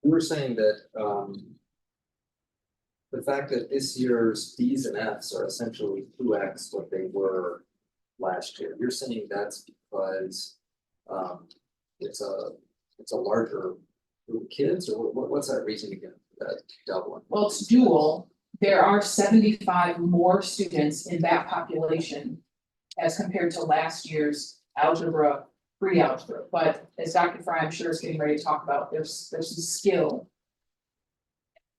we were saying that the fact that this year's D's and F's are essentially 2x what they were last year. You're saying that's because it's a larger group of kids, or what's that reason again for that doubling? Well, it's dual. There are 75 more students in that population as compared to last year's algebra, pre-algebra, but as Dr. Fry, I'm sure is getting ready to talk about, there's some skill.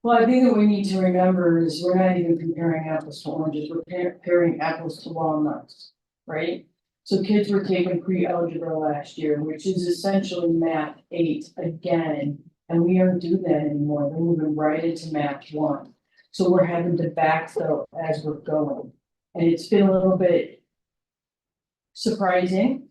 Well, I think what we need to remember is we're not even comparing apples to oranges, we're comparing apples to walnuts, right? So kids were taking pre-algebra last year, which is essentially math 8 again, and we don't do that anymore, we're moving right into math 1. So we're having to backfill as we're going, and it's been a little bit surprising.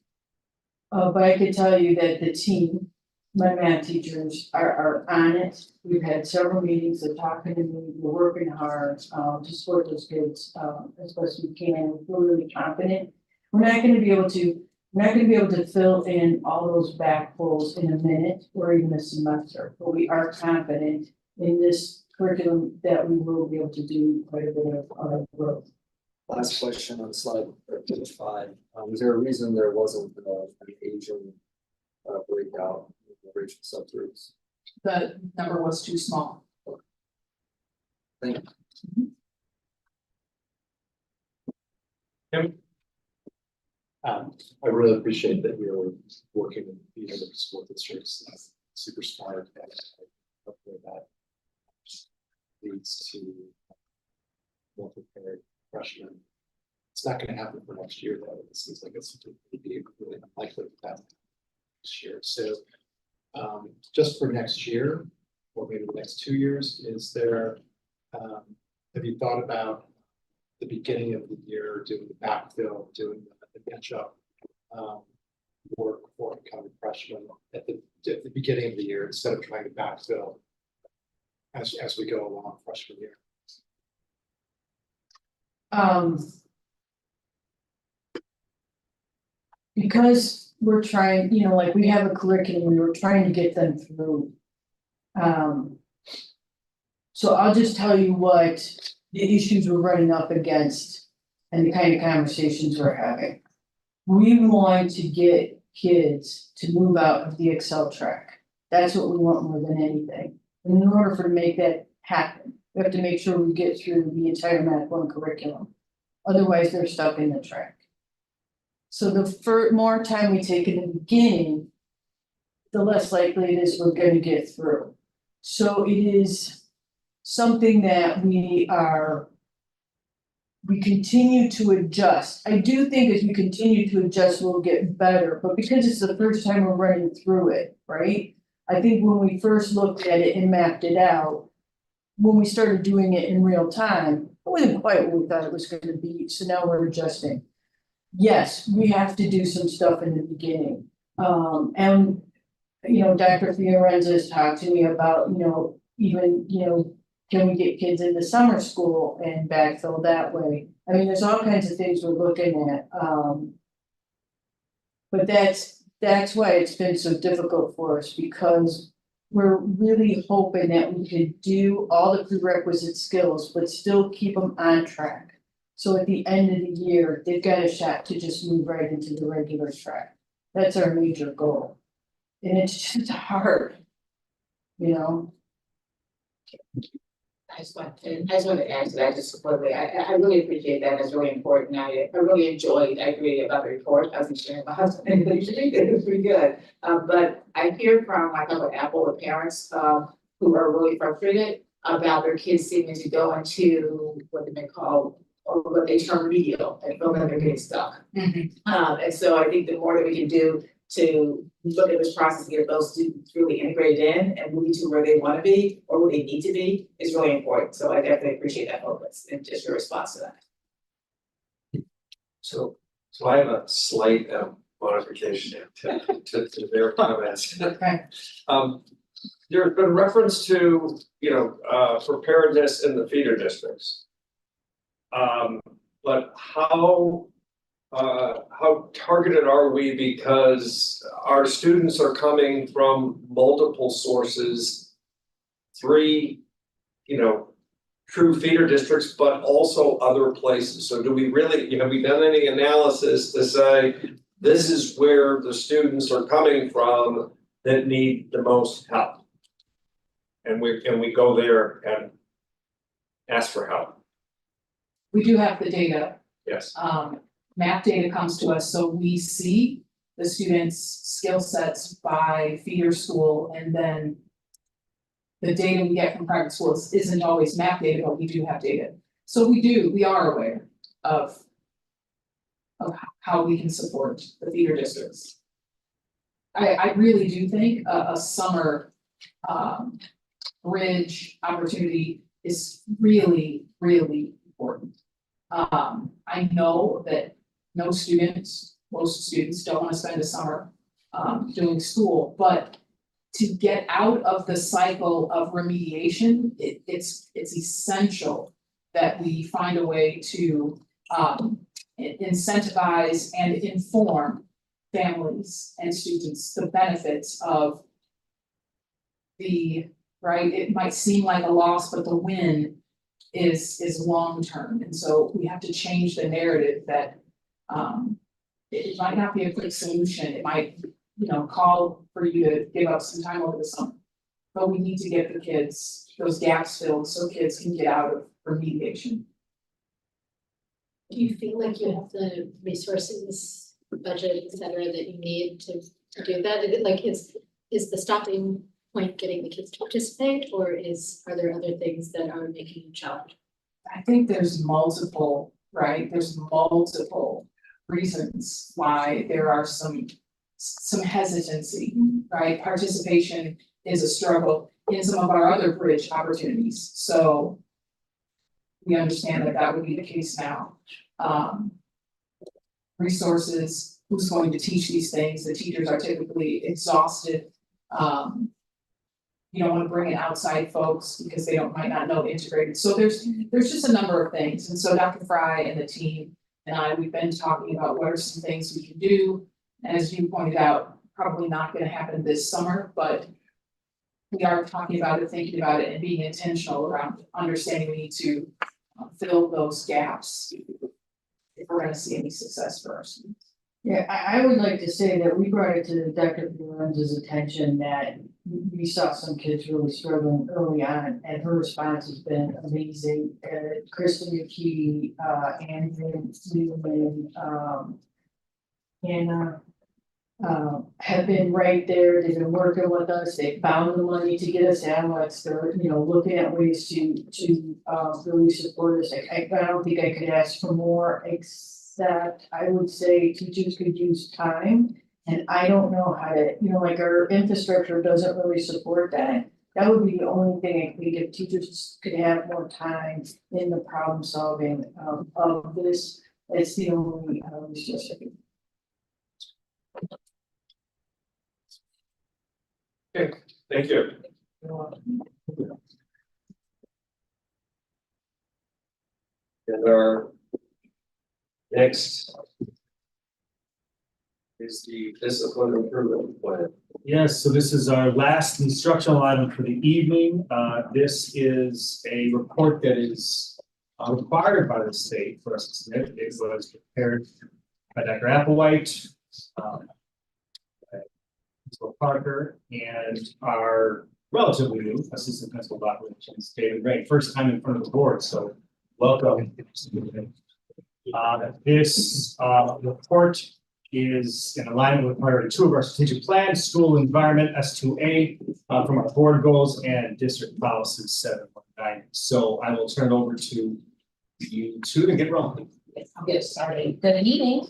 But I could tell you that the team, my math teachers are on it. We've had several meetings, they're talking to me, we're working hard, to support those kids, as best we can. We're really confident. We're not gonna be able to fill in all those back pulls in a minute or even a semester, but we are confident in this curriculum that we will be able to do quite a bit of growth. Last question on slide page 5. Is there a reason there wasn't an Asian breakout in the racial subgroups? The number was too small. Thank you. I really appreciate that you're working with the other school districts. That's super smart, and hopefully that leads to more prepared freshmen. It's not going to happen for next year, though. It seems like it's really unlikely to happen next year. So, just for next year, or maybe the next 2 years, is there? Have you thought about the beginning of the year doing the backfill, doing the catch-up work for incoming freshmen at the beginning of the year instead of trying to backfill as we go along freshman year? Because we're trying, like we have a curriculum, we were trying to get them through. So I'll just tell you what the issues we're running up against and the kind of conversations we're having. We want to get kids to move out of the Excel track. That's what we want more than anything. And in order to make that happen, we have to make sure we get through the entire Math 1 curriculum. Otherwise, they're stuck in the track. So the more time we take in the beginning, the less likely it is we're going to get through. So it is something that we continue to adjust. I do think as we continue to adjust, we'll get better, but because it's the first time we're running through it, right? I think when we first looked at it and mapped it out, when we started doing it in real time, it wasn't quite what we thought it was going to be. So now we're adjusting. Yes, we have to do some stuff in the beginning. And Dr. Fiorenza has talked to me about, even, can we get kids into summer school and backfill that way? I mean, there's all kinds of things we're looking at. But that's why it's been so difficult for us, because we're really hoping that we could do all the prerequisite skills, but still keep them on track. So at the end of the year, they've got a shot to just move right into the regular track. That's our major goal. And it's just hard, I just want to add to that just quickly. I really appreciate that. It's really important. I really enjoyed, I agree about the report. I was sharing with my husband, but it was pretty good. But I hear from my fellow Apple with parents who are really frustrated about their kids seeming to go into what they call, or what they term remedial, and feel like they're getting stuck. And so I think the more that we can do to look at this process, get those students really integrated in and moving to where they want to be or where they need to be is really important. So I definitely appreciate that focus and just your response to that. So I have a slight modification to their comments. Okay. There's been reference to, preparedness in the feeder districts. But how targeted are we, because our students are coming from multiple sources, 3, true feeder districts, but also other places. So do we really, have we done any analysis to say, this is where the students are coming from that need the most help? And we go there and ask for help? We do have the data. Yes. map data comes to us, so we see the students' skill sets by feeder school, and then the data we get from private schools isn't always map data, but we do have data. So we are aware of how we can support the feeder districts. I really do think a summer bridge opportunity is really, really important. I know that most students don't want to spend a summer doing school, but to get out of the cycle of remediation, it's essential that we find a way to incentivize and inform families and students the benefits of right, it might seem like a loss, but the win is long-term. And so we have to change the narrative that it might not be a quick solution. It might, call for you to give up some time over the summer. But we need to get the kids, those gaps filled so kids can get out of remediation. Do you feel like you have the resources, budget, et cetera, that you need to do that? Is the stopping point getting the kids to participate, or are there other things that are making you challenge? I think there's multiple, right? There's multiple reasons why there are some hesitancy, right? Participation is a struggle in some of our other bridge opportunities. So we understand that would be the case now. Resources, who's going to teach these things? The teachers are typically exhausted. You don't want to bring in outside folks because they might not know integrated. So there's just a number of things. And so Dr. Fry and the team and I, we've been talking about what are some things we can do. As you pointed out, probably not going to happen this summer, but we are talking about it, thinking about it, and being intentional around understanding we need to fill those gaps if we're going to see any success for our students. Yeah, I would like to say that we brought it to Dr. Lorenzo's attention that we saw some kids really struggling early on, and her response has been amazing. Kristen McKee, Andrew Leland, Hannah, have been right there. They've been working with us. They found the money to get us Alex. They're, looking at ways to really support us. I don't think I could ask for more, except I would say teachers could use time. And I don't know how to, like our infrastructure doesn't really support that. That would be the only thing I think if teachers could have more time in the problem solving of this. It's the only resource I can. Okay, thank you. And our next is the discipline improvement plan. Yes, so this is our last instructional item for the evening. This is a report that is required by the state for us to submit. It was prepared by Dr. Applewhite, Principal Parker, and our relatively new assistant principal, Dr. David Ray. First time in front of the board, so welcome. This report is in alignment with priority 2 of our strategic plan, school environment S2A, from our board goals and district policies 719. So I will turn it over to you two to get rolling. Yes, I'll get started. Good evening.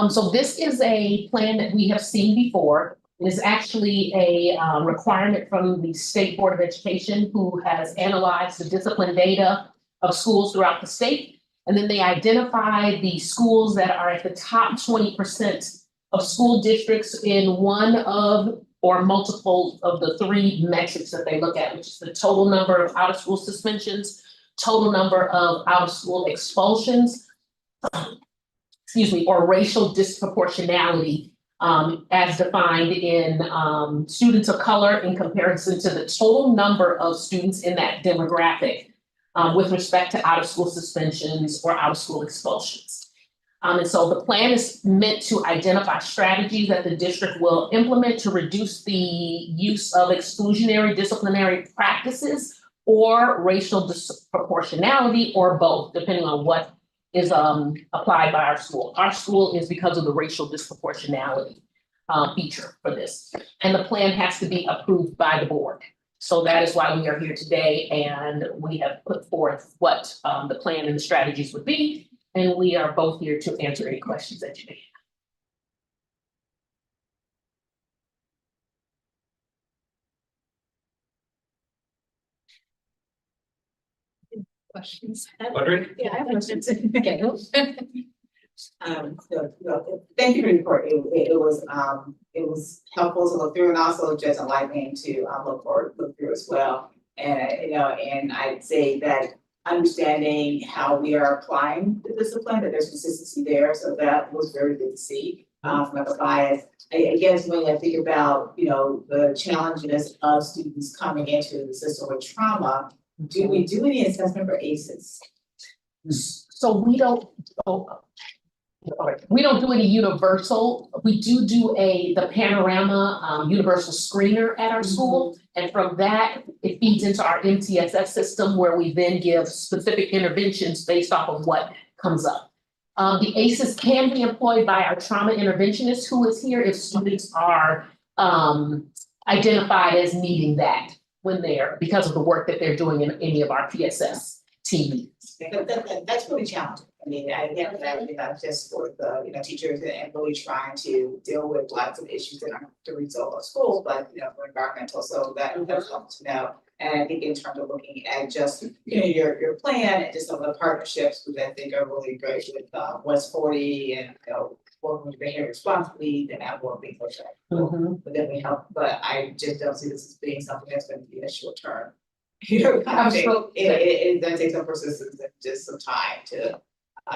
So this is a plan that we have seen before. It is actually a requirement from the State Board of Education, who has analyzed the discipline data of schools throughout the state. And then they identify the schools that are at the top 20% of school districts in one of or multiple of the 3 metrics that they look at, which is the total number of out-of-school suspensions, total number of out-of-school expulsions, or racial disproportionality as defined in students of color in comparison to the total number of students in that demographic. With respect to out-of-school suspensions or out-of-school expulsions. And so the plan is meant to identify strategies that the district will implement to reduce the use of exclusionary disciplinary practices or racial disproportionality, or both, depending on what is applied by our school. Our school is because of the racial disproportionality feature for this. And the plan has to be approved by the board. So that is why we are here today, and we have put forth what the plan and the strategies would be. And we are both here to answer any questions that you may have. Questions? Audrey? Yeah, I have questions. Thank you for the report. It was helpful to look through and also just enlightening to look through as well. And, and I'd say that understanding how we are applying the discipline, that there's consistency there. So that was very good to see. From the bias, I guess when I think about, the challenges of students coming into the system with trauma, do we do any assessment for ACEs? So we don't do any universal. We do the panorama universal screener at our school. And from that, it feeds into our MTSS system where we then give specific interventions based off of what comes up. The ACEs can be employed by our trauma interventionist who is here if students are identified as needing that when they're, because of the work that they're doing in any of our PSS team meetings. That's really challenging. I mean, I get that, just for the, teachers and really trying to deal with lots of issues that aren't the result of school, but, for environmental, so that's helpful to know. And I think in terms of looking at just, your plan and just some of the partnerships, which I think are really great with West 40 and, working with behavior responsibly, then that will be pushed out. But then we help, but I just don't see this as being something that's going to be a short term. It does take some persistence and just some time to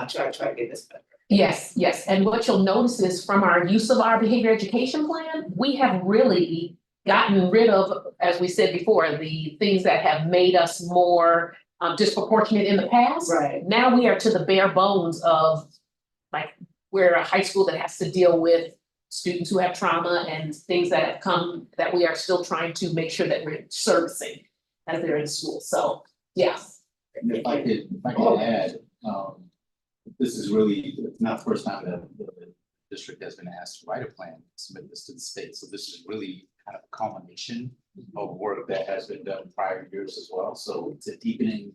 try to get this better. Yes. And what you'll notice is from our use of our behavior education plan, we have really gotten rid of, as we said before, the things that have made us more disproportionate in the past. Right. Now we are to the bare bones of, like, we're a high school that has to deal with students who have trauma and things that have come that we are still trying to make sure that we're servicing as they're in school. So, yes. If I could add, this is really not the first time that the district has been asked to write a plan, submit this to the state. So this is really kind of a culmination of work that has been done in prior years as well. So it's a deepening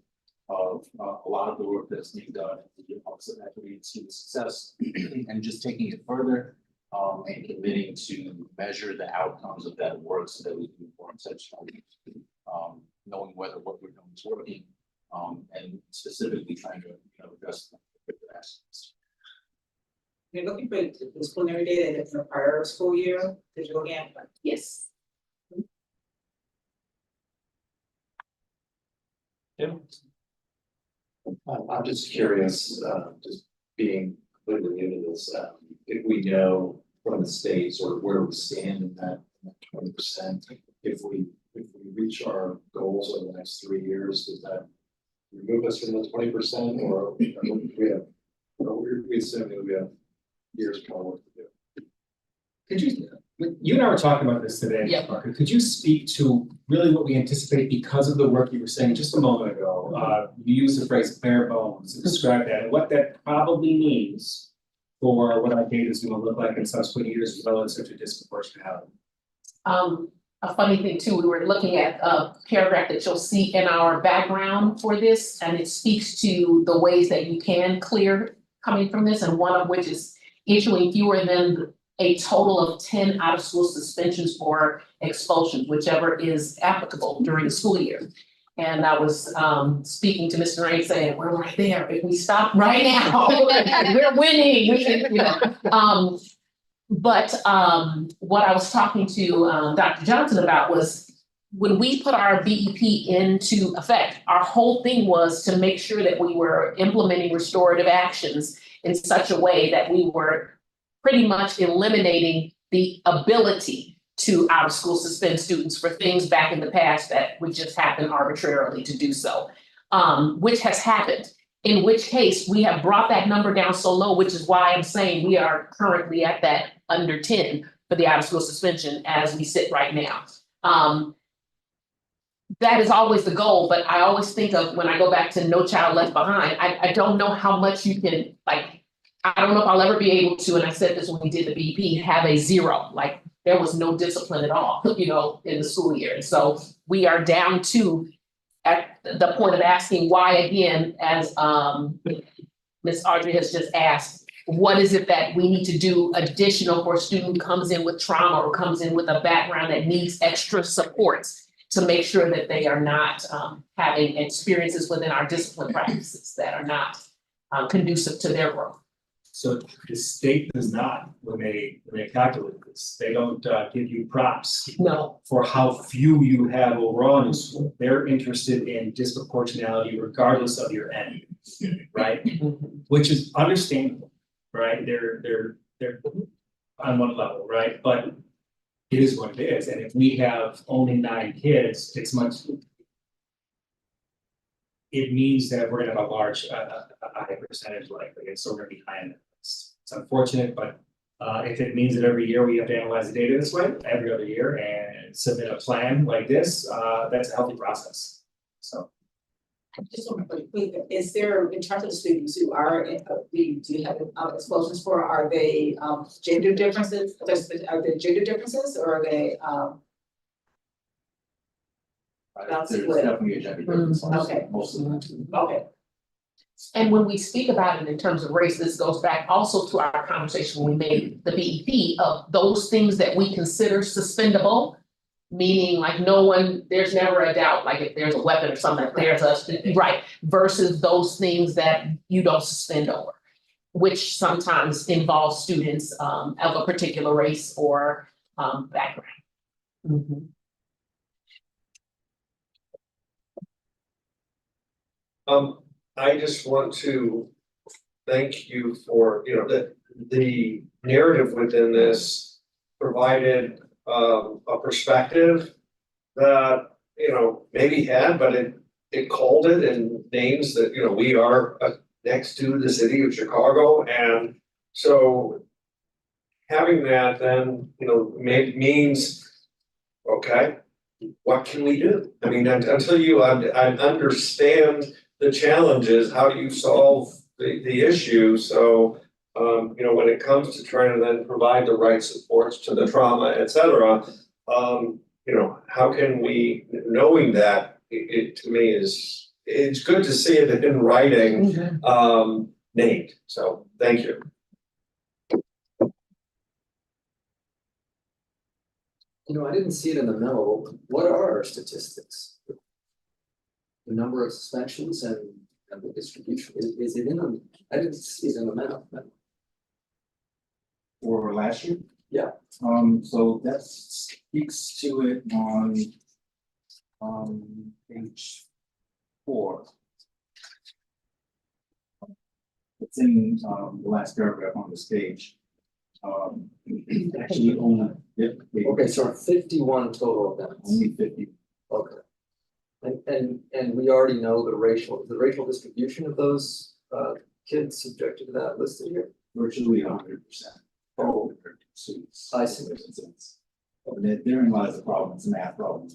of a lot of the work that's being done in the Office of Equity and Student Success, and just taking it further and committing to measure the outcomes of that work so that we can inform such knowing whether what we're doing is working, and specifically trying to address the aspects. You're looking for disciplinary data that's in the prior school year, did you look at? Yes. Yeah. I'm just curious, just being completely new to this, if we know from the state sort of where we stand in that 20%, if we reach our goals over the next 3 years, does that remove us from the 20%, or we assume that we have years more work to do? Could you and I were talking about this today, Yeah. Parker. Could you speak to really what we anticipate because of the work you were saying just a moment ago? You used the phrase bare bones to describe that and what that probably means for what our data is going to look like in subsequent years relative to disproportionality. A funny thing too, we were looking at a paragraph that you'll see in our background for this, and it speaks to the ways that you can clear coming from this, and one of which is issuing fewer than a total of 10 out of school suspensions or expulsions, whichever is applicable during the school year. And I was speaking to Mr. Ray saying, we're right there. If we stop right now, we're winning. We can, But what I was talking to Dr. Johnson about was when we put our BEP into effect, our whole thing was to make sure that we were implementing restorative actions in such a way that we were pretty much eliminating the ability to out of school suspend students for things back in the past that would just happen arbitrarily to do so, which has happened. In which case we have brought that number down so low, which is why I'm saying we are currently at that under 10 for the out of school suspension as we sit right now. that is always the goal, but I always think of when I go back to No Child Left Behind, I don't know how much you can, like, I don't know if I'll ever be able to, and I said this when we did the BP, have a zero, like, there was no discipline at all, you know, in the school year. And so we are down to, at the point of asking why again, as Ms. Audrey has just asked, what is it that we need to do additional for a student who comes in with trauma or comes in with a background that needs extra supports to make sure that they are not having experiences within our discipline practices that are not conducive to their growth. So the state does not, when they calculate this, they don't give you props. No. For how few you have overall in school. They're interested in disproportionality regardless of your end, right? Which is understandable, right? They're on one level, right? But it is what it is. And if we have only 9 kids, it's much. It means that we're gonna have a large, a high percentage likely, and so we're gonna be high in that list. It's unfortunate, but if it means that every year we have to analyze the data this way, every other year, and submit a plan like this, that's a healthy process. So. Just one quick, is there, in terms of the students who are, do you have explosions for, are they gender differences? Are they gender differences or are they There's split? definitely a gender difference. Okay. Most of them. Okay. And when we speak about it in terms of race, this goes back also to our conversation when we made the BEP of those things that we consider suspendable. Meaning like no one, there's never a doubt, like if there's a weapon or something, there's a, right, versus those things that you don't suspend over. Which sometimes involves students of a particular race or background. I just want to thank you for, you know, the narrative within this provided a perspective that, you know, maybe had, but it called it in names that, you know, we are next to the city of Chicago. And so having that then, you know, means, okay, what can we do? I mean, until you understand the challenges, how do you solve the issue? So, you know, when it comes to trying to then provide the right supports to the trauma, et cetera, you know, how can we, knowing that, it to me is, it's good to see it in writing, named. So, thank you. You know, I didn't see it in the memo. What are our statistics? The number of suspensions and the distribution, is it in them? I didn't see it in the memo. For last year? Yeah. So that speaks to it on page 4. It's in the last paragraph on this page. Actually only. Okay, so 51 total events. Only 50. Okay. And we already know the racial distribution of those kids subjected to that listed here? Virtually 100%. Oh, I see. Therein lies the problem, it's a math problem.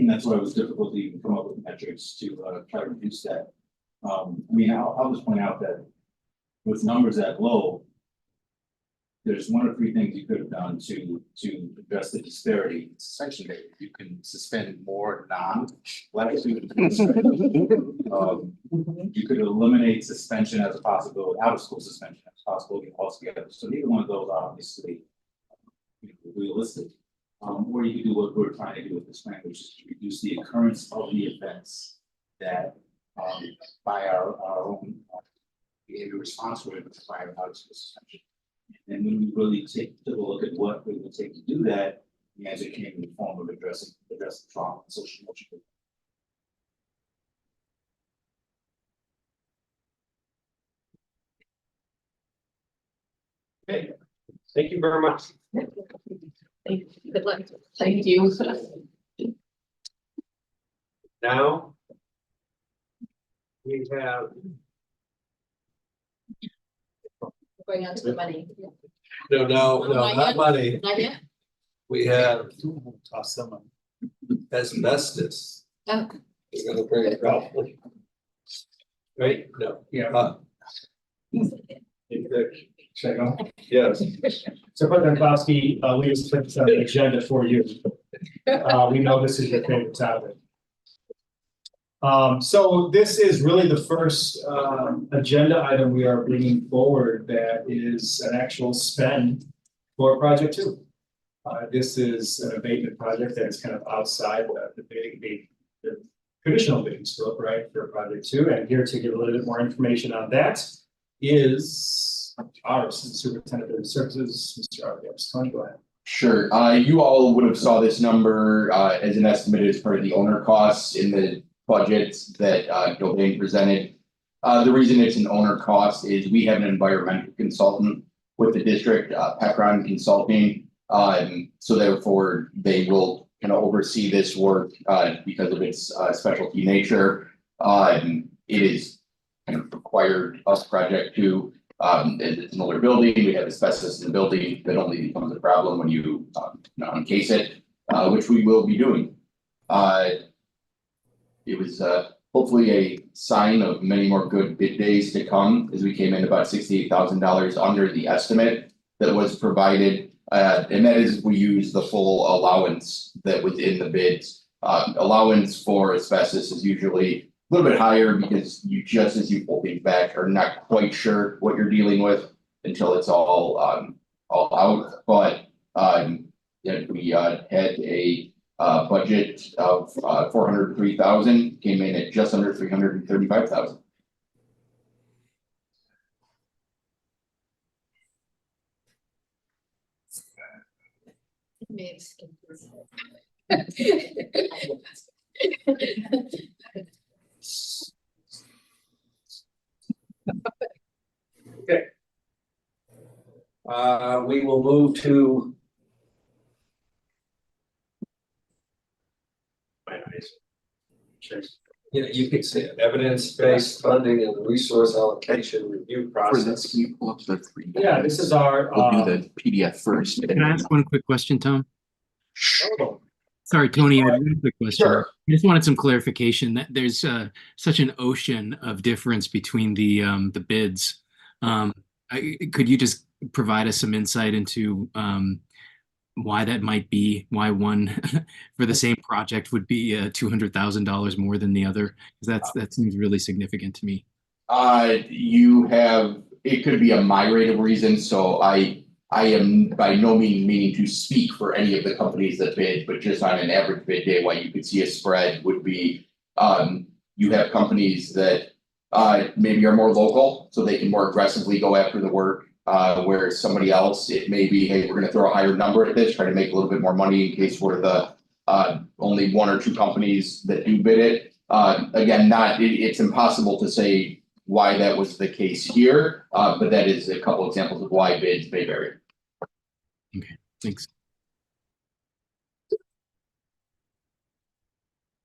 That's why it was difficult to even come up with metrics to try to reduce that. I mean, I'll just point out that with numbers that low, there's 1 or 3 things you could have done to address the disparity. Essentially, that you can suspend more non-black students. You could eliminate suspension as a possibility, out of school suspension as a possibility altogether. So neither one of those are obviously realistic. Or you could do what we're trying to do with this plan, which is to reduce the occurrence of the events that by our own behavior response rate require out of school suspension. And when we really took a look at what it would take to do that, the answer came in the form of addressing trauma and social emotional. Okay, thank you very much. Good luck. Thank you. Now we have. Going on to the money. No, not money. Not yet? We have asbestos. You're gonna bring it up. Right? No. Yeah. Check out. Yes. So President Klosky, we just put this on the agenda for you. We know this is your favorite topic. So this is really the first agenda item we are bringing forward that is an actual spend for project two. This is an abatement project that is kind of outside the traditional bidding scope, right, for project two. And here to give a little bit more information on that is our Assistant Superintendent of Services, Mr. Arvias. Tony, go ahead. Sure. You all would have saw this number as an estimate as part of the owner costs in the budget that Gilbane presented. The reason it's an owner cost is we have an environmental consultant with the district, Pecron Consulting. So therefore, they will kind of oversee this work because of its specialty nature. It is kind of required us project to. It's an older building. We have asbestos in the building that only becomes a problem when you uncase it, which we will be doing. It was hopefully a sign of many more good bid days to come, as we came in about $68,000 under the estimate that was provided. And that is, we use the full allowance that was in the bids. Allowance for asbestos is usually a little bit higher because you, just as you pull things back, are not quite sure what you're dealing with until it's all out. But yeah, we had a budget of 403,000, came in at just under 335,000. Okay. We will move to. You know, you could say evidence-based funding and resource allocation review process. Can you pull up the three? Yeah, this is our. We'll do the PDF first. Can I ask one quick question, Tom? Oh, Sorry, Tony, I have one quick question. Sure. I just wanted some clarification that there's such an ocean of difference between the bids. Could you just provide us some insight into why that might be, why one for the same project would be $200,000 more than the other? Because that seems really significant to me. You have, it could be a myriad of reasons. So I am by no means meaning to speak for any of the companies that bid, but just on an average bid day, why you could see a spread would be, you have companies that maybe are more local, so they can more aggressively go after the work. Where somebody else, it may be, hey, we're going to throw a higher number at this, try to make a little bit more money in case we're the only one or two companies that do bid it. Again, it's impossible to say why that was the case here, but that is a couple examples of why bids may vary. Okay, thanks.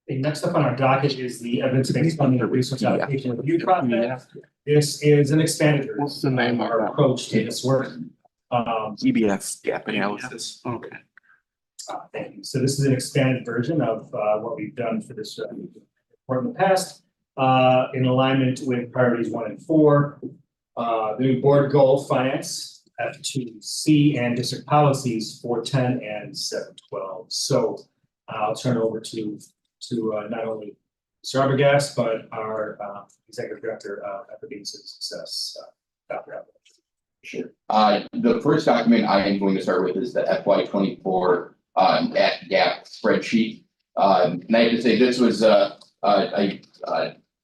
Okay, next up on our docket is the evidence-based funding and resource allocation review process. This is an expanded version What's the name of of our that? approach to this work. EBF gap analysis. Okay. Thank you. So this is an expanded version of what we've done for this report in the past, in alignment with priorities 1 and 4, the new board goal finance, F2C, and district policies 410 and 712. So I'll turn it over to not only Mr. Arbogast, but our executive director of Equities and Success, Dr. Arbogast. Sure. The first document I am going to start with is the FY24 gap spreadsheet. And I have to say this was I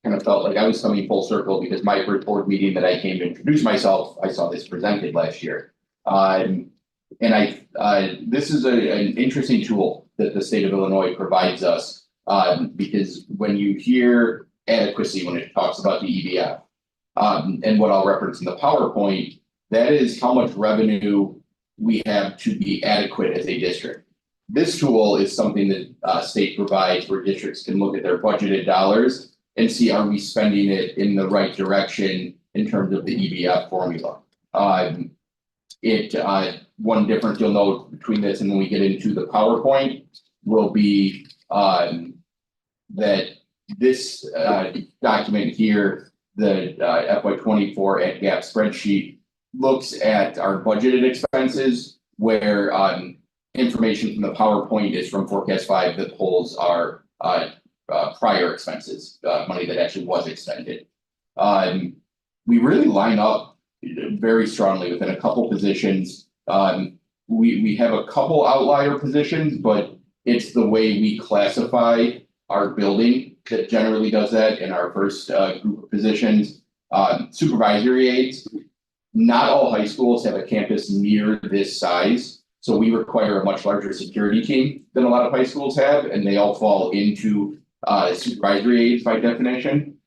kind of felt like I was coming full circle because my first board meeting that I came to introduce myself, I saw this presented last year. And this is an interesting tool that the state of Illinois provides us. Because when you hear adequacy, when it talks about the EBF, and what I'll reference in the PowerPoint, that is how much revenue we have to be adequate as a district. This tool is something that state provides where districts can look at their budgeted dollars and see, are we spending it in the right direction in terms of the EBF formula. One difference you'll note between this and when we get into the PowerPoint will be that this document here, the FY 24 at gap spreadsheet, looks at our budgeted expenses where information from the PowerPoint is from forecast 5 that pulls our prior expenses, money that actually was expended. We really line up very strongly within a couple positions. We have a couple outlier positions, but it's the way we classify our building that generally does that in our first group of positions. Supervisory aides, not all high schools have a campus near this size. So we require a much larger security team than a lot of high schools have, and they all fall into supervisory aides by definition.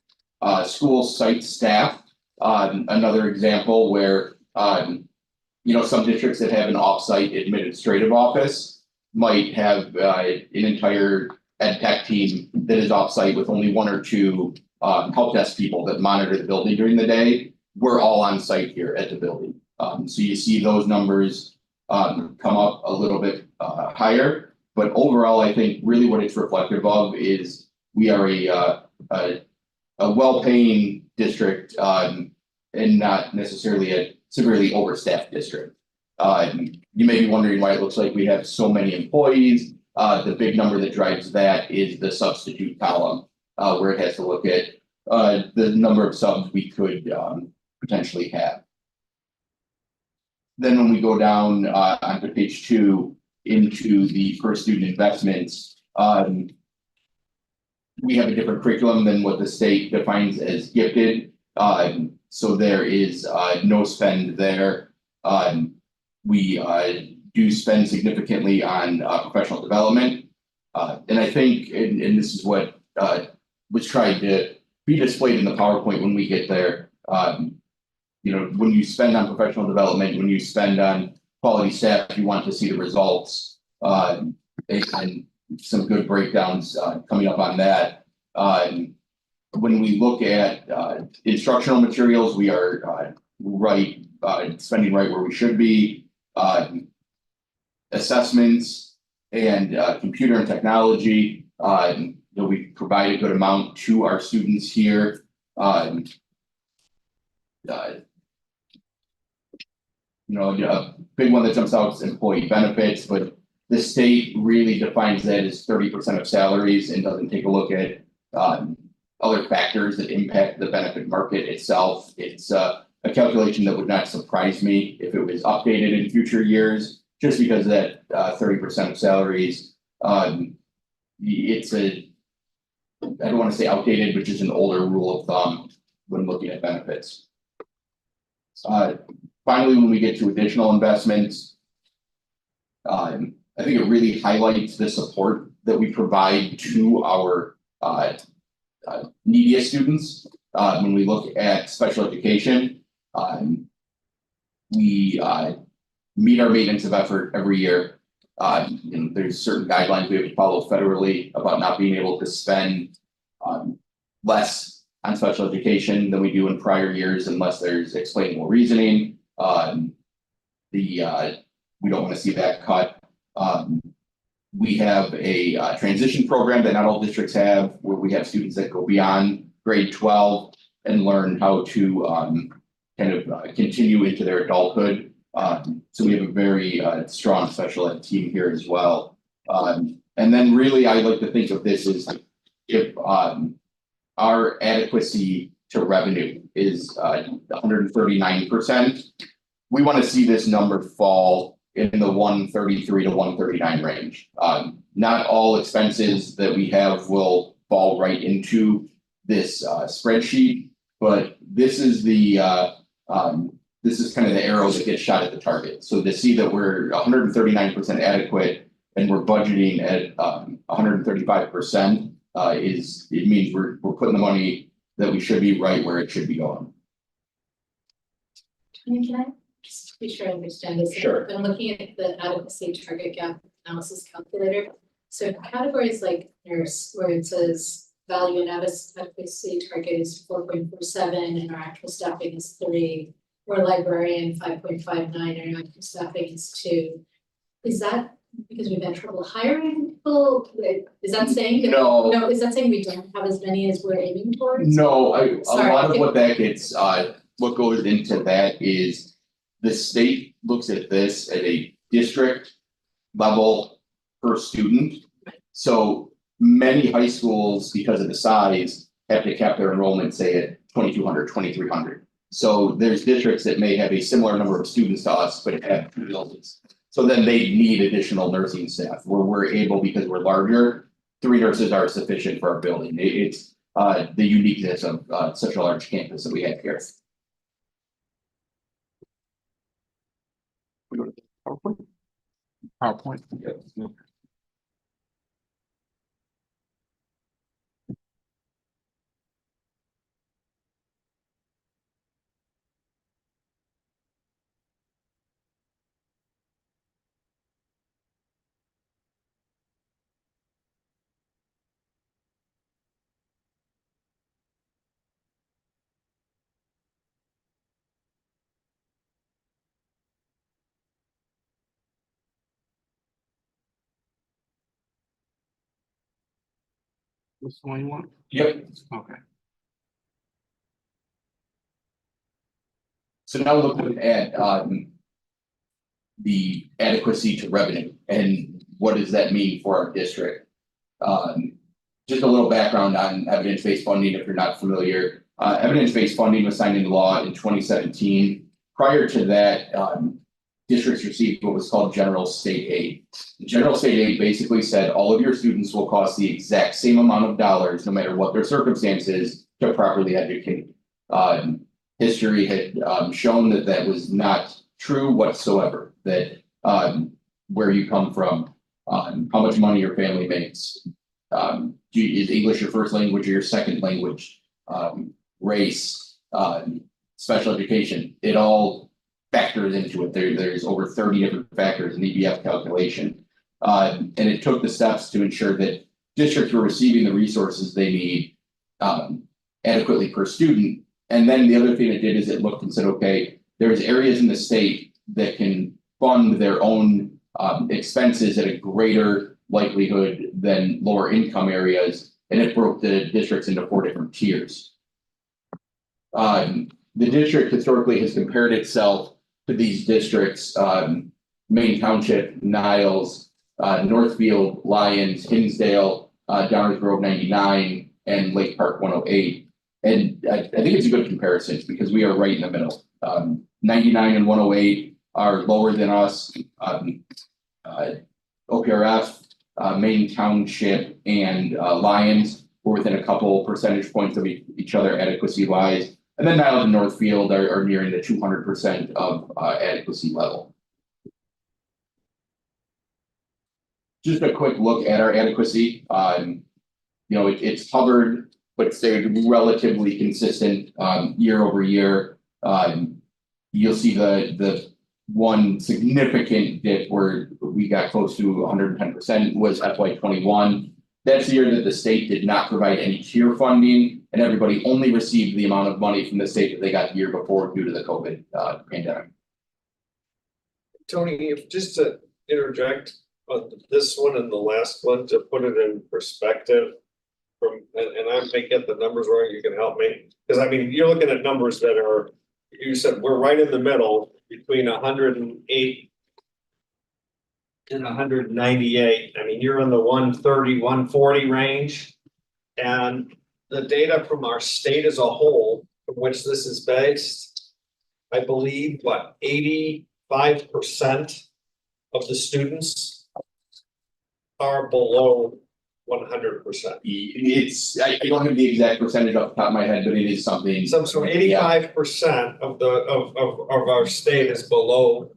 School site staff, another example where some districts that have an off-site administrative office might have an entire ed tech team that is off-site with only 1 or 2 help desk people that monitor the building during the day. We're all on site here at the building. So you see those numbers come up a little bit higher, but overall, I think really what it's reflective of is we are a well-paying district and not necessarily a severely overstaffed district. You may be wondering why it looks like we have so many employees. The big number that drives that is the substitute column, where it has to look at the number of subs we could potentially have. Then when we go down onto page 2 into the per student investments, we have a different curriculum than what the state defines as gifted. So there is no spend there. We do spend significantly on professional development. And I think, and this is what was tried to be displayed in the PowerPoint when we get there. When you spend on professional development, when you spend on quality staff, you want to see the results. And some good breakdowns coming up on that. When we look at instructional materials, we are spending right where we should be. Assessments and computer and technology, we provide a good amount to our students here. A big one that jumps out is employee benefits, but the state really defines that as 30% of salaries and doesn't take a look at other factors that impact the benefit market itself. It's a calculation that would not surprise me if it was updated in future years, just because that 30% of salaries, it's I don't want to say outdated, but just an older rule of thumb when looking at benefits. Finally, when we get to additional investments, I think it really highlights the support that we provide to our neediest students. When we look at special education, we meet our maintenance of effort every year. There's certain guidelines we have to follow federally about not being able to spend less on special education than we do in prior years unless there's explainable reasoning. We don't want to see that cut. We have a transition program that not all districts have, where we have students that go beyond grade 12 and learn how to continue into their adulthood. So we have a very strong special ed team here as well. And then really, I like to think of this as if our adequacy to revenue is 139%. We want to see this number fall in the 133 to 139 range. Not all expenses that we have will fall right into this spreadsheet, but this is kind of the arrow that gets shot at the target. So to see that we're 139% adequate and we're budgeting at 135% it means we're putting the money that we should be right where it should be going. Can I just be sure I understand this? Sure. I'm looking at the adequacy target gap analysis calculator. So categories like nurse, where it says value and adequacy target is 4.47 and our actual staffing is 3, or librarian 5.59 and our actual staffing is 2. Is that because we've had trouble hiring, Well, is that saying that? No. No, is that saying we don't have as many as we're aiming towards? No, a Sorry. lot of what that gets, what goes into that is the state looks at this at a district level per student. So many high schools, because of the size, have to cap their enrollment, say at 2,200, 2,300. So there's districts that may have a similar number of students to us, but have 2 buildings. So then they need additional nursing staff, where we're able, because we're larger, 3 nurses are sufficient for our building. It's the uniqueness of such a large campus that we have here. We go to PowerPoint. PowerPoint. Yeah. This one you want? Yep. Okay. So now looking at the adequacy to revenue and what does that mean for our district? Just a little background on evidence-based funding, if you're not familiar. Evidence-based funding was signed into law in 2017. Prior to that, districts received what was called general state aid. General state aid basically said all of your students will cost the exact same amount of dollars, no matter what their circumstances, to properly educate. History had shown that that was not true whatsoever. That where you come from, how much money your family makes, is English your first language or your second language, race, special education, it all factors into it. There's over 30 different factors in the EBF calculation. And it took the steps to ensure that districts were receiving the resources they need adequately per student. And then the other thing it did is it looked and said, okay, there's areas in the state that can fund their own expenses at a greater likelihood than lower income areas. And it broke the districts into 4 different tiers. The district historically has compared itself to these districts, Main Township, Niles, Northfield, Lyons, Hinsdale, Downers Grove 99, and Lake Park 108. And I think it's a good comparison because we are right in the middle. 99 and 108 are lower than us. OPRF, Main Township, and Lyons were within a couple percentage points of each other adequacy wise. And then Niles and Northfield are nearing the 200% of adequacy level. Just a quick look at our adequacy. It's hovered, but stayed relatively consistent year over year. You'll see the one significant dip where we got close to 110% was FY21. That's the year that the state did not provide any tier funding, and everybody only received the amount of money from the state that they got the year before due to the COVID pandemic. Tony, if just to interject on this one and the last one to put it in perspective from, and I may get the numbers wrong, you can help me. Because I mean, you're looking at numbers that are, you said we're right in the middle between 108 and 198. I mean, you're in the 130, 140 range. And the data from our state as a whole, from which this is based, I believe, what, 85% of the students are below 100%. It's, I don't have the exact percentage off the top of my head, but it is something. So 85% of the of our state is below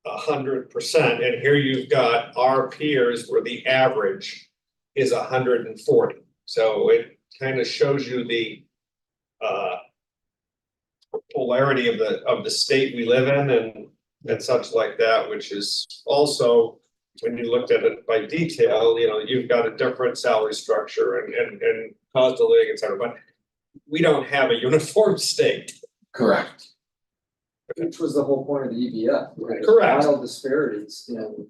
100%, and here you've got our peers where the average is 140. So it kind of shows you the polarity of the state we live in and such like that, which is also, when you looked at it by detail, you've got a different salary structure and cost of living, et cetera, but we don't have a uniform state. Correct. Which was the whole point of the EBF, right? Correct. Wild disparities in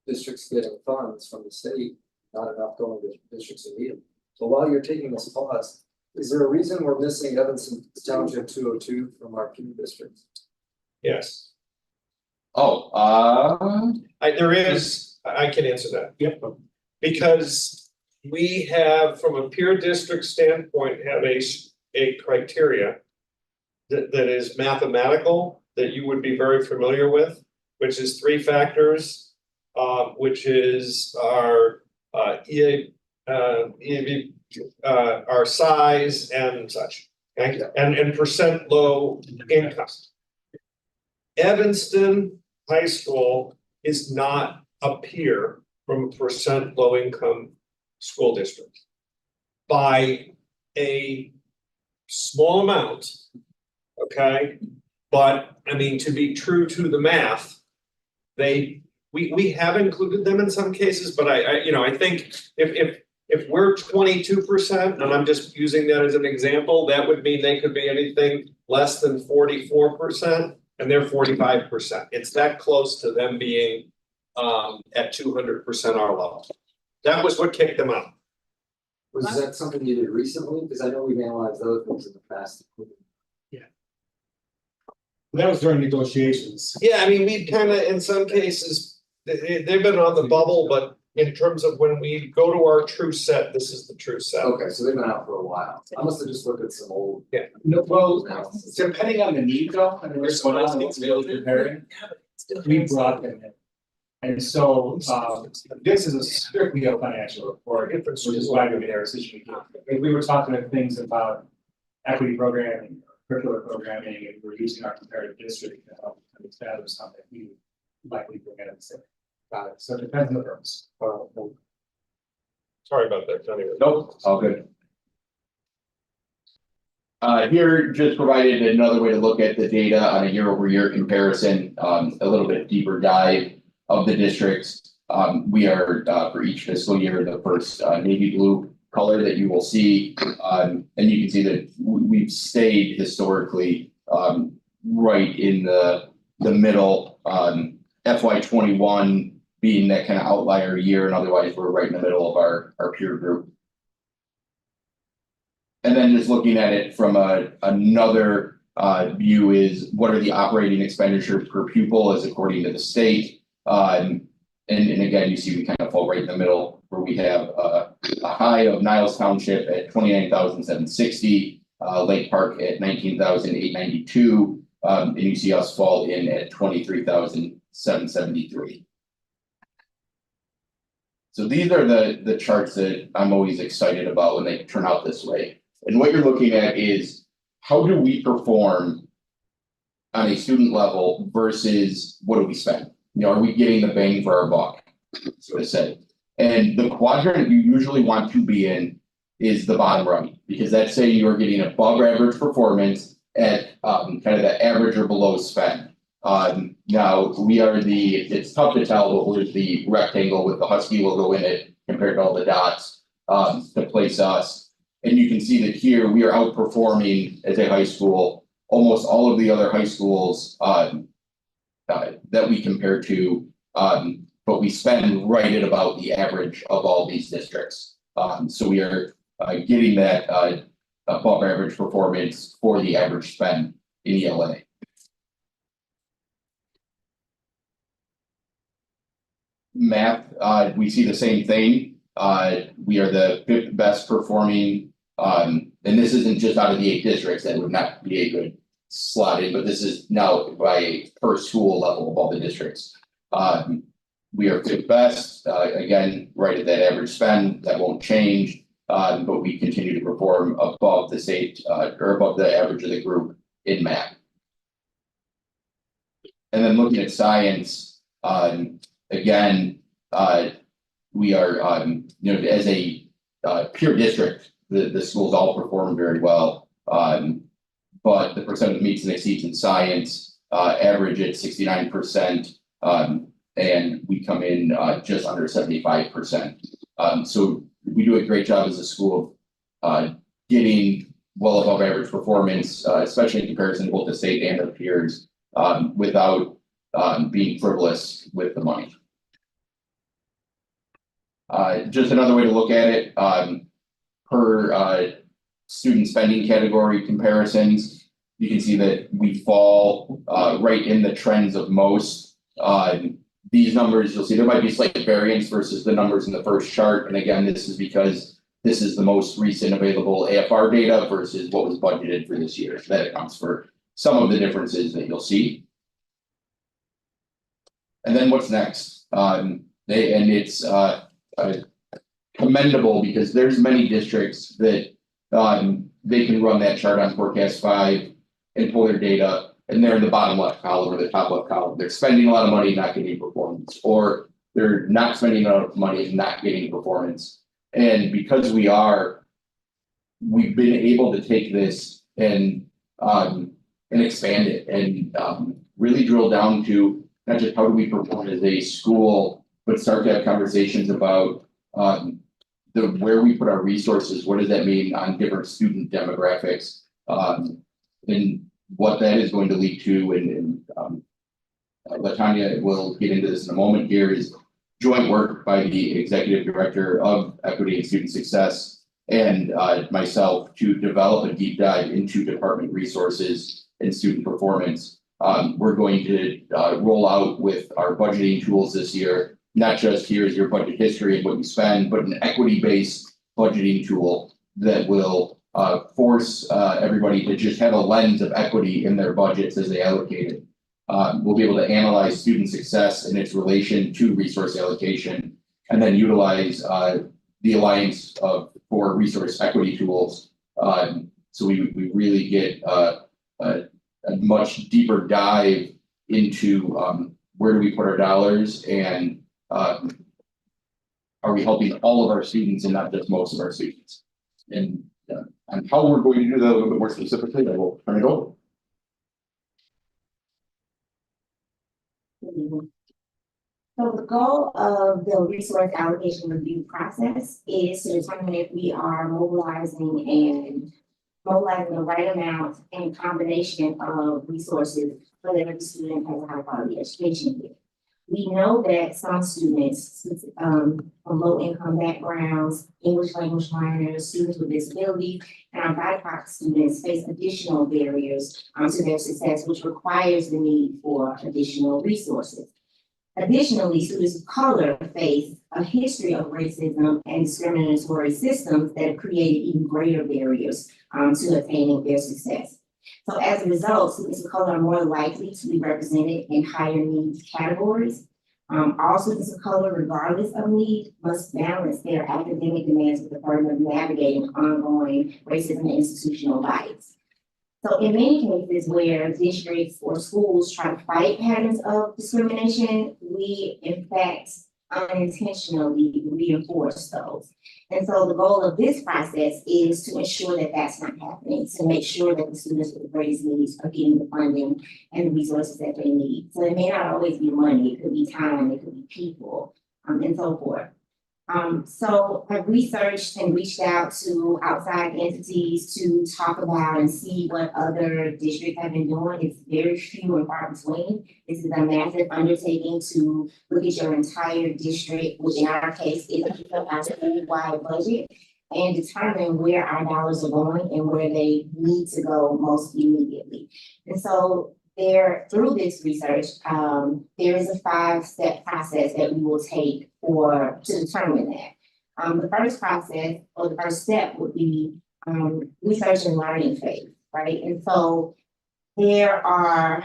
districts getting funds from the state, not enough going to districts in need. So while you're taking this pause, is there a reason we're missing Evanston Township 202 from our P districts? Yes, Oh, I can answer that. Yep. Because we have, from a peer district standpoint, have a criteria. That is mathematical, that you would be very familiar with, which is 3 factors. Which is our our size and such, okay? And percent low income. Evanston High School is not a peer from a percent low income school district. By a small amount, okay? But I mean, to be true to the math, we have included them in some cases, but I think if we're 22%, and I'm just using that as an example, that would mean they could be anything less than 44%, and they're 45%. It's that close to them being at 200% our level. That was what kicked them out. Was that something you did recently? Because I know we've analyzed other things in the past. That was during negotiations. Yeah, I mean, we kind of, in some cases, they've been on the bubble, but in terms of when we go to our true set, this is the true set. Okay, so they've been out for a while. I must have just looked at some old. Yeah. No, well, analysis. depending on the need though, and what's going on, what's really comparing, we brought them in. And so, this is a strictly a financial report, which is why we made our decision. If we were talking of things about equity programming, curricular programming, and we're using our comparative district to help establish something, we would likely bring it and say, got it. So it depends on the purpose. Sorry about that, Johnny. nope, all good. Here just provided another way to look at the data on a year-over-year comparison, a little bit deeper dive of the districts. We are, for each fiscal year, the first navy blue color that you will see. And you can see that we've stayed historically right in the middle, FY21 being that kind of outlier year, and otherwise we're right in the middle of our peer group. And then just looking at it from another view is what are the operating expenditures per pupil as according to the state. And again, you see we kind of fall right in the middle where we have a high of Niles Township at 29,760, Lake Park at 19,892, and you see us fall in at 23,773. So these are the charts that I'm always excited about when they turn out this way. And what you're looking at is how do we perform on a student level versus what do we spend? You know, are we getting the bang for our buck, so to say? And the quadrant you usually want to be in is the bottom right, because that's saying you're getting above average performance at kind of the average or below spend. Now we are it's tough to tell, but we're the rectangle with the Husky logo in it compared to all the dots to place us. And you can see that here we are outperforming as a high school almost all of the other high schools that we compare to, but we spend right at about the average of all these districts. So we are getting that above average performance for the average spend in ELA. Math, we see the same thing. We are the 5th best performing, and this isn't just out of the 8 districts. That would not be a good slot in, but this is now by per school level of all the districts. We are 5th best, again, right at that average spend. That won't change, but we continue to perform above the state or above the average of the group in math. And then looking at science, again, we are, as a peer district, the schools all perform very well. But the percent of meets and exceeds in science average at 69%, and we come in just under 75%. So we do a great job as a school of getting well above average performance, especially in comparison to both the state and our peers, without being frivolous with the money. Just another way to look at it, per student spending category comparisons, you can see that we fall right in the trends of most. These numbers, you'll see there might be slight variance versus the numbers in the first chart. And again, this is because this is the most recent available AFR data versus what was budgeted for this year. So that accounts for some of the differences that you'll see. And then what's next? It's commendable because there's many districts that they can run that chart on Forecast 5 and pull their data, and they're in the bottom left column or the top left column. They're spending a lot of money, not getting performance, or they're not spending enough money and not getting performance. And because we've been able to take this and expand it and really drill down to not just how do we perform as a school, but start to have conversations about where we put our resources. What does that mean on different student demographics, and what that is going to lead to? And Latanya will get into this in a moment. Here is joint work by the executive director of equity and student success and myself to develop a deep dive into department resources and student performance. We're going to roll out with our budgeting tools this year, not just here's your budget history and what you spend, but an equity-based budgeting tool that will force everybody to just have a lens of equity in their budgets as they allocate it. We'll be able to analyze student success and its relation to resource allocation, and then utilize the Alliance for Resource Equity tools. So we really get a much deeper dive into where do we put our dollars, and are we helping all of our students and not just most of our students? And how we're going to do that a little bit more specifically, I will turn it over. So the goal of the resource allocation review process is to determine if we are mobilizing the right amount and combination of resources for every student has a high quality education here. We know that some students from low income backgrounds, English language learners, students with disabilities, and our BIPOC students face additional barriers to their success, which requires the need for additional resources. Additionally, students of color face a history of racism and discriminatory systems that have created even greater barriers to attaining their success. So as a result, students of color are more likely to be represented in higher needs categories. All students of color, regardless of need, must balance their academic demands with the burden of navigating ongoing racism and institutional bias. So in many cases where districts or schools try to fight patterns of discrimination, we in fact unintentionally reinforce those. And so the goal of this process is to ensure that that's not happening, to make sure that the students with the greatest needs are getting the funding and the resources that they need. So it may not always be money, it could be time, it could be people, and so forth. So I've researched and reached out to outside entities to talk about and see what other districts have been doing. It's very few and far between. This is a massive undertaking to look at your entire district, which in our case is our school-wide budget, and determine where our dollars are going and where they need to go most immediately. And so through this research, there is a 5-step process that we will take to determine that. The first process or the first step would be research and learning phase, right? And so there are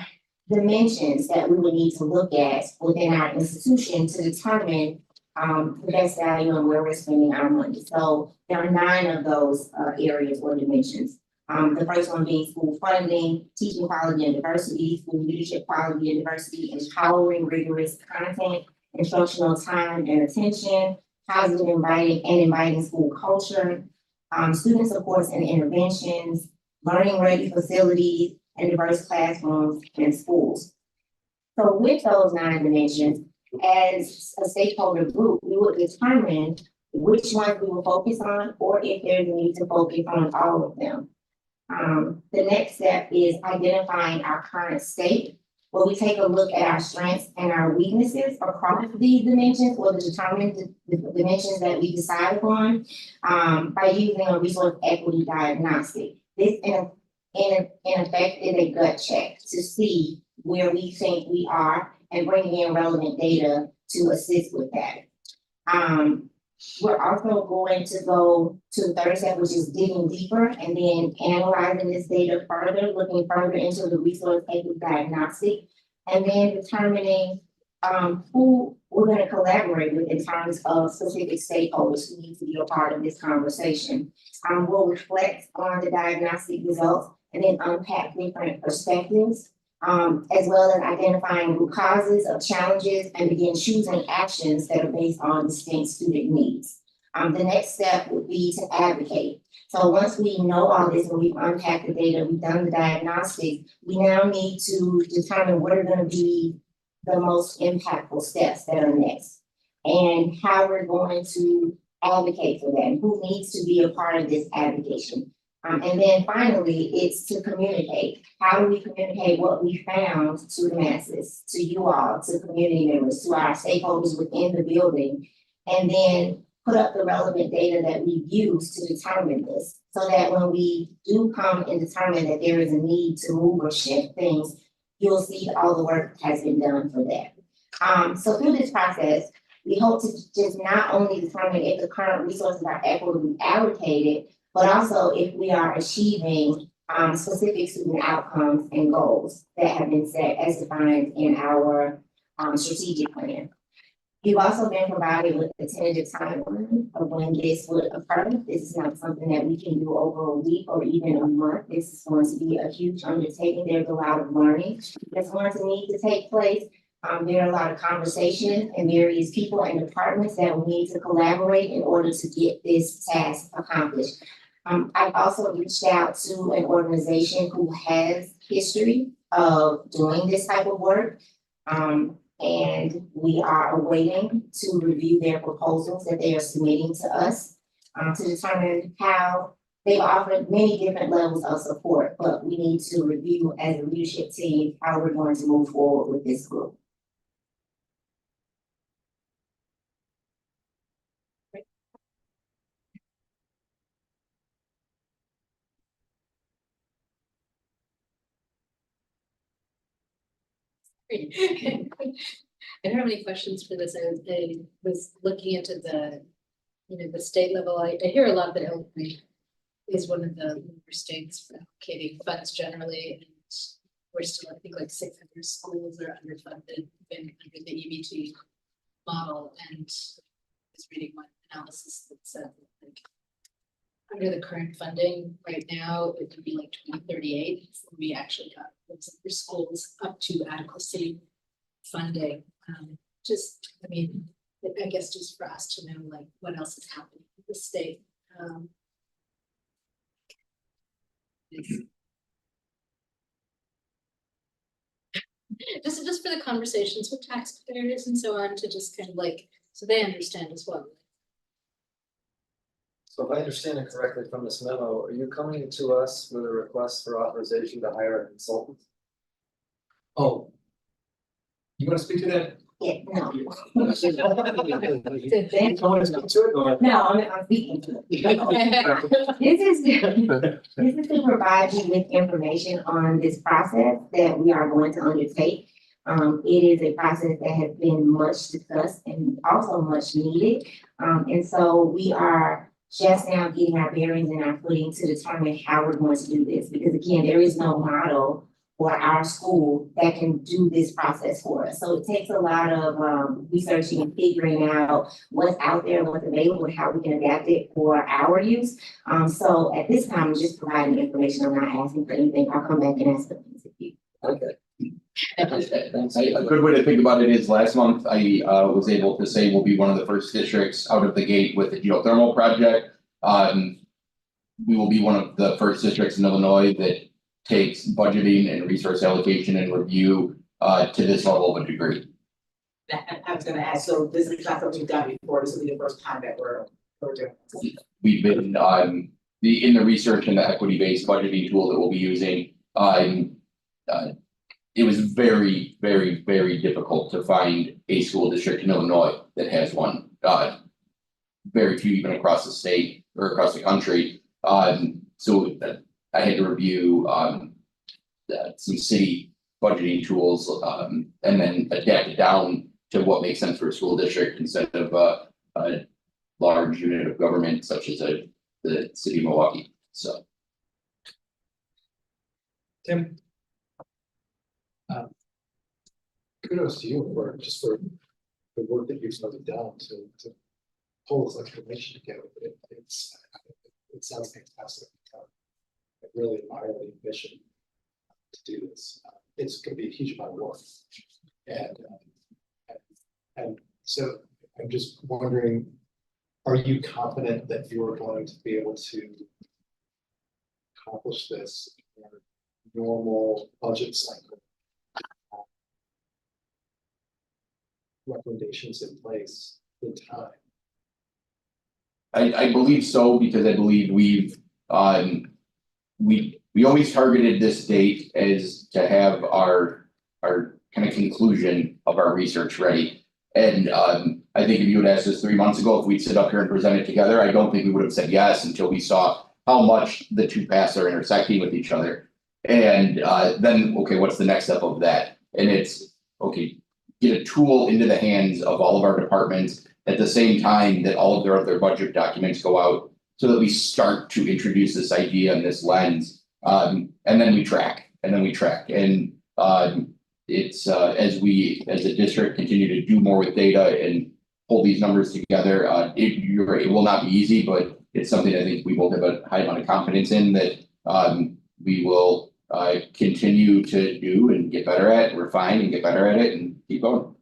dimensions that we would need to look at within our institution to determine the best value and where we're spending our money. So there are 9 of those areas or dimensions. The first one being school funding, teaching quality and diversity, school leadership quality and diversity, empowering rigorous content, instructional time and attention, positive inviting school culture, student supports and interventions, learning ready facilities, and diverse classrooms and schools. So with those 9 dimensions, as a stakeholder group, we will determine which ones we will focus on or if there's a need to focus on all of them. The next step is identifying our current state where we take a look at our strengths and our weaknesses across these dimensions or the determined dimensions that we decide upon by using a resource equity diagnostic. This in effect is a gut check to see where we think we are and bringing in relevant data to assist with that. We're also going to go to the third step, which is digging deeper and then analyzing this data further, looking further into the resource equity diagnostic, and then determining who we're going to collaborate with in terms of specific stakeholders who need to be a part of this conversation. We'll reflect on the diagnostic results and then unpack different perspectives, as well as identifying root causes of challenges and begin choosing actions that are based on distinct student needs. The next step would be to advocate. So once we know all this and we've unpacked the data, we've done the diagnostic, we now need to determine what are going to be the most impactful steps that are next and how we're going to advocate for them, who needs to be a part of this advocacy. And then finally, it's to communicate. How do we communicate what we found to the masses, to you all, to community members, to our stakeholders within the building, and then put up the relevant data that we've used to determine this, so that when we do come and determine that there is a need to move or shift things, you'll see that all the work has been done for that. So through this process, we hope to just not only determine if the current resources are equitably allocated, but also if we are achieving specific student outcomes and goals that have been set as defined in our strategic plan. You've also been provided with a tentative timeline of when this would occur. This is not something that we can do over a week or even a month. This is going to be a huge undertaking. There's a lot of learning that's going to need to take place. There are a lot of conversations and various people and departments that will need to collaborate in order to get this task accomplished. I've also reached out to an organization who has history of doing this type of work. And we are awaiting to review their proposals that they are submitting to us to determine how they've offered many different levels of support, but we need to review as a leadership team how we're going to move forward with this group. I don't have any questions for this. I was looking into the, the state level. I hear a lot that Illinois is one of the member states for allocating funds generally, and we're still, I think, like 600 schools are underfunded even under the EBT model. And I was reading one analysis that said that, like, under the current funding right now, it could be like 2038 before we actually got those other schools up to adequacy funding. I guess just for us to know, like, what else is happening with the state. Just for the conversations with taxpayers and so on, to just kind of like, so they understand as well. So if I understand it correctly from this memo, are you coming to us with a request for authorization to hire a consultant? Oh. You want to speak to that? Yeah, no. Want to speak to it or? No, I'm speaking to it. This is to provide you with information on this process that we are going to undertake. It is a process that has been much discussed and also much needed. And so we are just now getting our bearings and our footing to determine how we're going to do this. Because again, there is no model for our school that can do this process for us. So it takes a lot of researching and figuring out what's out there, what's available, and how we can adapt it for our use. So at this time, I'm just providing information. I'm not asking for anything. I'll come back and ask for things if you. Okay. A good way to think about it is last month I was able to say we'll be one of the first districts out of the gate with the geothermal project. We will be one of the first districts in Illinois that takes budgeting and resource allocation and review to this level of a degree. I was gonna ask, so this is not something we've done before, this will be the first time that we're doing this. We've been in the research and the equity-based budgeting tool that we'll be using. it was very, very, very difficult to find a school district in Illinois that has one. Very few even across the state or across the country. So I had to review some city budgeting tools and then adapt it down to what makes sense for a school district instead of a large unit of government such as the city of Milwaukee. So. Tim, Kudos to you for the work that you've done to pull this information together. It sounds fantastic. I really admire the ambition to do this. It's going to be a huge amount of work, and so I'm just wondering, are you confident that you are going to be able to accomplish this in a normal budget cycle? Recommendations in place in time. I believe so, because I believe we always targeted this date as to have our kind of conclusion of our research ready. And I think if you had asked us 3 months ago if we'd sit up here and present it together, I don't think we would have said yes until we saw how much the two paths are intersecting with each other. And then, okay, what's the next step of that? And it's, okay, get a tool into the hands of all of our departments at the same time that all of their other budget documents go out, so that we start to introduce this idea and this lens. And then we track, and it's as we as a district continue to do more with data and pull these numbers together, it will not be easy, but it's something I think we both have a high amount of confidence in that we will continue to do and get better at, refine and get better at it and keep going.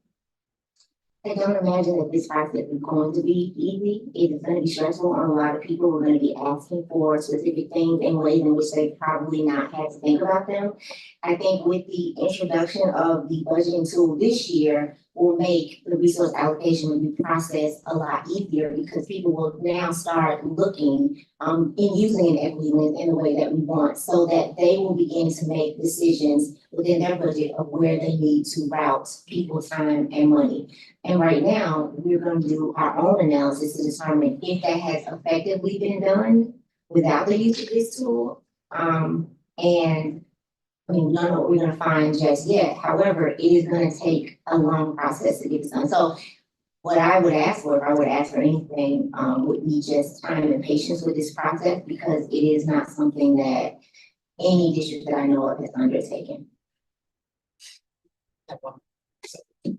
I don't imagine that this process is going to be easy. It is going to be stressful on a lot of people who are going to be asking for specific things in ways in which they probably not had to think about them. I think with the introduction of the budgeting tool this year will make the resource allocation review process a lot easier, because people will now start looking and using an equity lens in the way that we want, so that they will begin to make decisions within their budget of where they need to route people's time and money. And right now, we're going to do our own analysis to determine if that has effectively been done without the use of this tool. And I mean, we don't know what we're going to find just yet. However, it is going to take a long process to get this done. So what I would ask for, if I would ask for anything, would be just time and patience with this process, because it is not something that any district that I know of has undertaken.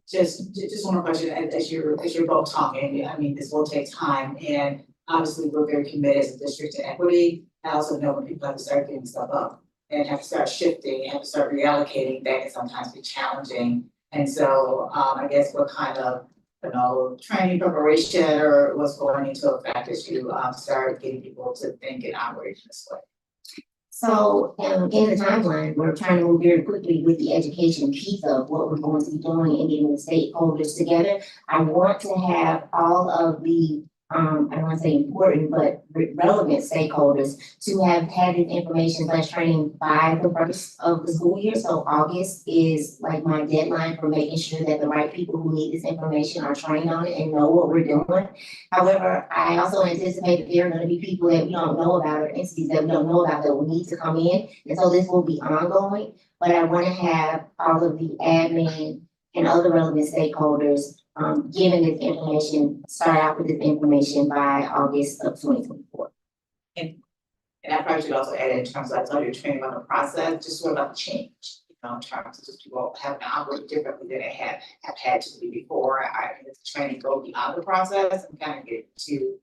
Just one more question, as you're both talking, I mean, this will take time, and obviously we're very committed as a district to equity. I also know when people have to start getting stuff up and have to start shifting and have to start reallocating, that can sometimes be challenging. And so I guess what kind of, training preparation or what's going into effect as you start getting people to think and operate this way? So in the timeline, we're trying to move very quickly with the education piece of what we're going to be doing and getting the stakeholders together. I want to have all of the, I don't want to say important, but relevant stakeholders to have had this information / training by the first of the school year. So August is like my deadline for making sure that the right people who need this information are trained on it and know what we're doing. However, I also anticipate that there are going to be people that we don't know about, or entities that we don't know about, that will need to come in. And so this will be ongoing, but I want to have all of the admin and other relevant stakeholders given this information, start out with this information by August of 2024. And I probably should also add, in terms of your training about the process, just what about the change? In terms of just people having to operate differently than they have had to do before. I think it's training go beyond the process and kind of get to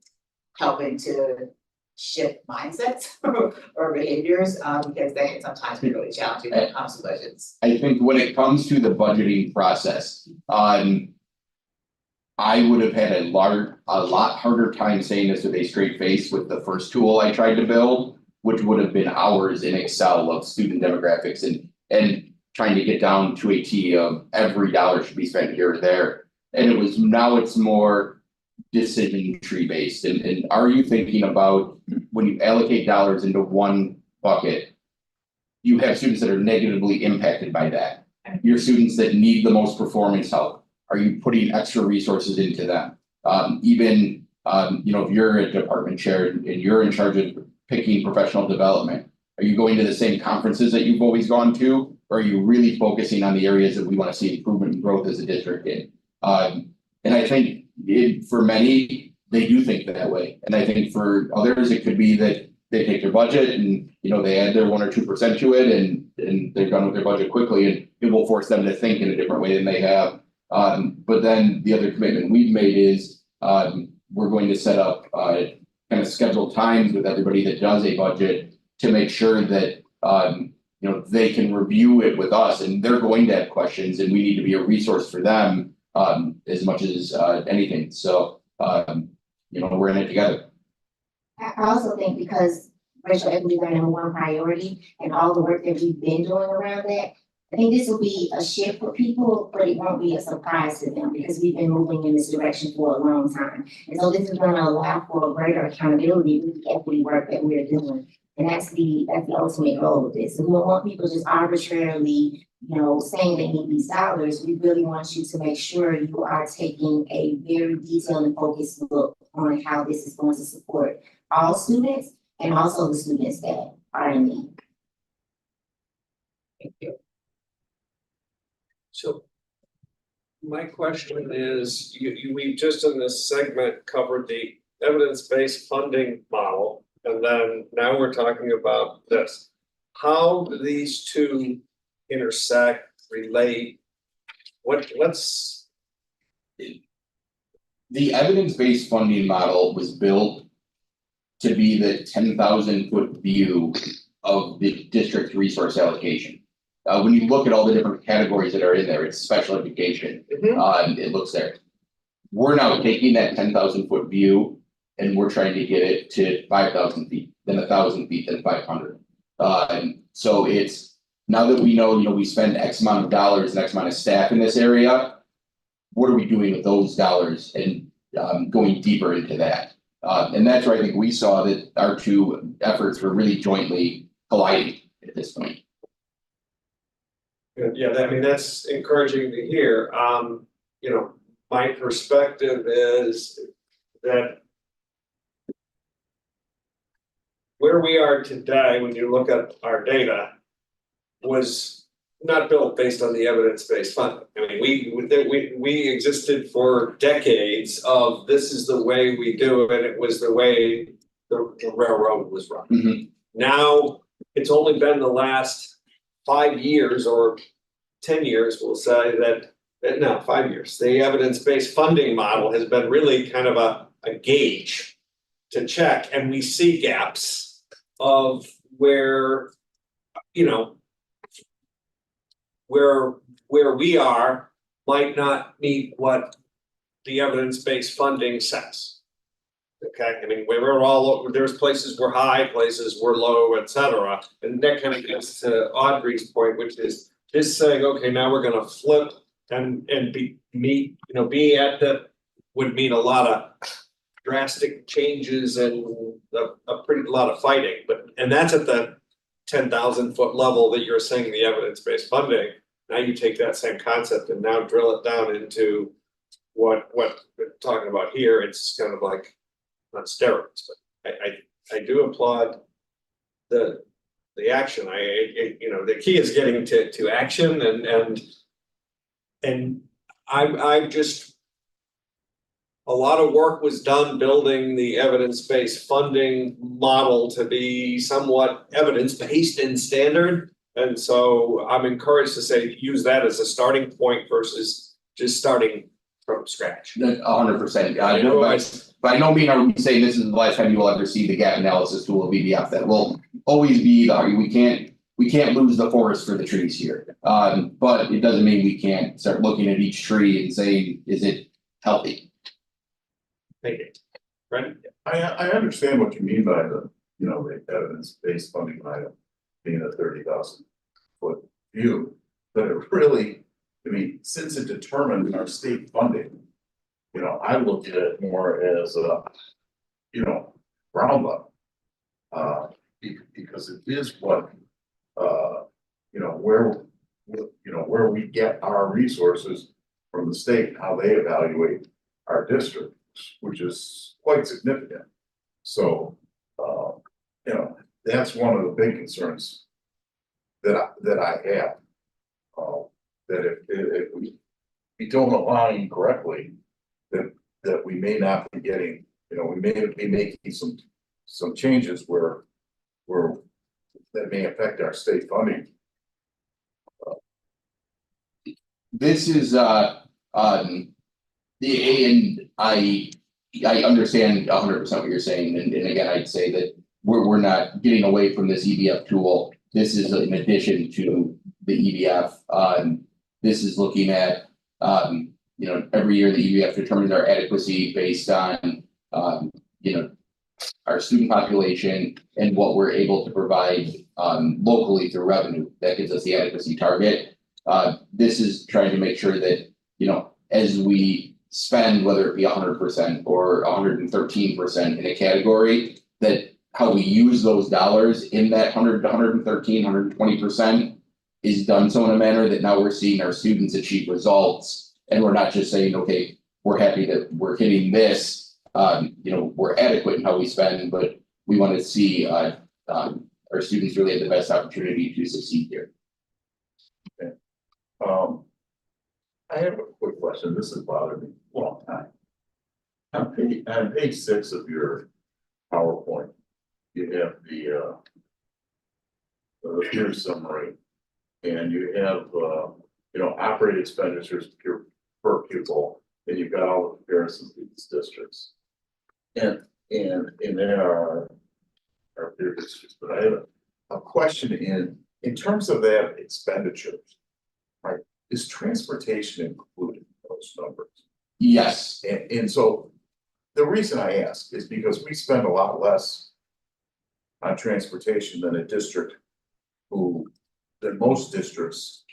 helping to shift mindsets or behaviors, because that can sometimes be really challenging when it comes to budgets. I think when it comes to the budgeting process, I would have had a lot harder time saying this with a straight face with the first tool I tried to build, which would have been hours in Excel of student demographics and trying to get down to a T of every dollar should be spent here or there. And now it's more decision tree based. And are you thinking about, when you allocate dollars into one bucket, you have students that are negatively impacted by that? your students that need the most performance help? Are you putting extra resources into them? Even, if you're a department chair and you're in charge of picking professional development, are you going to the same conferences that you've always gone to? Or are you really focusing on the areas that we want to see improvement and growth as a district in? And I think for many, they do think that way. And I think for others, it could be that they take their budget and, they add their 1 or 2% to it and they're done with their budget quickly, and it will force them to think in a different way than they have. But then the other commitment we've made is we're going to set up kind of scheduled times with everybody that does a budget to make sure that they can review it with us, and they're going to have questions, and we need to be a resource for them as much as anything. So we're in it together. I also think because racial equity is our #1 priority and all the work that we've been doing around that, I think this will be a shift for people, but it won't be a surprise to them because we've been moving in this direction for a long time. And so this is going to allow for greater accountability with the equity work that we're doing. And that's the ultimate goal of this. So we don't want people just arbitrarily, saying they need these dollars. We really want you to make sure you are taking a very detailed and focused look on how this is going to support all students and also the students that are in need. Thank you. So my question is, we just in this segment covered the evidence-based funding model, and then now we're talking about this. How do these two intersect, relate? What's the evidence-based funding model was built to be the 10,000-foot view of the district resource allocation. When you look at all the different categories that are in there, it's special education. It looks there. We're now taking that 10,000-foot view and we're trying to get it to 5,000 feet, then 1,000 feet, then 500. So it's now that we know, we spend X amount of dollars and X amount of staff in this area. What are we doing with those dollars and going deeper into that? And that's where I think we saw that our two efforts were really jointly colliding at this point. Yeah, that's encouraging to hear. My perspective is that where we are today, when you look at our data, was not built based on the evidence-based funding. I mean, we existed for decades of this is the way we do it. It was the way the railroad was run. Mm-hmm. Now it's only been the last 5 years or 10 years, we'll say that 5 years. The evidence-based funding model has been really kind of a gauge to check, and we see gaps of where, where we are might not meet what the evidence-based funding says. Okay, I mean, we're all over, there's places we're high, places we're low, etc. And that kind of gets to Audrey's point, which is just saying, okay, now we're gonna flip and be at the, would mean a lot of drastic changes and a pretty lot of fighting, and that's at the 10,000-foot level that you're saying the evidence-based funding. Now you take that same concept and now drill it down into what we're talking about here. It's kind of like not steroids, but I do applaud the action. The key is getting to action, and I've just, a lot of work was done building the evidence-based funding model to be somewhat evidence-based and standard. And so I'm encouraged to say, use that as a starting point versus just starting from scratch. 100%. By no means are we saying this is the last time you will ever see the gap analysis tool of VBF. That will always be the, we can't lose the forest for the trees here. But it doesn't mean we can't start looking at each tree and saying, is it healthy? Thank you. Right? I understand what you mean by the evidence-based funding item being a 30,000-foot view, but it really, since it determined our state funding, I look at it more as a, ground level. Because it is what, you know, where we get our resources from the state, how they evaluate our district, which is quite significant. So, you know, that's one of the big concerns that I have. That if we don't align correctly, that we may not be getting, you know, we may be making some changes where that may affect our state funding. This is, and I understand 100% what you're saying, and again, I'd say that we're not getting away from this EBF tool. This is in addition to the EBF. This is looking at, you know, every year the EBF determines our adequacy based on, you know, our student population and what we're able to provide locally through revenue. That gives us the adequacy target. This is trying to make sure that, you know, as we spend, whether it be 100% or 113% in a category, that how we use those dollars in that 100 to 113, 120% is done so in a manner that now we're seeing our students achieve results. And we're not just saying, okay, we're happy that we're hitting this, you know, we're adequate in how we spend, but we want to see our students really have the best opportunity to succeed here. Okay. I have a quick question. This has bothered me a long time. On page 6 of your PowerPoint, you have the peer summary, and you have you know, operating expenditures per pupil, and you've got all the comparisons with these districts. And there are peer districts, but I have a question in terms of that expenditures, right? Is transportation included in those numbers? Yes. And so the reason I ask is because we spend a lot less on transportation than a district than most districts,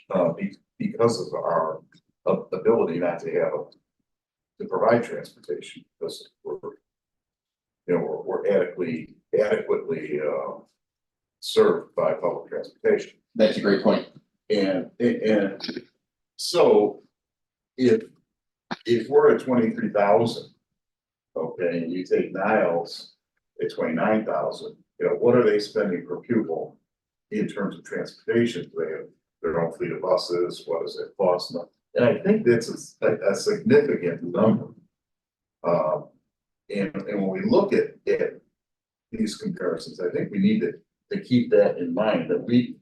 because of our ability not to to provide transportation, because we're adequately served by public transportation. That's a great point. And so if we're at 23,000, okay, and you take Niles at 29,000, you know, what are they spending per pupil in terms of transportation? Do they have their own fleet of buses? What does it cost them? And I think that's a significant number. And when we look at these comparisons, I think we need to keep that in mind, that we,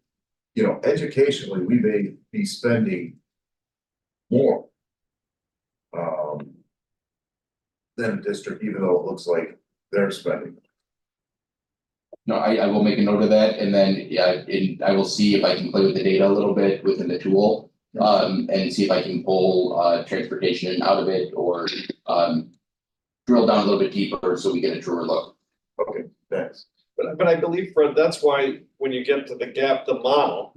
you know, educationally, we may be spending more than a district, even though it looks like they're spending. No, I will make a note of that, and then I will see if I can play with the data a little bit within the tool, and see if I can pull transportation out of it, or drill down a little bit deeper so we get a truer look. Okay, thanks. But I believe, Fred, that's why when you get to the model,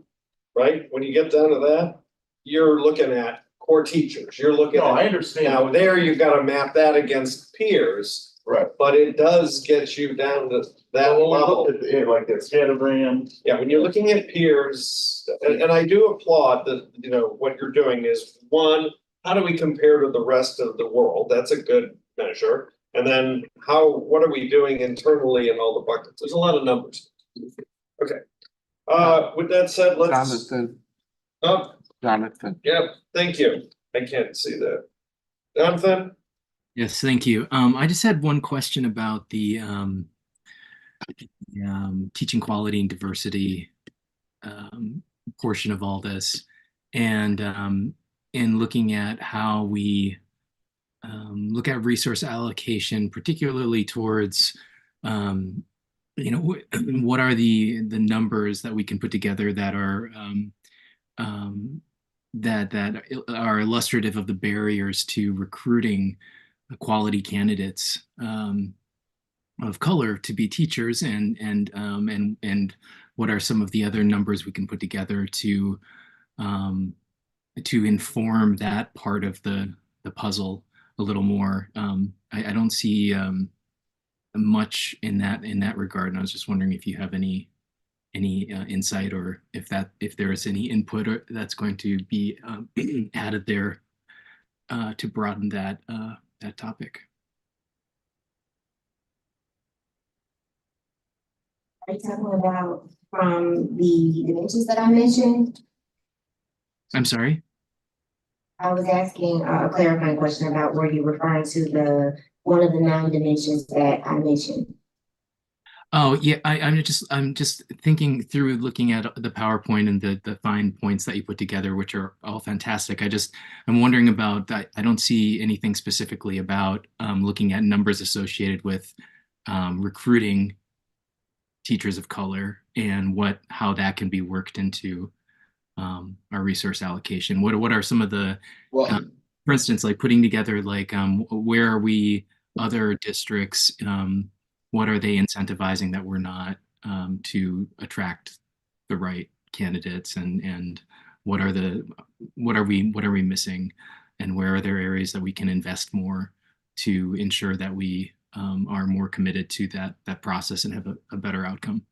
right? When you get down to that, you're looking at core teachers. You're looking at. No, I understand. Now there you've got to map that against peers. Right. But it does get you down to that level. Like that scattergram. Yeah, when you're looking at peers, and I do applaud that, you know, what you're doing is, one, how do we compare to the rest of the world? That's a good measure. And then what are we doing internally in all the buckets? There's a lot of numbers. Okay. With that said, let's. Jonathan. Oh, Jonathan. yeah, thank you. I can't see that. Jonathan? Yes, thank you. I just had one question about the teaching quality and diversity portion of all this, and in looking at how we look at resource allocation, particularly towards you know, what are the numbers that we can put together that are that are illustrative of the barriers to recruiting quality candidates of color to be teachers, and what are some of the other numbers we can put together to inform that part of the puzzle a little more. I don't see much in that regard, and I was just wondering if you have any any insight, or if there is any input that's going to be added there to broaden that topic. Are you talking about from the dimensions that I mentioned? I'm sorry? I was asking a clarifying question about were you referring to one of the 9 dimensions that I mentioned? Oh yeah, I'm just thinking through looking at the PowerPoint and the fine points that you put together, which are all fantastic. I'm wondering about that. I don't see anything specifically about looking at numbers associated with recruiting teachers of color and how that can be worked into our resource allocation. What are some of the, for instance, like putting together like where are we, other districts, what are they incentivizing that we're not, to attract the right candidates, and what are we missing, and where are there areas that we can invest more to ensure that we are more committed to that process and have a better outcome.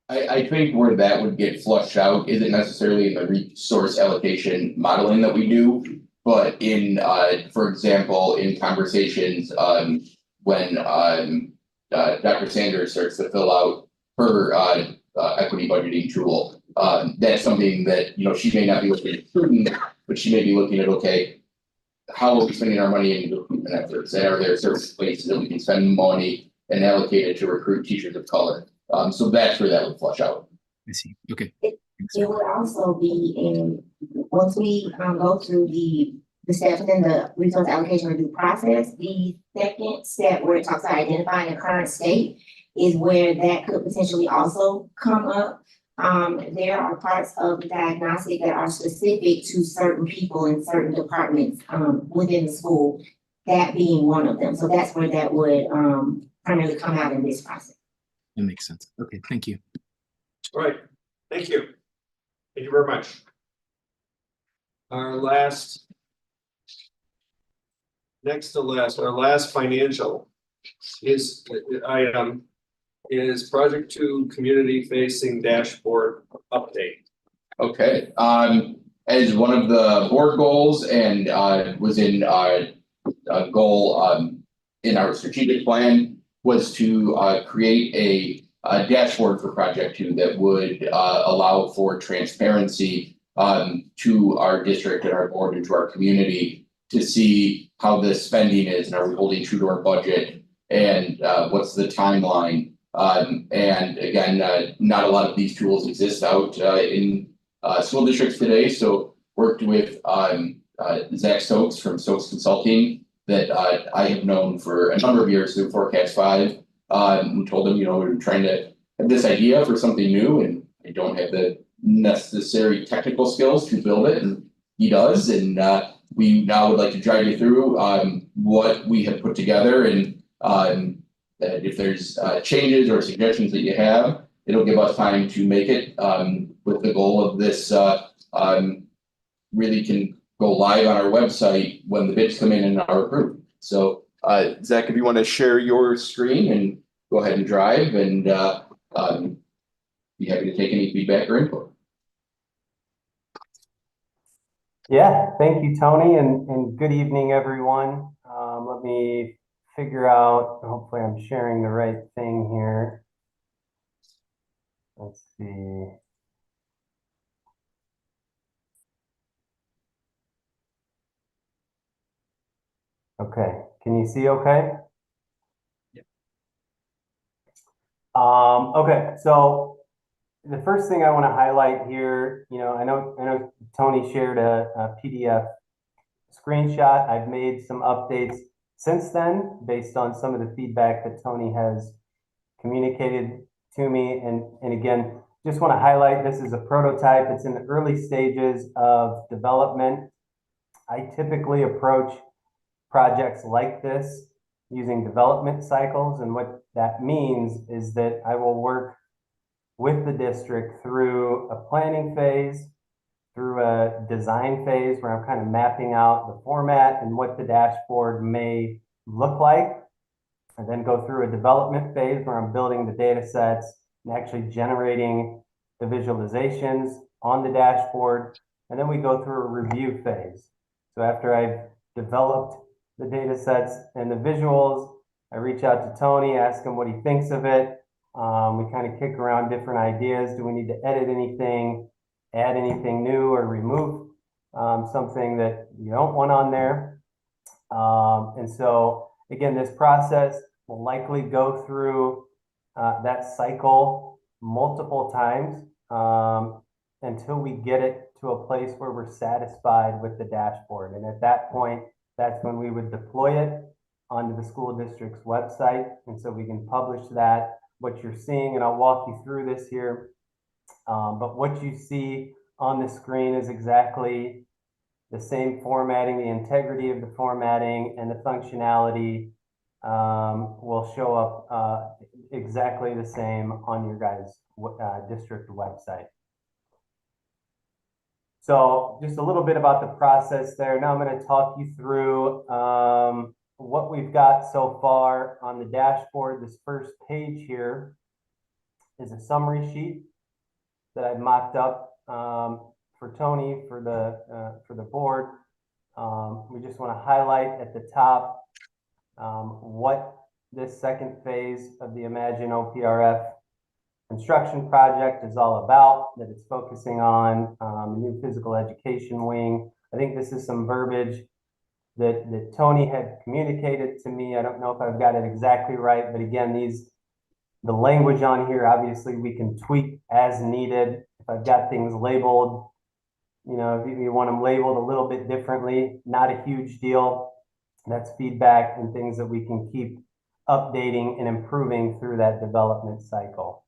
I think where that would get flushed out isn't necessarily in the resource allocation modeling that we do, but in, for example, in conversations when Dr. Sanders starts to fill out her equity budgeting tool. That's something that, she may not be looking at recruiting, but she may be looking at, okay, how are we spending our money in recruitment efforts? And are there certain places that we can spend money and allocate it to recruit teachers of color? So that's where that would flush out. I see. Okay. It would also be once we go through the steps in the resource allocation review process, the second step where it talks about identifying the current state is where that could potentially also come up. There are parts of the diagnostic that are specific to certain people in certain departments within the school, that being one of them. So that's where that would primarily come out in this process. That makes sense. Okay, thank you. All right, thank you. Thank you very much. Our last financial item is Project 2 Community Facing Dashboard Update. Okay, as one of the board goals and was in a goal in our strategic plan was to create a dashboard for Project 2 that would allow for transparency to our district and our board and to our community to see how the spending is and are we holding true to our budget and what's the timeline. And again, not a lot of these tools exist out in school districts today. So worked with Zach Stokes from Stokes Consulting that I have known for a number of years through Forecast 5. We told him, we're trying to have this idea for something new and I don't have the necessary technical skills to build it, and he does. And we now would like to drive you through what we have put together, and if there's changes or suggestions that you have, it'll give us time to make it with the goal of this really can go live on our website when the bids come in and are approved. So Zach, if you want to share your screen and go ahead and drive, and be happy to take any feedback or input. Yeah, thank you, Tony, and good evening, everyone. Let me figure out, hopefully I'm sharing the right thing here. Let's see. Okay, can you see okay? Yep. Okay, so the first thing I want to highlight here, I know Tony shared a PDF screenshot. I've made some updates since then based on some of the feedback that Tony has communicated to me. And again, just want to highlight, this is a prototype. It's in the early stages of development. I typically approach projects like this using development cycles. And what that means is that I will work with the district through a planning phase, through a design phase where I'm kind of mapping out the format and what the dashboard may look like, and then go through a development phase where I'm building the data sets and actually generating the visualizations on the dashboard, and then we go through a review phase. So after I've developed the data sets and the visuals, I reach out to Tony, ask him what he thinks of it. We kind of kick around different ideas. Do we need to edit anything, add anything new, or remove something that you don't want on there? And so again, this process will likely go through that cycle multiple times until we get it to a place where we're satisfied with the dashboard. And at that point, that's when we would deploy it onto the school district's website. And so we can publish that, what you're seeing, and I'll walk you through this here. But what you see on the screen is exactly the same formatting, the integrity of the formatting and the functionality will show up exactly the same on your guys' district website. So just a little bit about the process there. Now I'm going to talk you through what we've got so far on the dashboard. This first page here is a summary sheet that I've mocked up for Tony, for the board. We just want to highlight at the top what this second phase of the Imagine OPRF construction project is all about, that it's focusing on new physical education wing. I think this is some verbiage that Tony had communicated to me. I don't know if I've got it exactly right, but again, the language on here, obviously we can tweak as needed. If I've got things labeled, you know, if you want them labeled a little bit differently, not a huge deal. That's feedback and things that we can keep updating and improving through that development cycle.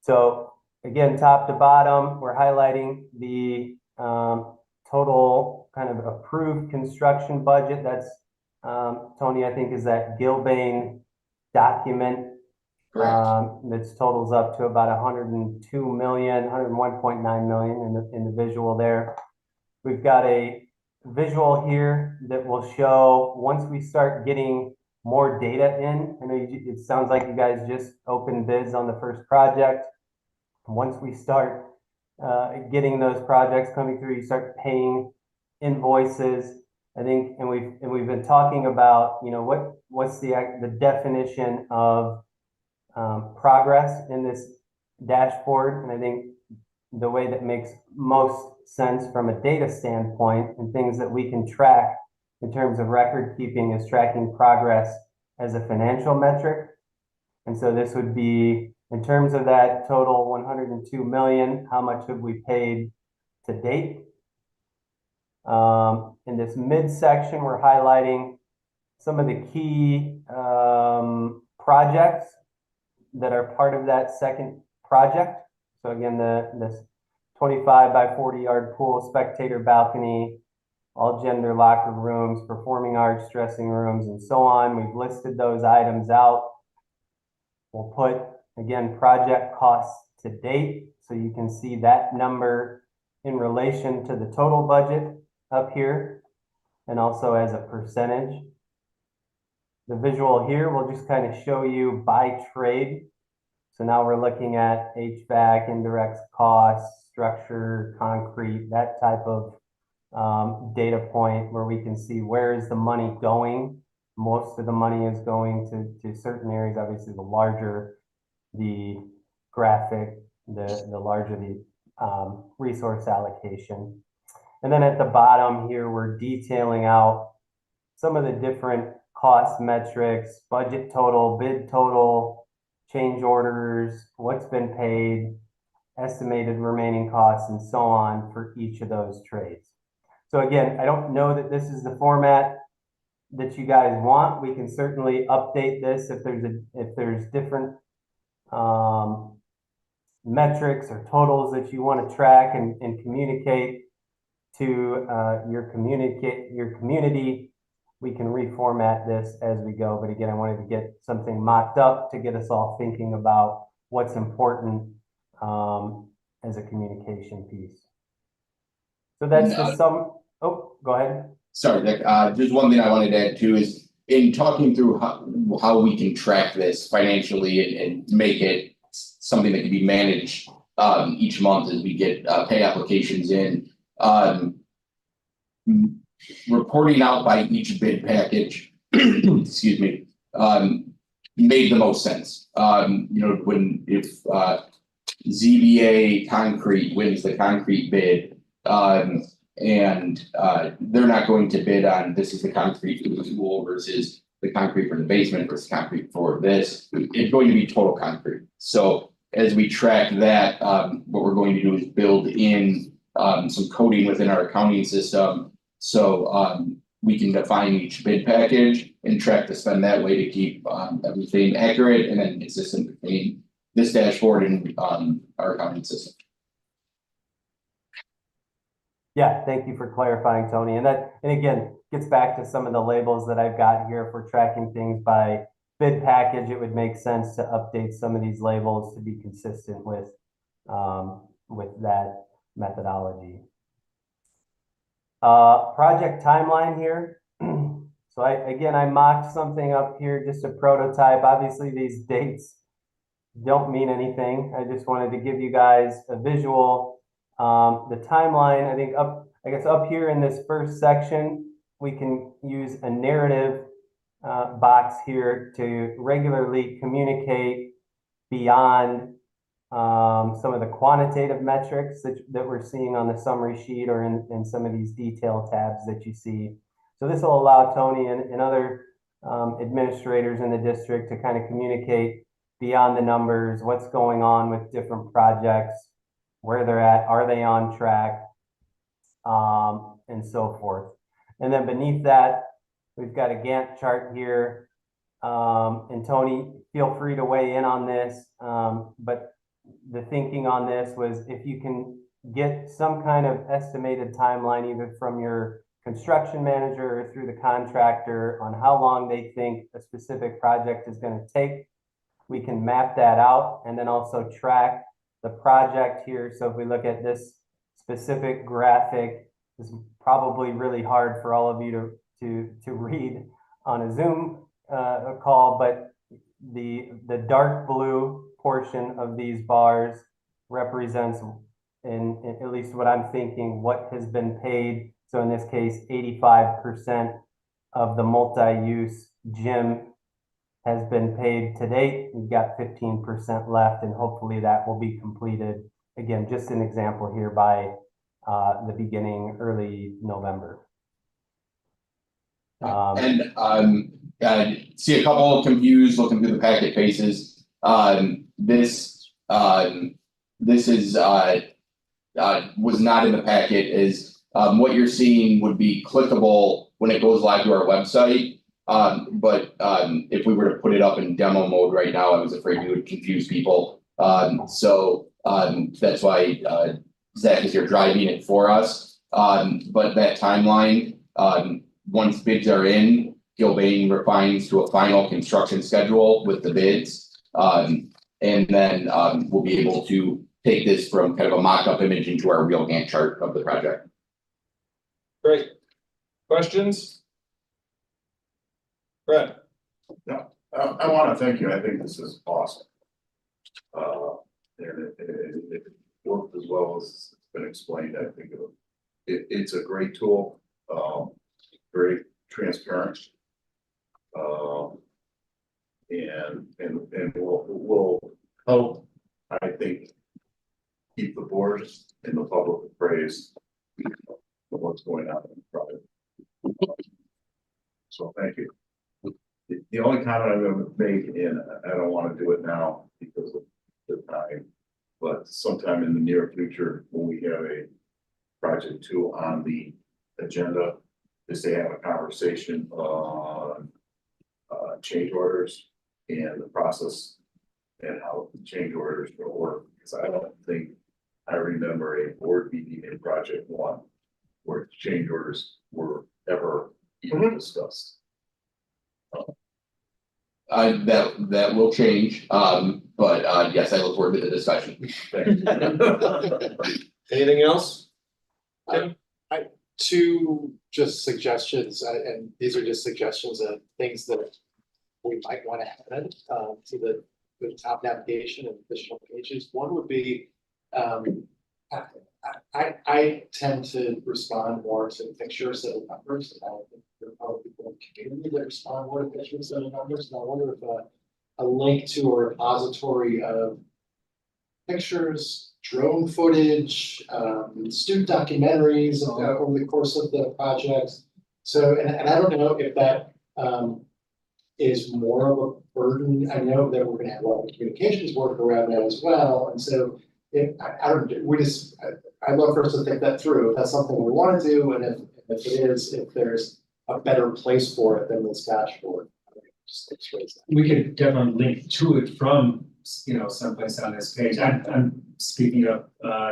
So again, top to bottom, we're highlighting the total kind of approved construction budget. That's Tony, I think, is that Gilbane document. That totals up to about 102 million, 101.9 million in the visual there. We've got a visual here that will show once we start getting more data in. I know it sounds like you guys just opened bids on the first project. Once we start getting those projects coming through, you start paying invoices. I think, and we've been talking about, you know, what's the definition of progress in this dashboard. And I think the way that makes most sense from a data standpoint and things that we can track in terms of record keeping is tracking progress as a financial metric. And so this would be, in terms of that total 102 million, how much have we paid to date? In this midsection, we're highlighting some of the key projects that are part of that second project. So again, this 25 by 40 yard pool, spectator balcony, all gender locker rooms, performing arts, dressing rooms, and so on. We've listed those items out. We'll put, again, project costs to date, so you can see that number in relation to the total budget up here, and also as a percentage. The visual here will just kind of show you by trade. So now we're looking at HVAC, indirect costs, structure, concrete, that type of data point where we can see where is the money going. Most of the money is going to certain areas. Obviously, the larger the graphic, the larger the resource allocation. And then at the bottom here, we're detailing out some of the different cost metrics, budget total, bid total, change orders, what's been paid, estimated remaining costs, and so on for each of those trades. So again, I don't know that this is the format that you guys want. We can certainly update this if there's different metrics or totals that you want to track and communicate to your community. We can reformat this as we go. But again, I wanted to get something mocked up to get us all thinking about what's important as a communication piece. So that's the sum. Oh, go ahead. Sorry, Nick. Just one thing I wanted to add too is in talking through how we can track this financially and make it something that can be managed each month as we get pay applications in. Reporting out by each bid package, excuse me, made the most sense. If ZBA Concrete wins the concrete bid, and they're not going to bid on this is the concrete for the school versus the concrete for the basement versus concrete for this. It's going to be total concrete. So as we track that, what we're going to do is build in some coding within our accounting system. So we can define each bid package and track the spend that way to keep everything accurate and then consistent between this dashboard and our accounting system. Yeah, thank you for clarifying, Tony. And again, gets back to some of the labels that I've got here for tracking things by bid package. It would make sense to update some of these labels to be consistent with that methodology. Project timeline here. So I mocked something up here, just a prototype. Obviously these dates don't mean anything. I just wanted to give you guys a visual. The timeline, I guess up here in this first section, we can use a narrative box here to regularly communicate beyond some of the quantitative metrics that we're seeing on the summary sheet or in some of these detail tabs that you see. So this will allow Tony and other administrators in the district to kind of communicate beyond the numbers, what's going on with different projects, where they're at, are they on track, and so forth. And then beneath that, we've got a Gantt chart here. And Tony, feel free to weigh in on this. But the thinking on this was if you can get some kind of estimated timeline, either from your construction manager or through the contractor on how long they think a specific project is going to take, we can map that out and then also track the project here. So if we look at this specific graphic, this is probably really hard for all of you to read on a Zoom call, but the dark blue portion of these bars represents, in at least what I'm thinking, what has been paid. So in this case, 85% of the multi-use gym has been paid to date. We've got 15% left, and hopefully that will be completed. Again, just an example here by the beginning, early November. See a couple confused looking through the packet faces. This is was not in the packet. Is what you're seeing would be clickable when it goes live to our website. But if we were to put it up in demo mode right now, I was afraid we would confuse people. So that's why Zach is here driving it for us. But that timeline, once bids are in, Gilbane refines to a final construction schedule with the bids. And then we'll be able to take this from kind of a mock-up image into our real Gantt chart of the project. Great. Questions? Brett? No, I want to thank you. I think this is awesome. And it worked as well as it's been explained. I think it's a great tool, very transparent. And will help, I think, keep the board and the public appraised of what's going on in the project. So thank you. The only comment I'm going to make, and I don't want to do it now because of the time, but sometime in the near future, when we have a project 2 on the agenda, is to have a conversation on change orders and the process and how the change orders will work. Because I don't think I remember a board meeting in project 1 where change orders were ever even discussed. That will change, but yes, I look forward to the discussion. Anything else? Two just suggestions, and these are just suggestions of things that we might want to add to the top navigation and additional pages. One would be I tend to respond more to pictures than numbers, and I think there are probably people in the community that respond more to pictures than numbers, and I wonder if a link to a repository of pictures, drone footage, student documentaries over the course of the project. So, and I don't know if that is more of a burden. I know that we're gonna have a lot of communications work around that as well, and so I'd love for us to think that through, if that's something we want to do, and if it is, if there's a better place for it than this dashboard. We could definitely link to it from, someplace on this page. I'm speaking up,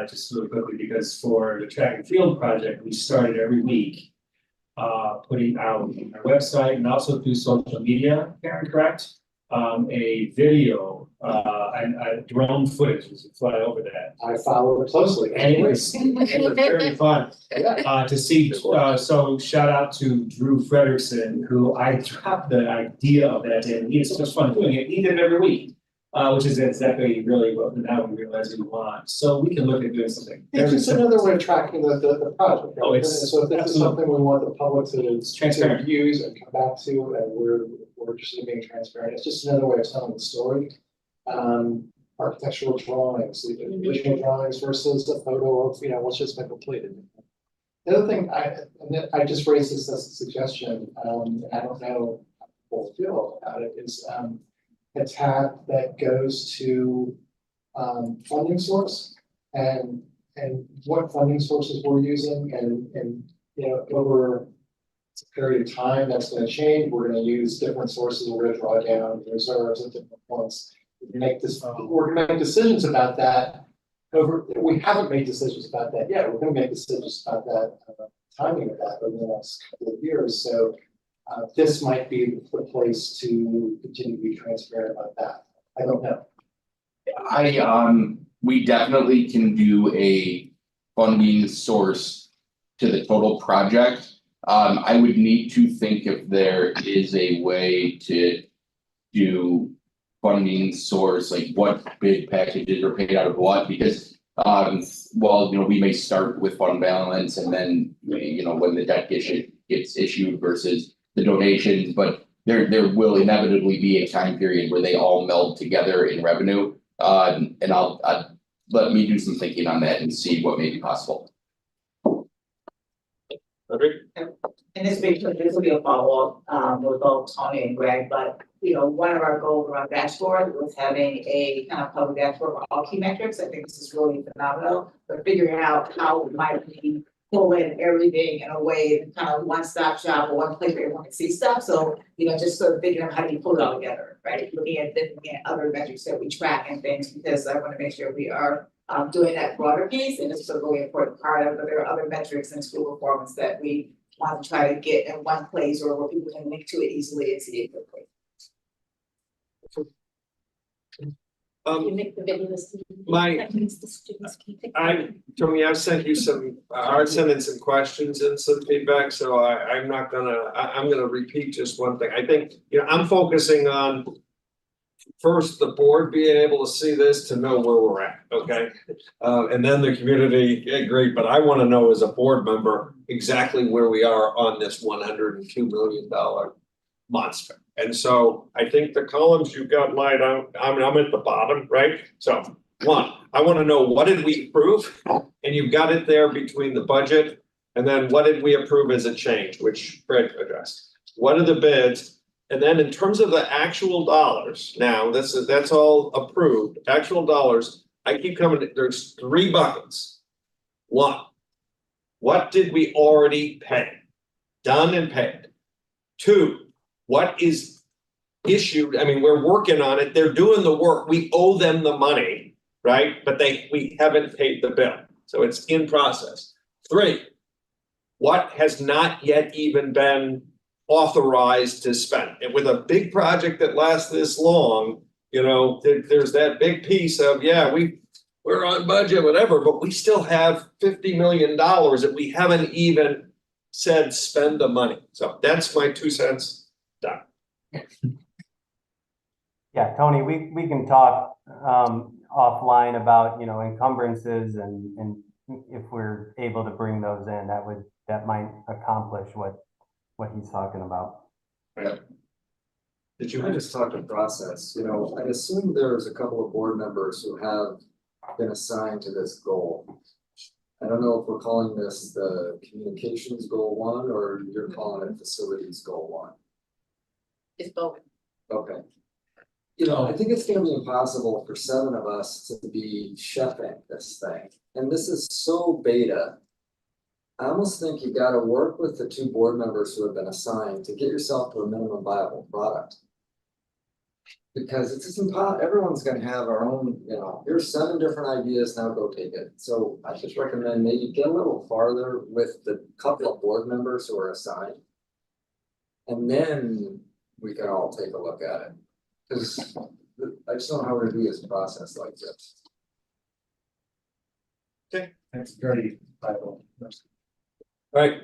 just really quickly, because for the track and field project, we started every week putting out on our website and also through social media, Karen, correct? A video, and drone footage as we fly over that. I follow it closely. And it was very fun to see. So shout out to Drew Frederickson, who I dropped the idea of that, and he had so much fun doing it. He did it every week, which is exactly really what now we realize we want. So we can look at doing something. It's just another way of tracking the project. Right? Oh, it's so if this is something we want the public to transparent. use and come back to, and we're interested in being transparent. It's just another way of telling the story. Architectural drawings, visual drawings versus a photo of what's just been completed. The other thing I just raised this as a suggestion. I don't know how people feel about it. Is a tab that goes to funding source and what funding sources we're using, and over a period of time that's going to change. We're going to use different sources. We're going to draw down reserves at different points. We're going to make decisions about that. We haven't made decisions about that yet. We're going to make decisions about that timing of that over the next couple of years. So this might be the place to continue to be transparent about that. I don't know. We definitely can do a funding source to the total project. I would need to think if there is a way to do funding source, like what bid packages are paid out of what, because we may start with fund balance and then when the debt gets issued versus the donations, but there will inevitably be a time period where they all meld together in revenue. And I'll let me do some thinking on that and see what may be possible. And this will be a follow-up with both Tony and Greg, but one of our goals around dashboard was having a kind of public dashboard for all key metrics. I think this is really phenomenal, but figuring out how we might be pull in everything in a way, kind of one-stop shop or one place where everyone can see stuff. So, just sort of figuring out how do you pull it all together, right? Looking at other metrics that we track and things, because I want to make sure we are doing that broader piece, and it's a really important part of it. But there are other metrics in school performance that we want to try to get in one place or where people can link to it easily and see it quickly. You make the videos. Tony, I've sent you some, I've sent in some questions and some feedback, so I'm gonna repeat just one thing. I think, I'm focusing on first, the board being able to see this to know where we're at, okay? And then the community, great, but I want to know as a board member exactly where we are on this $102 million monster. And so I think the columns you've got lined out, I'm at the bottom, right? So one, I want to know what did we approve? And you've got it there between the budget and then what did we approve as a change, which Fred addressed. What are the bids? And then in terms of the actual dollars, now that's all approved, actual dollars, I keep coming, there's 3 buckets. 1, what did we already pay? Done and paid. 2, what is issued? I mean, we're working on it, they're doing the work, we owe them the money, right? But we haven't paid the bill, so it's in process. 3, what has not yet even been authorized to spend? And with a big project that lasts this long, there's that big piece of, we're on budget, whatever, but we still have $50 million that we haven't even said spend the money. So that's my 2 cents done. Yeah, Tony, we can talk offline about, you know, encumbrances and if we're able to bring those in, that might accomplish what he's talking about. Did you just talk to process? You know, I assume there's a couple of board members who have been assigned to this goal. I don't know if we're calling this the communications goal 1 or you're calling it facilities goal 1. It's both. Okay. You know, I think it's gonna be impossible for 7 of us to be chefing this thing. And this is so beta. I almost think you gotta work with the 2 board members who have been assigned to get yourself to a minimum viable product. Because it's just everyone's gonna have our own, you know, here's 7 different ideas, now go take it. So I just recommend maybe get a little farther with the couple of board members who are assigned. And then we can all take a look at it. Because I just don't know how we're gonna do this process like this. Okay, that's very vital. All right,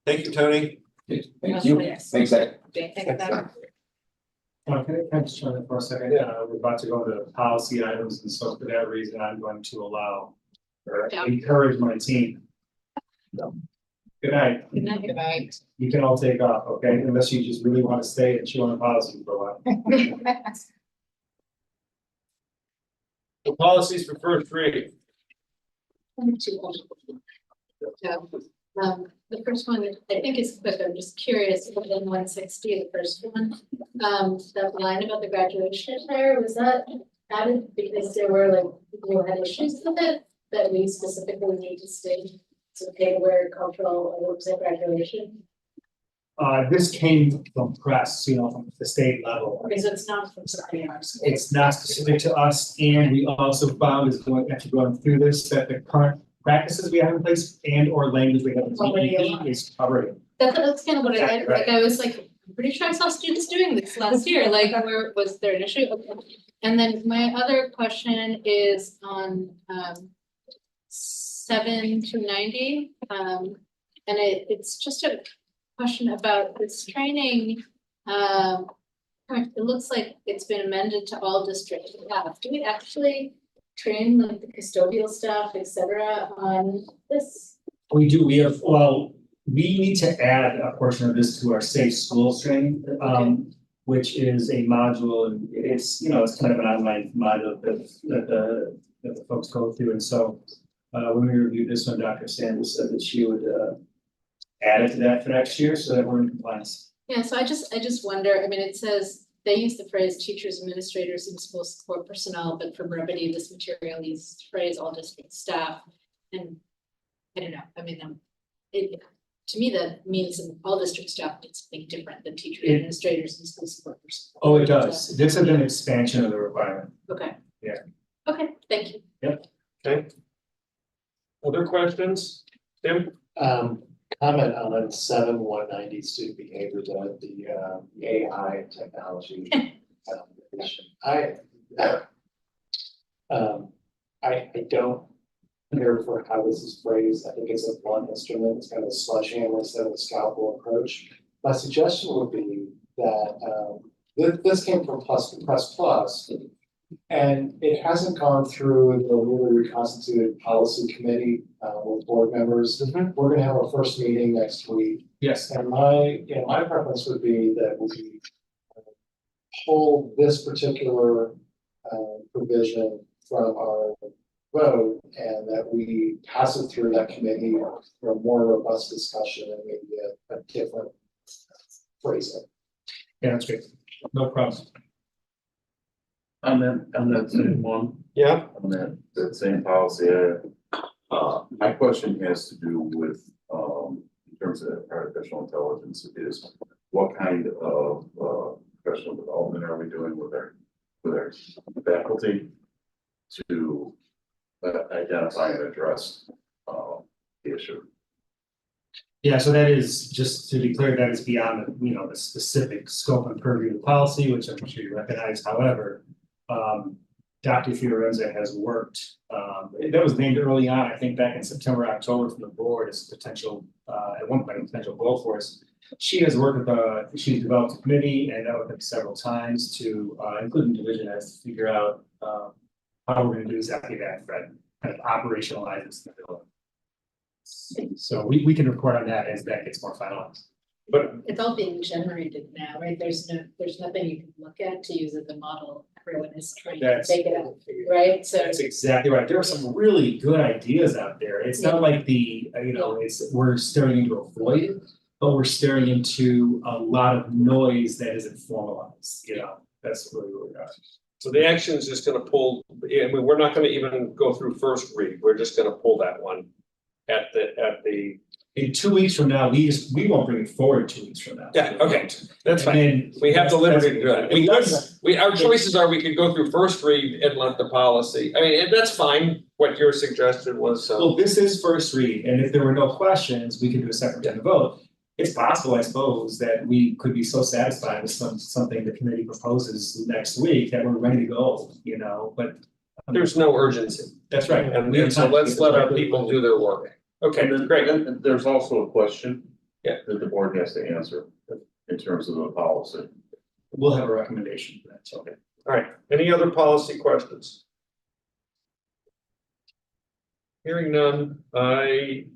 thank you, Tony. Thank you. Thanks, Zach. Okay, can I just turn it for a second? We're about to go to policy items, and so for that reason, I'm going to allow or encourage my team. Good night. Good night. Good night. You can all take off, okay? Unless you just really want to stay and chew on policy for a while. The policies for first reading. The first one, I think is quick, I'm just curious, within 160, the first one, that line about the graduation attire, was that added because there were like, people who had issues with it, that we specifically need to state it's okay to wear cultural items at graduation? This came from press, you know, from the state level. Okay, so it's not from somebody else. It's not specific to us, and we also found is going through this, that the current practices we have in place and or language we have in TEP is covering. That's kind of what I read, Exactly right. like, I was like, I'm pretty sure I saw students doing this last year, like, where was there an issue? Okay. And then my other question is on, 7 to 90, and it's just a question about this training. It looks like it's been amended to all district staff. Do we actually train like the custodial staff, et cetera, on this? We do, we need to add a portion of this to our safe schools training, which is a module, and it's, you know, it's kind of an online module that the folks go through, and so when we reviewed this one, Dr. Sanders said that she would add it to that for next year so that we're in compliance. Yeah, so I just wonder, I mean, it says they use the phrase teachers, administrators, and school support personnel, but for brevity, this material uses the phrase all district staff. And I don't know, I mean, to me, that means that all district staff needs something different than teachers, administrators, and school support personnel. Oh, it does. This is an expansion of the requirement. Okay. Yeah. Okay, thank you. Yep. Okay. Other questions? Tim? Comment on 7-190 student behavior, the AI technology. I don't care for how this is phrased. I think it's a blunt instrument. It's kind of a sledgehammer instead of a scalpel approach. My suggestion would be that this came from Plus, and it hasn't gone through the newly reconstituted policy committee with board members. We're going to have our first meeting next week. Yes. And my preference would be that we pull this particular provision from our vote and that we pass it through that committee for a more robust discussion and maybe a different phrasing. Yeah, that's great. No problem. On that same one. Yeah. On that same policy area. My question has to do with, in terms of artificial intelligence, is what kind of professional development are we doing with our faculty to identify and address the issue? Yeah, so that is, just to be clear, that is beyond, you know, the specific scope and purview of the policy, which I'm sure you recognize. However, Dr. Fiorenza has worked, that was named early on, I think back in September, October from the board as a potential, at one point, a potential goal for us. She has worked with, she's developed a committee and met with them several times to, including division heads, to figure out how we're gonna do exactly that, Fred, kind of operationalize this in the building. So we can report on that as that gets more finalized. But It's all being generated now, right? There's nothing you can look at to use as a model. Everyone is trying to That's- take it out, right? So That's exactly right. There are some really good ideas out there. It's not like we're staring into a void, but we're staring into a lot of noise that isn't formalized, that's really what we are. so the action is just gonna pull, I mean, we're not gonna even go through first read, we're just gonna pull that one at the. In 2 weeks from now, we won't bring it forward 2 weeks from now. Yeah, okay, that's fine. And then We have the liberty to do that's- that. Our choices are, we could go through first read and let the policy, I mean, and that's fine, what your suggestion was, so. Well, this is first read, and if there were no questions, we could do a separate vote. It's possible, I suppose, that we could be so satisfied with something the committee proposes next week that we're ready to go, but. There's no urgency. That's right. And so let's let our people do their work. Okay, And then- great. and there's also a question. Yeah. That the board has to answer in terms of the policy. We'll have a recommendation for that, so. All right, any other policy questions? Hearing none, I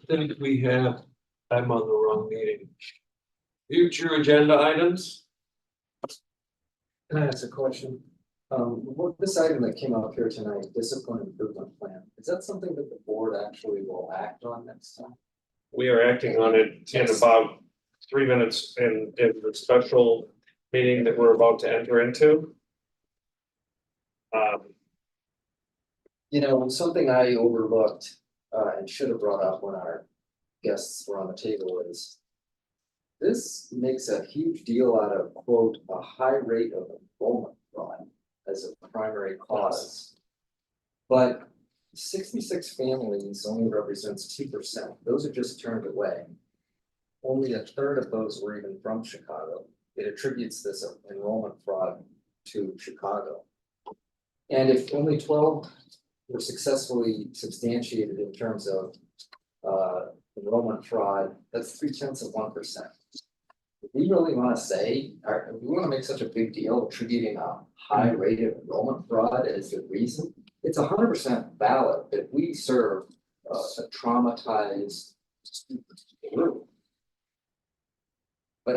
think we have, I'm on the wrong meeting. Future agenda items? Can I ask a question? This item that came up here tonight, discipline improvement plan, is that something that the board actually will act on next time? We are acting on it in about 3 minutes in the special meeting that we're about to enter into. Something I overlooked, and should have brought up when our guests were on the table is. This makes a huge deal out of, quote, a high rate of enrollment fraud as a primary cause. But 66 families only represents 2%. Those are just turned away. Only a third of those were even from Chicago. It attributes this enrollment fraud to Chicago. And if only 12 were successfully substantiated in terms of enrollment fraud, that's 0.3%. If we really want to say, or if we want to make such a big deal attributing a high rate of enrollment fraud as the reason, it's 100% valid that we serve a traumatized group. But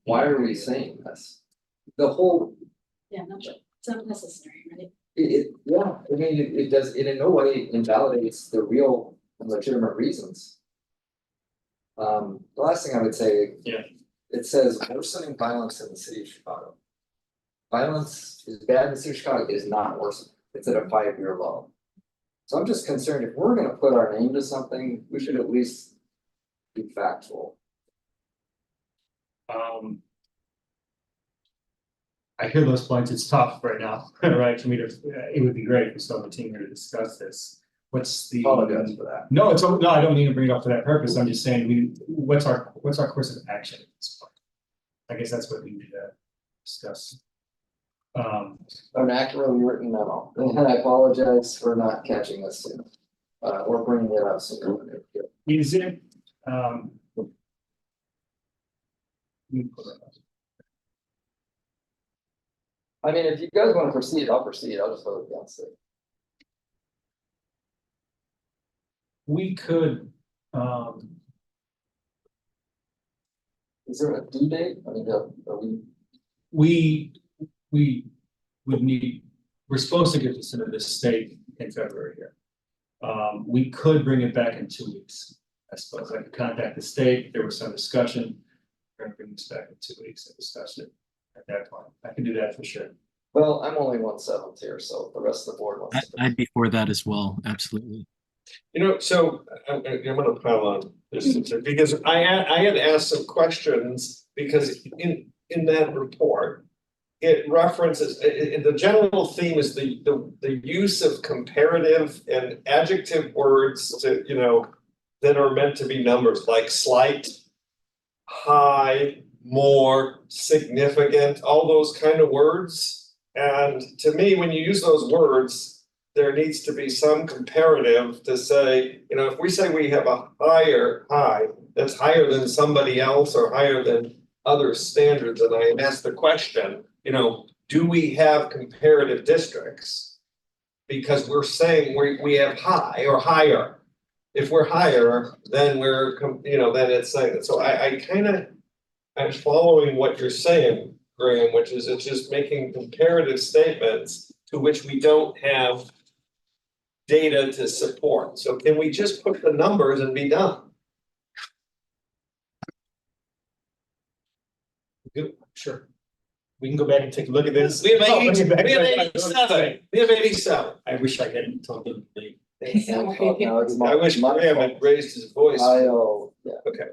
why are we saying this? The whole, yeah, not sure. It's unnecessary, right? it does, it in no way invalidates the real and legitimate reasons. The last thing I would say. Yeah. It says worsening violence in the city of Chicago. Violence is bad in the city of Chicago, it is not worsening, it's at a 5-year low. So I'm just concerned, if we're gonna put our name to something, we should at least be factual. I hear those points, it's tough right now, right, for me to, it would be great if we still have a team here to discuss this. What's the? Apologize for that. No, no, I don't mean to bring it up for that purpose, I'm just saying, what's our course of action at this point? I guess that's what we need to discuss. An accurately written memo, and I apologize for not catching this soon, or bringing it up sooner. Is it, I mean, if you guys wanna proceed, I'll proceed, I'll just vote against it. we could, Is there a due date? I mean, are we? we would need, we're supposed to get this into the state in February here. We could bring it back in 2 weeks, I suppose. I could contact the state, there was some discussion. We're gonna bring this back in 2 weeks and discuss it at that point. I can do that for sure. Well, I'm only 1/7 here, so the rest of the board wants to. I'd be for that as well, absolutely. So I'm gonna pile on this because I had asked some questions because in that report. It references, the general theme is the use of comparative and adjective words to, that are meant to be numbers like slight, high, more, significant, all those kind of words. And to me, when you use those words, there needs to be some comparative to say, if we say we have a high, that's higher than somebody else or higher than other standards. And I asked the question, do we have comparative districts? Because we're saying we have high or higher. If we're higher, then then it's like, so I'm following what you're saying, Graham, which is it's just making comparative statements to which we don't have data to support. So can we just put the numbers and be done? Good, sure. We can go back and take a look at this. We have Oh, bring it back. 87. We have 87. I wish I hadn't told them to leave. I wish Graham had raised his voice. Okay.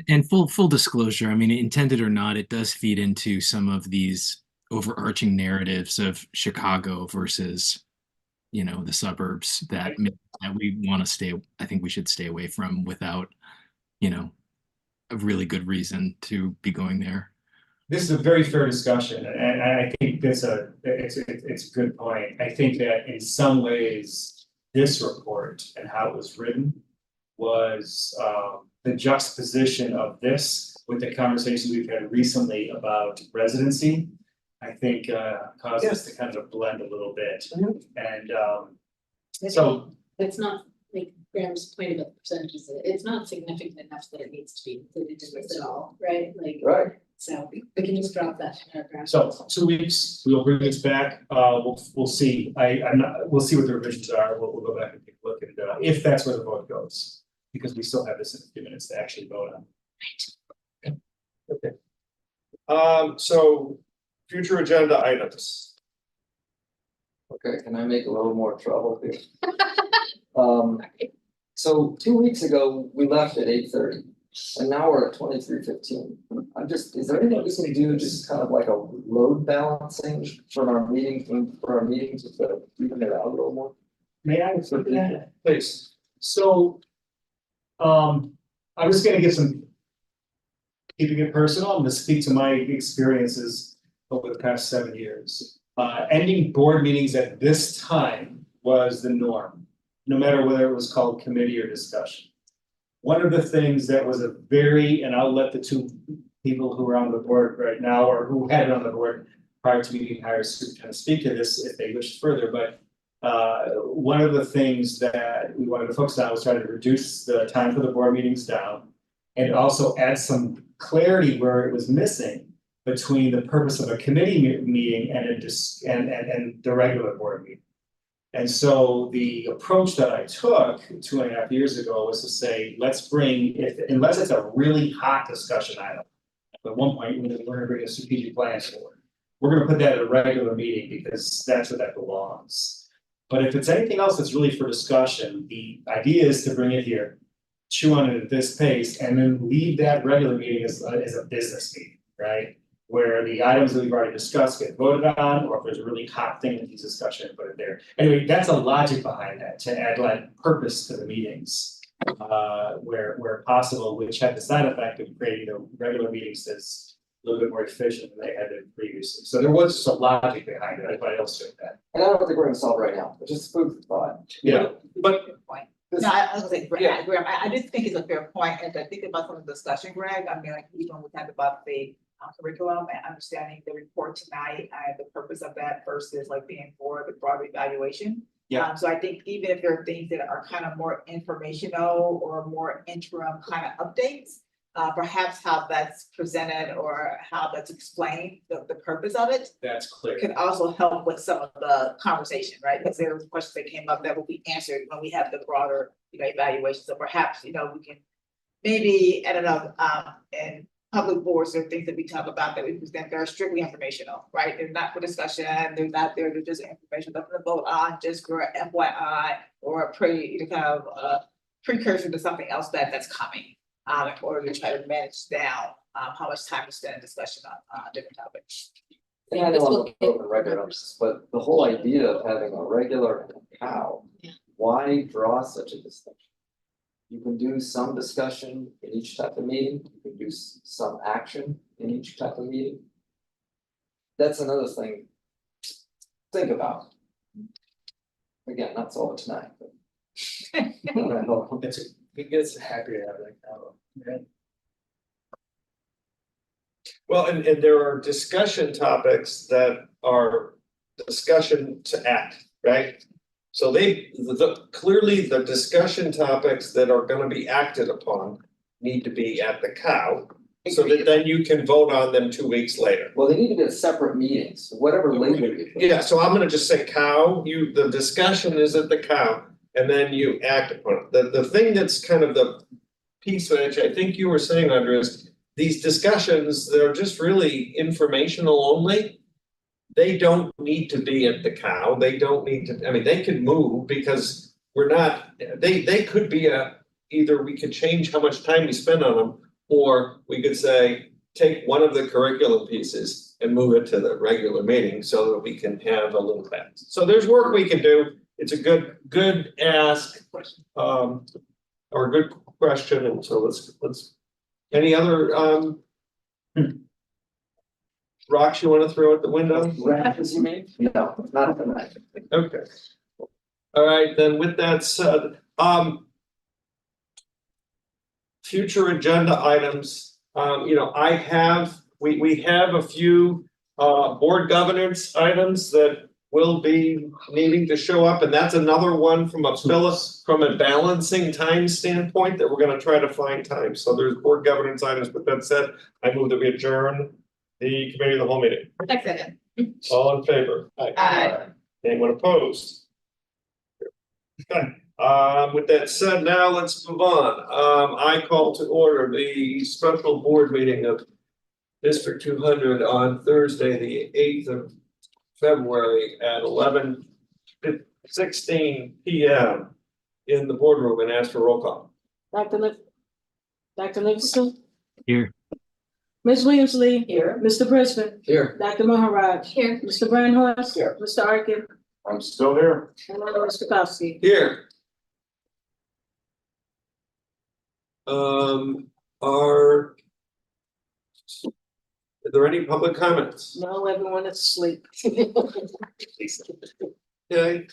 And full disclosure, I mean, intended or not, it does feed into some of these overarching narratives of Chicago versus, the suburbs that we want to stay. I think we should stay away from without, a really good reason to be going there. This is a very fair discussion, and I think it's a good point. I think that in some ways, this report and how it was written was the juxtaposition of this with the conversations we've had recently about residency. I think caused us to kind of blend a little bit, and so it's not like Graham's point about the percentages, it's not significant enough that it needs to be included in this at all, right? Like, Right. So we can just drop that paragraph. So 2 weeks, we'll bring this back. We'll see. We'll see what the revisions are. We'll go back and take a look at if that's where the vote goes, because we still have this in a few minutes to actually vote on. Okay. So future agenda items. Okay, can I make a little more trouble here? So 2 weeks ago, we left at 8:30, and now we're at 23:15. Is there anything we can do, just kind of like a load balancing from our meeting, just to even it out a little more? May I? Please. So, I'm just gonna get keeping it personal, I'm gonna speak to my experiences over the past 7 years. Ending board meetings at this time was the norm, no matter whether it was called committee or discussion. One of the things that was and I'll let the two people who are on the board right now, or who had it on the board prior to me being hired, to kind of speak to this if they wish further, but one of the things that we wanted to focus on was trying to reduce the time for the board meetings down, and also add some clarity where it was missing between the purpose of a committee meeting and the regular board meeting. And so the approach that I took 2.5 years ago was to say, let's bring, unless it's a really hot discussion item, at one point we're gonna bring a strategic plan forward. We're gonna put that at a regular meeting because that's where that belongs. But if it's anything else that's really for discussion, the idea is to bring it here, chew on it at this pace, and then leave that regular meeting as a business meeting, right? Where the items that we've already discussed get voted on, or if there's a really hot thing that needs discussion, put it there. Anyway, that's a logic behind that, to add like purpose to the meetings, where possible, which had the side effect of creating the regular meetings that's a little bit more efficient than they had been previously. So there was just a logic behind it, I illustrate that. And I don't think we're gonna solve right now, but just food for thought. Yeah, but No, I was gonna say, Graham, I just think it's a fair point, as I think about some of the discussion, Greg, I mean, like, even we talked about the curriculum and understanding the report tonight, and the purpose of that versus like being for the broader evaluation. Yeah. So I think even if there are things that are kind of more informational or more interim kind of updates, perhaps how that's presented or how that's explained, the purpose of it. That's clear. Can also help with some of the conversation, right? Because there was questions that came up that will be answered when we have the broader, evaluation. So perhaps, we can maybe, I don't know, and public boards are things that we talk about that we present that are strictly informational, right? They're not for discussion, they're not there, they're just information, nothing to vote on, just for FYI or precursor to something else that's coming. In order to try to manage down how much time we spend in discussion on different topics. And I know I'm a broken record on this, but the whole idea of having a regular and a cow, why draw such a distinction? You can do some discussion in each type of meeting, you can do some action in each type of meeting. That's another thing to think about. Again, not solve it tonight, but. It gets happy to have that. Well, and there are discussion topics that are discussion to act, right? So clearly the discussion topics that are gonna be acted upon need to be at the cow. So that then you can vote on them 2 weeks later. Well, they need to be at separate meetings, whatever label you put. Yeah, so I'm gonna just say cow, the discussion is at the cow, and then you act upon it. The thing that's kind of the piece which I think you were saying, Andrea, is these discussions, they're just really informational only. They don't need to be at the cow, they don't need to, I mean, they could move because we're not, they could be either we could change how much time we spend on them. Or we could say, take one of the curriculum pieces and move it to the regular meeting so that we can have a little bit. So there's work we can do. It's a good ask, or a good question. And so let's, any other, rocks you want to throw at the window? Raffles you made? No, not tonight. Okay. All right, then with that said, future agenda items, we have a few board governance items that will be needing to show up, and that's another one from a balancing time standpoint that we're gonna try to find time. So there's board governance items, but that said, I move that we adjourn the committee of the whole meeting. Second. All in favor? Aye. Anyone opposed? Okay. With that said, now let's move on. I call to order the special board meeting of District 200 on Thursday, the 8th of February at 11:16 p.m. in the boardroom, and ask for roll call. Dr. Livingston, Here. Ms. Williams-Lee. Here. Mr. Brisbane, Here. Dr. Maharaj. Here. Mr. Brandhorst. Here. Mr. Arkin, I'm still here. and Mr. Kowski. Here. Are there any public comments? No, everyone is asleep. Okay,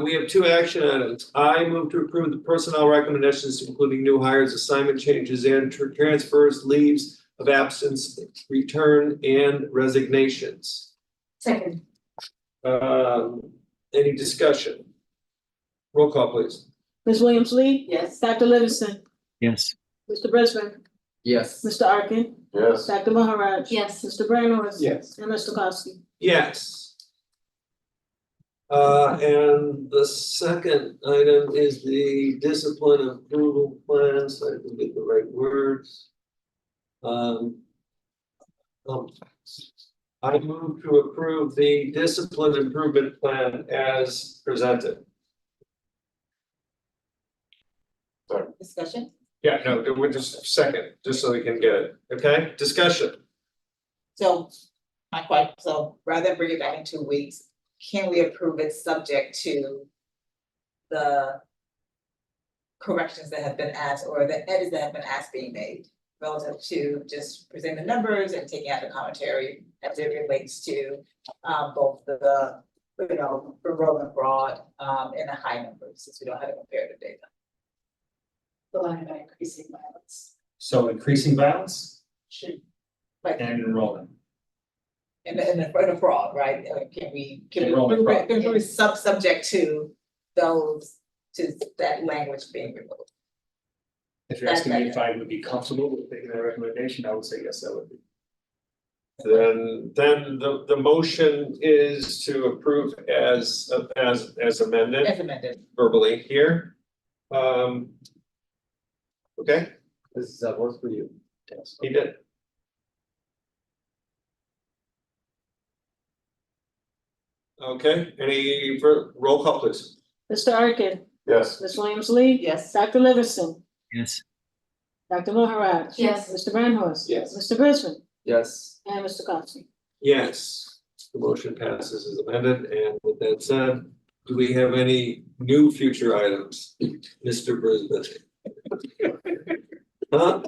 we have two action items. I move to approve the personnel recommendations, including new hires, assignment changes, and transfers, leaves of absence, return, and resignations. Second. Any discussion? Roll call, please. Ms. Williams-Lee. Yes. Dr. Livingston, Yes. Mr. Brisbane, Yes. Mr. Arkin, Yes. Dr. Maharaj. Yes. Mr. Brandhorst. Yes. And Mr. Kowski. Yes. And the second item is the discipline approval plan, so I can get the right words. I move to approve the discipline improvement plan as presented. Discussion? Yeah, no, we're just second, just so we can get it, okay? Discussion. So, not quite, so rather than bring it back in 2 weeks, can we approve it subject to the corrections that have been asked or the edits that have been asked being made relative to just presenting the numbers and taking out the commentary as it relates to both the enrollment broad and the high numbers, since we don't have comparative data. The line by increasing violence. So increasing violence Like and enrollment. in the fraud, right? Can we Enrollment approve fraud. it, can we subject to that language being removed? If you're asking me if I would be comfortable with taking that recommendation, I would say yes, I would be. Then the motion is to approve as amended. As amended. Verbally here. Okay, Does that work for you? Yes. he did. Okay, any roll call, please? Mr. Arkin, Yes. Ms. Williams-Lee. Yes. Dr. Livingston, Yes. Dr. Maharaj. Yes. Mr. Brandhorst. Yes. Mr. Brisbane, Yes. and Mr. Kowski. Yes, the motion passes as amended, and with that said, do we have any new future items, Mr. Brisbane? Huh?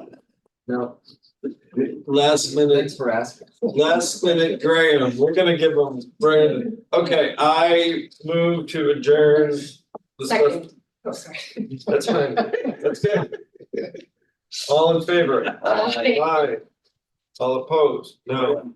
No. Last minute. Thanks for asking. Last minute Graham, we're gonna give him Brandon. Okay, I move to adjourn. the Second. Oh, sorry. That's fine, that's good. All in favor? Aye. Aye. All opposed? No.